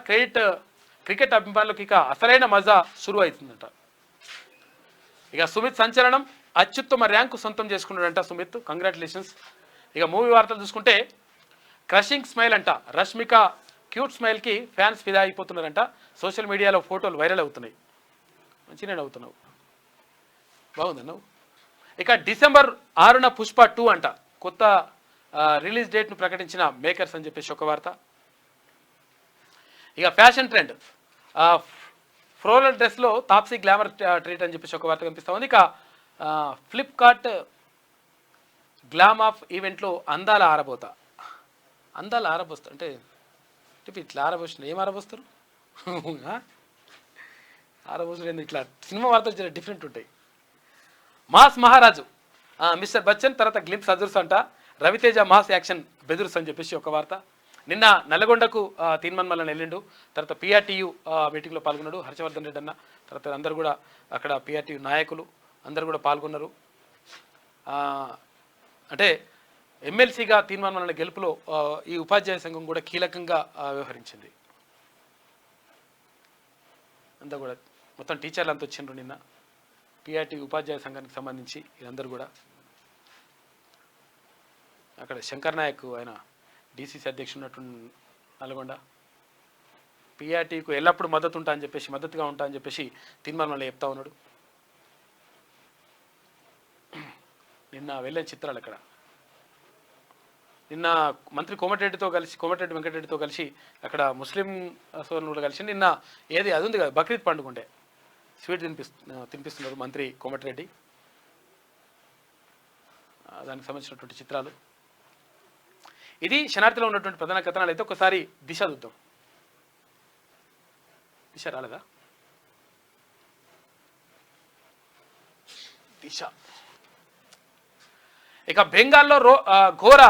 క్రికెట్ అభిమానులకు ఇక అసలైన మజా షురు అవుతుందంట. ఇక సుమిత్ సంచలనం, అత్యుత్తమ ర్యాంకు సొంతం చేసుకున్నాడంట సుమిత్, కంగ్రాచులేషన్స్. ఇక మూవీ వార్తలు చూసుకుంటే క్రషింగ్ స్మైల్ అంట. రష్మిక క్యూట్ స్మైల్కి ఫ్యాన్స్ ఫిదా అయిపోతున్నారంట. సోషల్ మీడియాలో ఫోటోలు వైరల్ అవుతున్నాయి. మంచిగా నవ్వుతున్నావు, బాగుంది నువ్వు. ఇక డిసెంబర్ 6న పుష్ప 2 అంట. కొత్త రిలీజ్ డేట్ను ప్రకటించిన మేకర్స్ అని చెప్పేసి ఒక వార్త. ఇక ఫ్యాషన్ ట్రెండ్, ఫ్లోరల్ డ్రెస్లో తాప్సీ గ్లామర్ ట్రీట్ అని చెప్పేసి ఒక వార్త కనిపిస్తూ ఉంది. ఇక ఫ్లిప్కార్ట్ గ్లామ్ ఆఫ్ ఈవెంట్లో అందాల ఆరబోతా అంటే ఇట్లా ఆరబోసిన ఏం ఆరబోస్తారు ఆరబోసిన ఇట్లా సినిమా వార్తలు చాలా డిఫరెంట్ ఉంటాయి. మాస్ మహారాజు మిస్టర్ బచ్చన్, తర్వాత గ్లింప్స్ అదుర్స్ అంట. రవితేజ మాస్ యాక్షన్ బెదుర్స్ అని చెప్పేసి ఒక వార్త. నిన్న నల్గొండకు తీన్మన్మల్ల వెళ్ళిండు. తర్వాత PRTU మీటింగ్లో పాల్గొన్నాడు హర్షవర్ధన్ రెడ్డి అన్న. తర్వాత అందరూ కూడా అక్కడ PRTU నాయకులు అందరూ కూడా పాల్గొన్నారు. అంటే ఎమ్మెల్సీగా తీన్మన్మల్ల గెలుపులో ఈ ఉపాధ్యాయ సంఘం కూడా కీలకంగా వ్యవహరించింది. అంతా కూడా మొత్తం టీచర్లు అంతా వచ్చిండ్రు నిన్న PRTU ఉపాధ్యాయ సంఘానికి సంబంధించి. వీళ్ళందరూ కూడా అక్కడ శంకర్ నాయక్, ఆయన DCC అధ్యక్షుడు ఉన్నట్టు నల్గొండ. PRTUకు ఎల్లప్పుడూ మద్దతుగా ఉంటా అని చెప్పేసి తీన్మన్మల్ల చెప్తా ఉన్నాడు. నిన్న వెళ్ళే చిత్రాలు అక్కడ. నిన్న మంత్రి కోమటిరెడ్డి వెంకటరెడ్డితో కలిసి అక్కడ ముస్లిం సోదరులు కూడా కలిసి నిన్న అది ఉంది కదా, బక్రీద్ పండుగ ఉండే, స్వీట్ తినిపిస్తున్నారు మంత్రి కోమటిరెడ్డి. దానికి సంబంధించినటువంటి చిత్రాలు. ఇది శనార్థిలో ఉన్నటువంటి ప్రధాన కథనాలు. అయితే ఒకసారి దిశ చూద్దాం. దిశ రాలేదా? దిశ. ఇక బెంగాల్లో ఘోర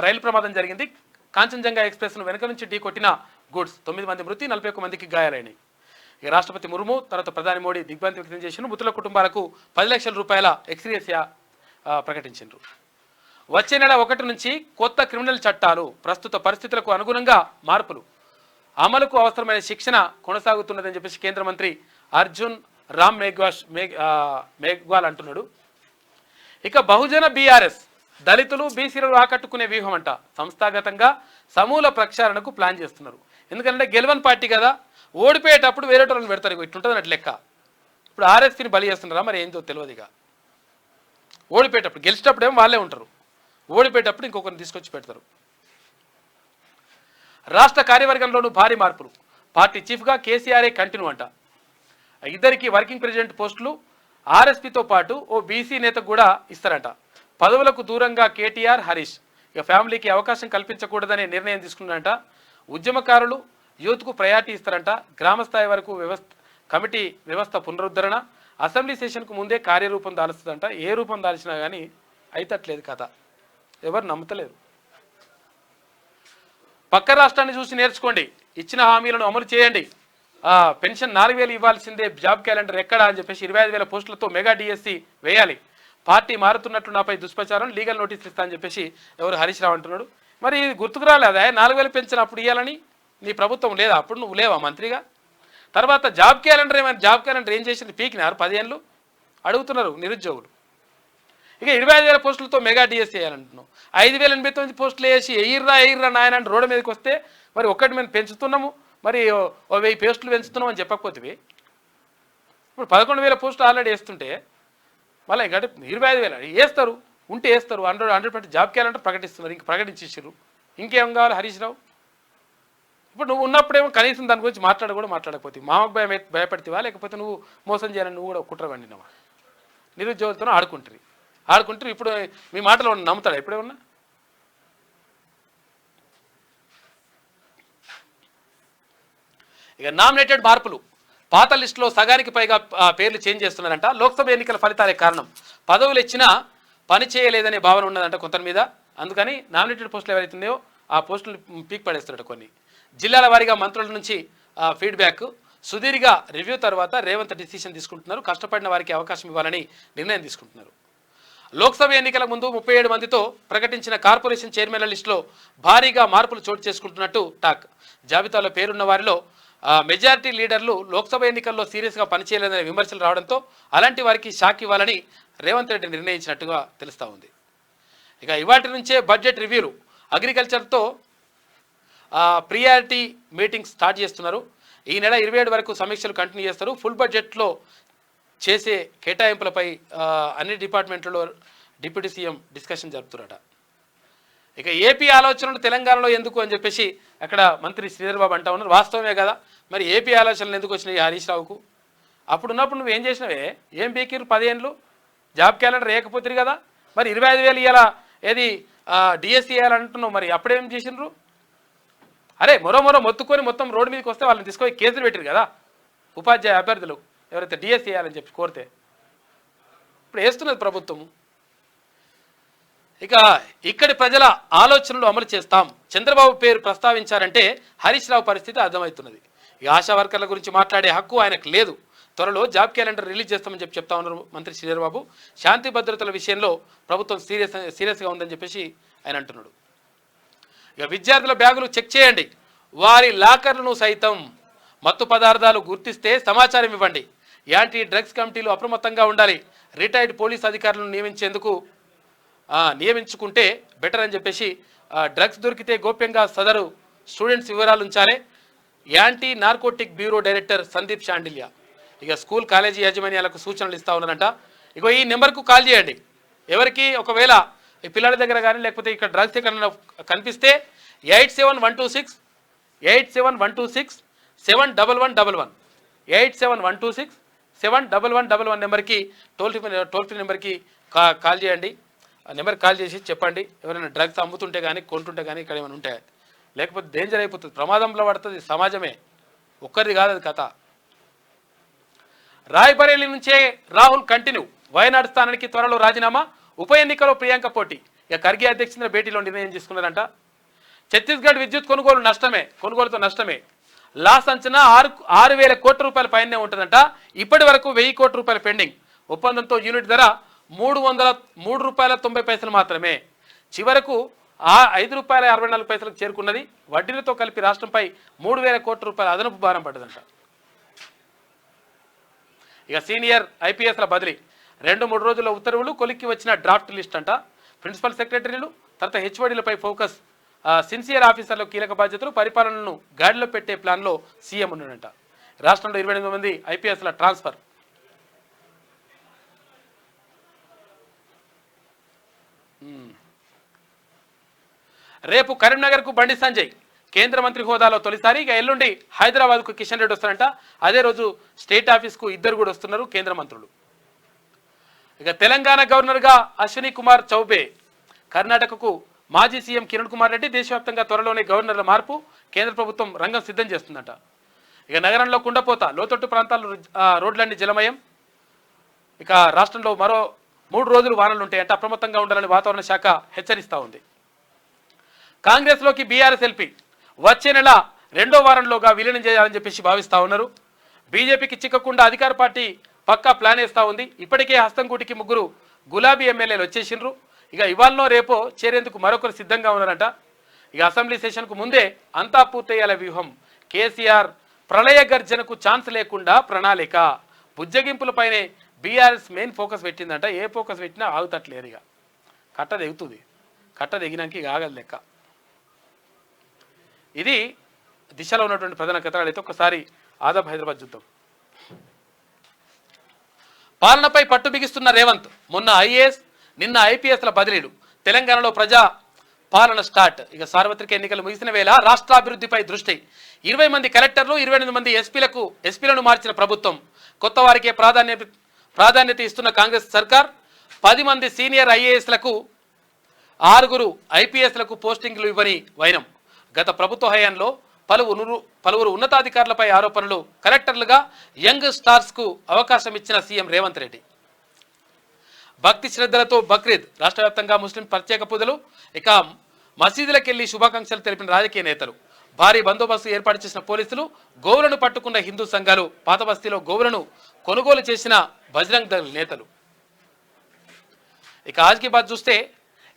రైలు ప్రమాదం జరిగింది. కాంచన్జంగా ఎక్స్ప్రెస్ను వెనక నుంచి ఢీ కొట్టిన గూడ్స్. 9 మంది మృతి, 41 మందికి గాయాలైనాయి. ఇక రాష్ట్రపతి ముర్ము, తర్వాత ప్రధాని మోడీ దిగ్భ్రాంతి వ్యక్తం చేసిన మృతుల కుటుంబాలకు 10 లక్షల రూపాయల ఎక్స్గ్రేషియా ప్రకటించారు. వచ్చే నెల 1 నుంచి కొత్త క్రిమినల్ చట్టాలు, ప్రస్తుత పరిస్థితులకు అనుగుణంగా మార్పులు, అమలుకు అవసరమైన శిక్షణ కొనసాగుతున్నదని చెప్పేసి కేంద్ర మంత్రి అర్జున్ రామ్ మేఘ్వాల్ అంటున్నాడు. ఇక బహుజన BRS దళితులు, బీసీలను ఆకట్టుకునే వ్యూహం అంట. సంస్థాగతంగా సమూల ప్రక్షాళనకు ప్లాన్ చేస్తున్నారు. ఎందుకంటే గెలవని పార్టీ కదా, ఓడిపోయేటప్పుడు వేరే వాళ్ళని పెడతారు. ఇట్లుంటుంది అన్నట్టు లెక్క. ఇప్పుడు RSPని బలి చేస్తున్నారా మరి ఏందో తెలియదు. ఇక ఓడిపోయేటప్పుడు, గెలిచేటప్పుడు ఏమో వాళ్ళే ఉంటారు, ఓడిపోయేటప్పుడు ఇంకొకరిని తీసుకొచ్చి పెడతారు. రాష్ట్ర కార్యవర్గంలోనూ భారీ మార్పులు. పార్టీ చీఫ్గా కేసీఆర్ఏ కంటిన్యూ అంట. ఇద్దరికి వర్కింగ్ ప్రెసిడెంట్ పోస్టులు, RSPతో పాటు ఓ BC నేతకు కూడా ఇస్తారంట. పదవులకు దూరంగా KTR, హరీష్. ఇక ఫ్యామిలీకి అవకాశం కల్పించకూడదనే నిర్ణయం తీసుకున్నారంట. ఉద్యమకారులు, యూత్కు ప్రయారిటీ ఇస్తారంట. గ్రామస్థాయి వరకు కమిటీ వ్యవస్థ పునరుద్ధరణ. అసెంబ్లీ సెషన్కు ముందే కార్యరూపం దాల్స్తుందంట. ఏ రూపం దాల్చినా కానీ అయితట్లేదు కథ, ఎవరు నమ్ముతలేరు. పక్క రాష్ట్రాన్ని చూసి నేర్చుకోండి, ఇచ్చిన హామీలను అమలు చేయండి. పెన్షన్ 4000 ఇవ్వాల్సిందే, జాబ్ క్యాలెండర్ ఎక్కడా అని చెప్పేసి 25,000 పోస్టులతో మెగా DSC వేయాలి. పార్టీ మారుతున్నట్లు నాపై దుష్ప్రచారం, లీగల్ నోటీసులు ఇస్తా అని చెప్పేసి ఎవరు హరీష్ రావు అంటున్నాడు. మరి ఇది గుర్తుకు రాలేదా 4,000 పెన్షన్ అప్పుడు ఇవ్వాలని? నీ ప్రభుత్వం లేదా అప్పుడు? నువ్వు లేవా మంత్రిగా? తర్వాత జాబ్ క్యాలెండర్ ఏమైనా, జాబ్ క్యాలెండర్ ఏం చేసింది? పీకినారు 10 ఏళ్ళు అడుగుతున్నారు నిరుద్యోగులు. ఇక 25,000 పోస్టులతో మెగా డిఎస్ చేయాలంటున్నావు. 5,089 పోస్టులు వేసి ఎయిర్రా నాయన అంటే రోడ్డు మీదకి వస్తే మరి ఒక్కటి మేము పెంచుతున్నాము, మరి 1000 పోస్టులు పెంచుతున్నాం అని చెప్పకపోతే ఇప్పుడు 11,000 పోస్టులు ఆల్రెడీ వేస్తుంటే మళ్ళీ ఇంకా 25,000 వేస్తారు, ఉంటే వేస్తారు. 100% జాబ్ క్యాలెండర్ ప్రకటిస్తున్నారు, ఇంక ప్రకటించేసారు. ఇంకేం కావాలి హరీష్ రావు? ఇప్పుడు నువ్వు ఉన్నప్పుడేమో కనీసం దాని గురించి మాట్లాడకపోతే మామకు భయపడితేవా, లేకపోతే నువ్వు మోసం చేయాలని నువ్వు కూడా కుట్ర వండినవా? నిరుద్యోగులతో ఆడుకుంటారు. ఇప్పుడు మీ మాటలు నమ్ముతాడా ఎప్పుడేమన్నా? ఇక నామినేటెడ్ మార్పులు, పాత లిస్టులో సగానికి పైగా పేర్లు చేంజ్ చేస్తున్నారంట. లోక్సభ ఎన్నికల ఫలితాలే కారణం. పదవులు ఇచ్చినా పని చేయలేదనే భావన ఉన్నదంట కొంత మీద. అందుకని నామినేటెడ్ పోస్టులు ఎవరైతున్నాయో ఆ పోస్టులు పీక్ పడేస్తున్నాడు. కొన్ని జిల్లాల వారీగా మంత్రుల నుంచి ఫీడ్బ్యాక్, సుదీర్ఘ రివ్యూ తర్వాత రేవంత్ డిసిషన్ తీసుకుంటున్నారు. కష్టపడిన వారికి అవకాశం ఇవ్వాలని నిర్ణయం తీసుకుంటున్నారు. లోక్సభ ఎన్నికల ముందు 37 మందితో ప్రకటించిన కార్పొరేషన్ చైర్మన్ల లిస్టులో భారీగా మార్పులు చోటు చేసుకుంటున్నట్టు టాక్. జాబితాలో పేరున్న వారిలో మెజారిటీ లీడర్లు లోక్సభ ఎన్నికల్లో సీరియస్గా పనిచేయలేదనే విమర్శలు రావడంతో అలాంటి వారికి షాక్ ఇవ్వాలని రేవంత్ రెడ్డి నిర్ణయించినట్టుగా తెలుస్తూ ఉంది. ఇక ఇవాటి నుంచే బడ్జెట్ రివ్యూలు, అగ్రికల్చర్తో ప్రియారిటీ మీటింగ్స్ స్టార్ట్ చేస్తున్నారు. ఈ నెల 27 వరకు సమీక్షలు కంటిన్యూ చేస్తారు. ఫుల్ బడ్జెట్లో చేసే కేటాయింపులపై అన్ని డిపార్ట్మెంట్లలో డిప్యూటీ సీఎం డిస్కషన్ జరుపుతున్నారట. ఇక ఏపీ ఆలోచనలు తెలంగాణలో ఎందుకు అని చెప్పేసి అక్కడ మంత్రి శ్రీధర్ బాబు అంటా ఉన్నారు. వాస్తవమే కదా, మరి ఏపీ ఆలోచనలు ఎందుకు వచ్చినాయి హరీష్ రావుకు? అప్పుడున్నప్పుడు నువ్వేం చేసినావే? ఏం బీకిరు 10 ఏళ్ళు జాబ్ క్యాలెండర్ వేయకపోతుంది కదా, మరి 25,000 ఇవాళ ఏది డిఎస్సీ వేయాలంటున్నావు, మరి అప్పుడేం చేసినారు? అరే మొరో మొత్తుకొని మొత్తం రోడ్డు మీదకి వస్తే వాళ్ళని తీసుకొని కేసులు పెట్టారు కదా ఉపాధ్యాయ అభ్యర్థులు ఎవరైతే డిఎస్సీ వేయాలని చెప్పి కోరితే. ఇప్పుడు వేస్తున్నది ప్రభుత్వము. ఇక ఇక్కడి ప్రజల ఆలోచనలు అమలు చేస్తాం. చంద్రబాబు పేరు ప్రస్తావించారంటే హరీష్ రావు పరిస్థితి అర్థమవుతున్నది. ఈ ఆశా వర్కర్ల గురించి మాట్లాడే హక్కు ఆయనకు లేదు. త్వరలో జాబ్ క్యాలెండర్ రిలీజ్ చేస్తామని చెప్తా ఉన్నారు మంత్రి శ్రీధర్ బాబు. శాంతి భద్రతల విషయంలో ప్రభుత్వం సీరియస్గా ఉందని చెప్పేసి ఆయన అంటున్నాడు. ఇక విద్యార్థుల బ్యాగులు చెక్ చేయండి, వారి లాకర్లను సైతం మత్తు పదార్థాలు గుర్తిస్తే సమాచారం ఇవ్వండి. యాంటీ డ్రగ్స్ కమిటీలు అప్రమత్తంగా ఉండాలి. రిటైర్డ్ పోలీస్ అధికారులను నియమించుకుంటే బెటర్ అని చెప్పేసి, డ్రగ్స్ దొరికితే గోప్యంగా సదరు స్టూడెంట్స్ వివరాలు ఉంచాలి. Anti narcotic bureau director Sandeep Shandilya ఇక స్కూల్ కాలేజీ యాజమాన్యాలకు సూచనలు ఇస్తూ ఉన్నారంట. ఇగో ఈ నెంబర్కు కాల్ చేయండి. ఎవరికి ఒకవేళ ఈ పిల్లల దగ్గర కానీ లేకపోతే ఇక్కడ డ్రగ్స్ ఎక్కడ కనిపిస్తే 87-126 71111 87-126 71111 నెంబర్కి టోల్ ఫ్రీ నెంబర్కి కాల్ చేయండి. ఆ నెంబర్కి కాల్ చేసి చెప్పండి ఎవరైనా డ్రగ్స్ అమ్ముతుంటే కానీ కొంటుంటే కానీ ఇక్కడ ఏమైనా ఉంటాయి, లేకపోతే డేంజర్ అయిపోతుంది, ప్రమాదంలో పడుతుంది సమాజమే, ఒక్కరిది కాదు అది కథ. రాయ్బరేలీ నుంచే రాహుల్ కంటిన్యూ, వయనాడు స్థానానికి త్వరలో రాజీనామా. ఉప ఎన్నికలో ప్రియాంక పోటీ. ఇక ఖర్గే అధ్యక్షతన భేటీలో నిర్ణయం తీసుకున్నారంట. ఛత్తీస్గఢ్ విద్యుత్ కొనుగోలుతో నష్టమే. లాస్ అంచనా 6,000 కోట్ల రూపాయల పైనే ఉంటుందంట. ఇప్పటి వరకు 1,000 కోట్ల రూపాయల పెండింగ్. ఒప్పందంతో యూనిట్ ధర 303 రూపాయల 90 పైసలు మాత్రమే. చివరకు ₹5.64 చేరుకున్నది. వడ్డీలతో కలిపి రాష్ట్రంపై 3,000 కోట్ల రూపాయల అదనపు భారం పడ్డదంట. ఇక సీనియర్ ఐపీఎస్ల బదిలీ. 2-3 రోజుల ఉత్తర్వులు, కొలిక్కి వచ్చిన డ్రాఫ్ట్ లిస్ట్ అంట. ప్రిన్సిపల్ సెక్రటరీలు, తర్వాత హెచ్ఓడీలపై ఫోకస్. సిన్సియర్ ఆఫీసర్లు కీలక బాధ్యతలు, పరిపాలనను గాడిలో పెట్టే ప్లాన్లో సీఎం ఉన్నాడంట. రాష్ట్రంలో 28 మంది ఐపీఎస్ల ట్రాన్స్ఫర్. రేపు కరీంనగర్కు బండి సంజయ్ కేంద్ర మంత్రి హోదాలో తొలిసారి. ఇక ఎల్లుండి హైదరాబాద్కు కిషన్ రెడ్డి వస్తారంట. అదే రోజు స్టేట్ ఆఫీస్కు 2 కూడా వస్తున్నారు కేంద్ర మంత్రులు. ఇక తెలంగాణ గవర్నర్గా అశ్విని కుమార్ చౌబే, కర్ణాటకకు మాజీ సీఎం కిరణ్ కుమార్ రెడ్డి. దేశవ్యాప్తంగా త్వరలోనే గవర్నర్ల మార్పు. కేంద్ర ప్రభుత్వం రంగం సిద్ధం చేస్తుందట. ఇక నగరంలో కుండపోత, లోతట్టు ప్రాంతాల్లో రోడ్లన్నీ జలమయం. ఇక రాష్ట్రంలో మరో 3 రోజులు వానలు ఉంటాయంట. అప్రమత్తంగా ఉండాలని వాతావరణ శాఖ హెచ్చరిస్తూ ఉంది. కాంగ్రెస్లోకి బీఆర్ఎస్ ఎల్పీ వచ్చే నెల 2వ వారంలోగా విలీనం చేయాలని చెప్పేసి భావిస్తూ ఉన్నారు. బీజేపీకి చిక్కకుండా అధికార పార్టీ పక్కా ప్లాన్ వేస్తూ ఉంది. ఇప్పటికే హస్తంకూటికి 3 గులాబీ ఎమ్మెల్యేలు వచ్చేసిండ్రు. ఇక ఇవాళనో రేపో చేరేందుకు మరొకరు సిద్ధంగా ఉన్నారట. ఇక అసెంబ్లీ సెషన్కు ముందే అంతా పూర్తయ్యేల వ్యూహం. కేసీఆర్ ప్రళయ గర్జనకు ఛాన్స్ లేకుండా ప్రణాళిక. బుజ్జగింపులపైనే బీఆర్ఎస్ మెయిన్ ఫోకస్ పెట్టిందంట. ఏ ఫోకస్ పెట్టినా ఆగుతట్లేదు. ఇక కట్ట దిగుతుంది. కట్ట దిగినాక ఇక ఆగదు లెక్క. ఇది దిశలో ఉన్నటువంటి ప్రధాన కథనాలు. అయితే ఒకసారి ఆదాబ్ హైదరాబాద్ చూద్దాం. పాలనపై పట్టు బిగిస్తున్న రేవంత్. మొన్న ఐఏఎస్, నిన్న ఐపీఎస్ల బదిలీలు. తెలంగాణలో ప్రజా పాలన స్టార్ట్. ఇక సార్వత్రిక ఎన్నికలు ముగిసిన వేళ రాష్ట్రాభివృద్ధిపై దృష్టి. 20 మంది కలెక్టర్లు, 28 మంది ఎస్పీలను మార్చిన ప్రభుత్వం. కొత్త వారికే ప్రాధాన్యత ఇస్తున్న కాంగ్రెస్ సర్కార్ 10 మంది సీనియర్ ఐఏఎస్లకు, 6 ఐపీఎస్లకు పోస్టింగ్లు ఇవ్వని వైనం. గత ప్రభుత్వ హయాంలో పలువురు ఉన్నతాధికారులపై ఆరోపణలు. కలెక్టర్లుగా యంగ్ స్టార్స్కు అవకాశం ఇచ్చిన సీఎం రేవంత్ రెడ్డి. భక్తి శ్రద్ధలతో బక్రీద్. రాష్ట్ర వ్యాప్తంగా ముస్లిం ప్రత్యేక పూజలు. ఇక మసీదులకెళ్లి శుభాకాంక్షలు తెలిపిన రాజకీయ నేతలు. భారీ బందోబస్తు ఏర్పాటు చేసిన పోలీసులు. గోవులను పట్టుకున్న హిందూ సంఘాలు. పాత బస్తీలో గోవులను కొనుగోలు చేసిన బజరంగ్ దళ్ నేతలు. ఇక ఆజ్కి బాత్ చూస్తే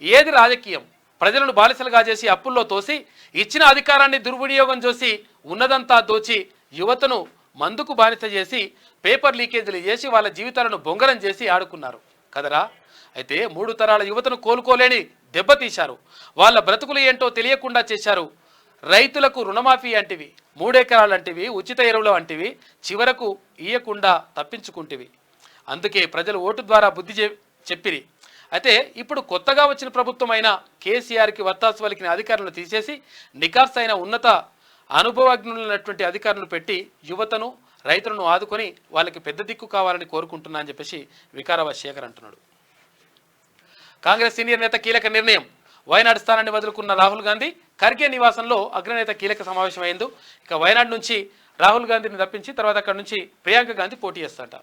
ఏది రాజకీయం? ప్రజలను బానిసలుగా చేసి అప్పుల్లో తోసి ఇచ్చిన అధికారాన్ని దుర్వినియోగం చేసి ఉన్నదంతా దోచి యువతను మందుకు బానిస చేసి పేపర్ లీకేజీలు చేసి వాళ్ళ జీవితాలను బొంగరం చేసి ఆడుకున్నారు కదరా. అయితే 3 తరాల యువతను కోలుకోలేని దెబ్బతీశారు. వాళ్ళ బ్రతుకులు ఏంటో తెలియకుండా చేశారు. రైతులకు రుణమాఫీ అంటివి, 3 ఎకరాలు అంటివి, ఉచిత ఎరువులు అంటివి, చివరకు ఇయ్యకుండా తప్పించుకుంటివి. అందుకే ప్రజలు ఓటు ద్వారా బుద్ధి చెప్పిరి. అయితే ఇప్పుడు కొత్తగా వచ్చిన ప్రభుత్వం అయిన కేసీఆర్కి వత్తాసు పలికిన అధికారులను తీసేసి నికార్సైన ఉన్నత అనుభవజ్ఞులైనటువంటి అధికారులను పెట్టి యువతను, రైతులను ఆదుకొని వాళ్ళకి పెద్ద దిక్కు కావాలని కోరుకుంటున్నా అని చెప్పేసి వికారాబాద్ శేఖర్ అంటున్నాడు. కాంగ్రెస్ సీనియర్ నేత కీలక నిర్ణయం. వయనాడు స్థానాన్ని వదులుకున్న రాహుల్ గాంధీ ఖర్గే నివాసంలో అగ్రనేత కీలక సమావేశం అయింది. ఇక వయనాడు నుంచి రాహుల్ గాంధీని తప్పించి తర్వాత అక్కడ నుంచి ప్రియాంక గాంధీ పోటీ చేస్తారట.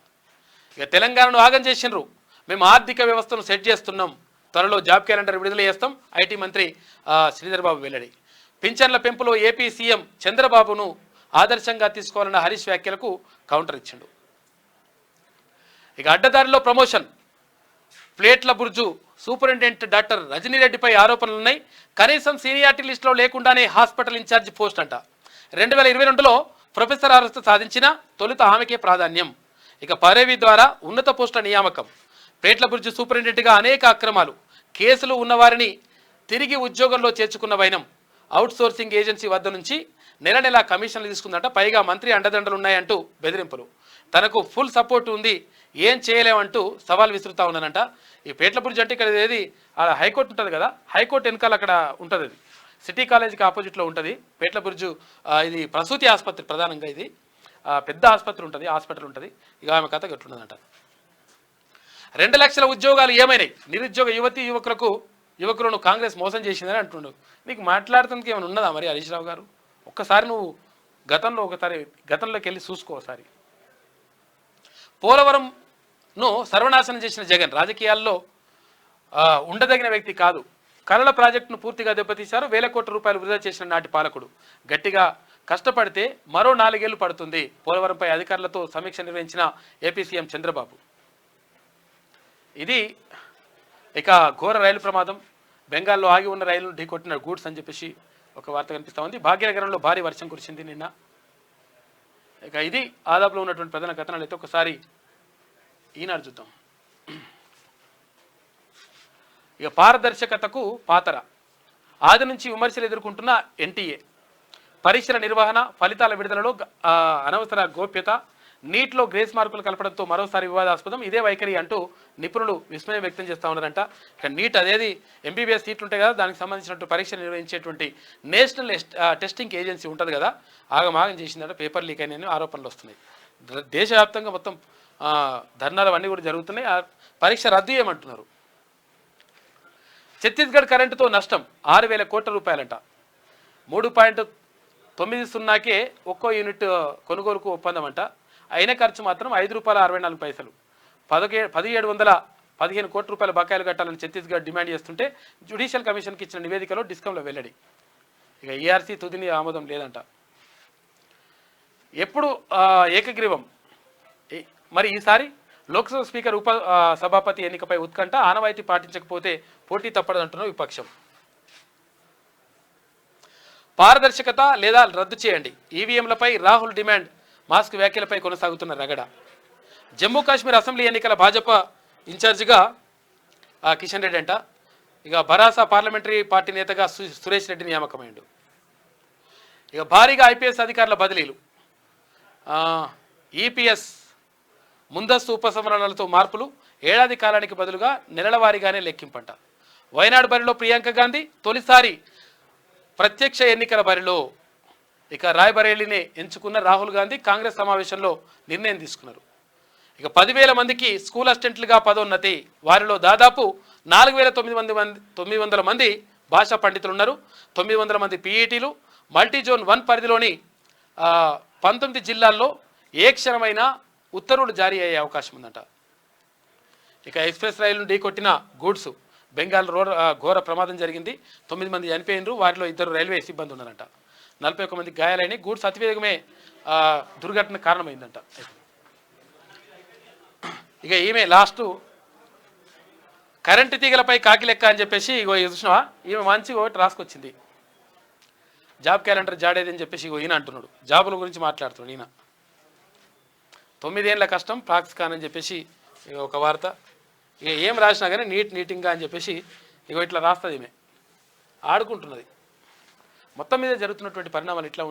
ఇక తెలంగాణను ఆగం చేసిండ్రు. మేము ఆర్థిక వ్యవస్థను సెట్ చేస్తున్నాం. త్వరలో జాబ్ క్యాలెండర్ విడుదల చేస్తాం. ఐటీ మంత్రి శ్రీధర్ బాబు వెల్లడి. పింఛన్ల పెంపులో ఏపీ సీఎం చంద్రబాబును ఆదర్శంగా తీసుకోవాలన్న హరీష్ వ్యాఖ్యలకు కౌంటర్ ఇచ్చిండు. ఇక అడ్డదారిలో ప్రమోషన్. ప్లేట్ల బుర్జు సూపరింటెండెంట్ డాక్టర్ రజనీరెడ్డిపై ఆరోపణలున్నాయి. కనీసం సీనియారిటీ లిస్టులో లేకుండానే హాస్పిటల్ ఇన్ఛార్జి పోస్ట్ అంట. 2022లో ప్రొఫెసర్ అర్హత సాధించిన తొలుత ఆమెకే ప్రాధాన్యం. ఇక పరేవి ద్వారా ఉన్నత పోస్టుల నియామకం. ప్లేట్ల బుర్జు సూపరింటెండెంట్గా అనేక అక్రమాలు, కేసులు ఉన్నవారిని తిరిగి ఉద్యోగంలో చేర్చుకున్న వైనం. అవుట్సోర్సింగ్ ఏజెన్సీ వద్ద నుంచి నెల కమిషన్లు తీసుకుందంట. పైగా మంత్రి అండదండలు ఉన్నాయంటూ బెదిరింపులు. తనకు ఫుల్ సపోర్ట్ ఉంది, ఏం చేయలేమంటూ సవాల్ విసురుతా ఉన్నానంట. ఈ పేట్ల బుర్జు అంటే ఇక్కడ ఏది హైకోర్టు ఉంటుంది కదా, హైకోర్టు వెనకాల అక్కడ ఉంటుంది. అది సిటీ కాలేజీకి ఆపోజిట్లో ఉంటుంది పేట్ల బుర్జు. ఇది ప్రసూతి ఆసుపత్రి ప్రధానంగా. ఇది పెద్ద ఆసుపత్రి ఉంటుంది, హాస్పిటల్ ఉంటుంది. ఇక ఆమె కథ గట్లున్నదంట. 2 లక్షల ఉద్యోగాలు ఏమైనాయి? నిరుద్యోగ యువకులను కాంగ్రెస్ మోసం చేసిందని అంటుండు. నీకు మాట్లాడుతానికి ఏమైనా ఉన్నదా మరి హరీష్ రావు గారు? ఒక్కసారి నువ్వు గతంలోకి వెళ్ళి చూసుకో ఒకసారి. పోలవరంను సర్వనాశనం చేసిన జగన్ రాజకీయాల్లో ఉండదగిన వ్యక్తి కాదు. కలల ప్రాజెక్టును పూర్తిగా దెబ్బతీశారు. 1000 కోట్ల రూపాయలు వృధా చేసిన నాటి పాలకుడు. గట్టిగా కష్టపడితే మరో 4 ఏళ్లు పడుతుంది. పోలవరంపై అధికారులతో సమీక్ష నిర్వహించిన ఏపీ సీఎం చంద్రబాబు. ఇది ఇక ఘోర రైలు ప్రమాదం. బెంగాల్లో ఆగి ఉన్న రైలును ఢీకొట్టిన గూడ్స్ అని చెప్పేసి ఒక వార్త కనిపిస్తూ ఉంది. భాగ్యనగరంలో భారీ వర్షం కురిసింది నిన్న. ఇక ఇది ఆదాపులో ఉన్నటువంటి ప్రధాన కథనాలు. అయితే ఒకసారి ఈనాడు చూద్దాం. ఇక పారదర్శకతకు పాతర. ఆది నుంచి విమర్శలు ఎదుర్కొంటున్న ఎన్టీఏ. పరీక్షల నిర్వహణ, ఫలితాల విడుదలలో అనవసర గోప్యత, నీట్లో గ్రేస్ మార్కులు కలపడంతో మరోసారి వివాదాస్పదం. ఇదే వైఖరి అంటూ నిపుణులు విస్మయం వ్యక్తం చేస్తూ ఉన్నారంట. ఇక నీట్ అదేది ఎంబీబీఎస్ సీట్లు ఉంటాయి కదా, దానికి సంబంధించినట్టు పరీక్ష నిర్వహించేటువంటి నేషనల్ టెస్టింగ్ ఏజెన్సీ ఉంటుంది కదా, ఆగమాగం చేసిందంట. పేపర్ లీక్ అయిన ఆరోపణలు వస్తున్నాయి. దేశవ్యాప్తంగా మొత్తం ధర్నాలు అవన్నీ కూడా జరుగుతున్నాయి. పరీక్ష రద్దు చేయమంటున్నారు. ఛత్తీస్గఢ్ కరెంటుతో నష్టం 6,000 కోట్ల రూపాయలంట. 3.90కే ఒక్కో యూనిట్ కొనుగోలుకు ఒప్పందం అంట. అయిన ఖర్చు మాత్రం ₹5.64. 1715 కోట్ల రూపాయల బకాయిలు కట్టాలని ఛత్తీస్గఢ్ డిమాండ్ చేస్తుంటే జ్యుడిషియల్ కమిషన్కి ఇచ్చిన నివేదికలో డిస్కంలో వెల్లడి. ఇక ఈఆర్సీ తుదిని ఆమోదం లేదంట. ఎప్పుడు ఏకగ్రీవం మరి ఈసారి లోక్సభ స్పీకర్ సభాపతి ఎన్నికపై ఉత్కంఠ, ఆనవాయితీ పాటించకపోతే పోటీ తప్పదంటున్న విపక్షం. పారదర్శకత లేదా రద్దు చేయండి, ఈవీఎంలపై రాహుల్ డిమాండ్, మాస్క్ వ్యాఖ్యలపై కొనసాగుతున్న రగడ. జమ్మూ కాశ్మీర్ అసెంబ్లీ ఎన్నికల భాజపా ఇన్ఛార్జిగా కిషన్ రెడ్డి అంట. ఇక భరాసా పార్లమెంటరీ పార్టీ నేతగా సురేష్ రెడ్డి నియామకమైండు. ఇక భారీగా ఐపీఎస్ అధికారుల బదిలీలు, ఈపీఎస్ ముందస్తు ఉపసంహరణలతో మార్పులు, ఏడాది కాలానికి బదులుగా నెలల వారీగానే లెక్కింపంట. వయనాడు బరిలో ప్రియాంక గాంధీ తొలిసారి ప్రత్యక్ష ఎన్నికల బరిలో. ఇక రాయ్బరేలీని ఎంచుకున్న రాహుల్ గాంధీ కాంగ్రెస్ సమావేశంలో నిర్ణయం తీసుకున్నారు. ఇక 10,000 మందికి స్కూల్ అసిస్టెంట్లుగా పదోన్నతి, వారిలో దాదాపు 4,900 మంది భాషా పండితులు ఉన్నారు. 900 మంది పీఈటీలు. మల్టీజోన్ 1 పరిధిలోని 19 జిల్లాల్లో ఏ క్షణమైనా ఉత్తర్వులు జారీ అయ్యే అవకాశం ఉందంట. ఇక ఎక్స్ప్రెస్ రైలును ఢీకొట్టిన గూడ్స్, బెంగాల్ ఘోర ప్రమాదం జరిగింది. 9 మంది చనిపోయినరు, వారిలో 2 రైల్వే సిబ్బంది ఉన్నారంట. 41 మంది గాయాలైన గూడ్స్ అతివేగమే దుర్ఘటన కారణమైందంట. ఇక ఈమె లాస్ట్ కరెంటు తీగలపై కాకి లెక్క అని చెప్పేసి ఇగో చూసినావా, ఈమె మంచి ఒకటి రాసుకొచ్చింది. జాబ్ క్యాలెండర్ జాడేదని చెప్పేసి ఇగో ఈయన అంటున్నాడు, జాబుల గురించి మాట్లాడుతున్నాడు ఈయన. 9 ఏళ్ళ కష్టం పాక్స్కాన్ అని చెప్పేసి ఒక వార్త. ఇక ఏం రాసినా కానీ నీటింగ్గా అని చెప్పేసి ఇగో ఇట్లా రాస్తుంది. ఈమె ఆడుకుంటున్నది. మొత్తం మీద జరుగుతున్నటువంటి పరిణామాలు ఇట్లా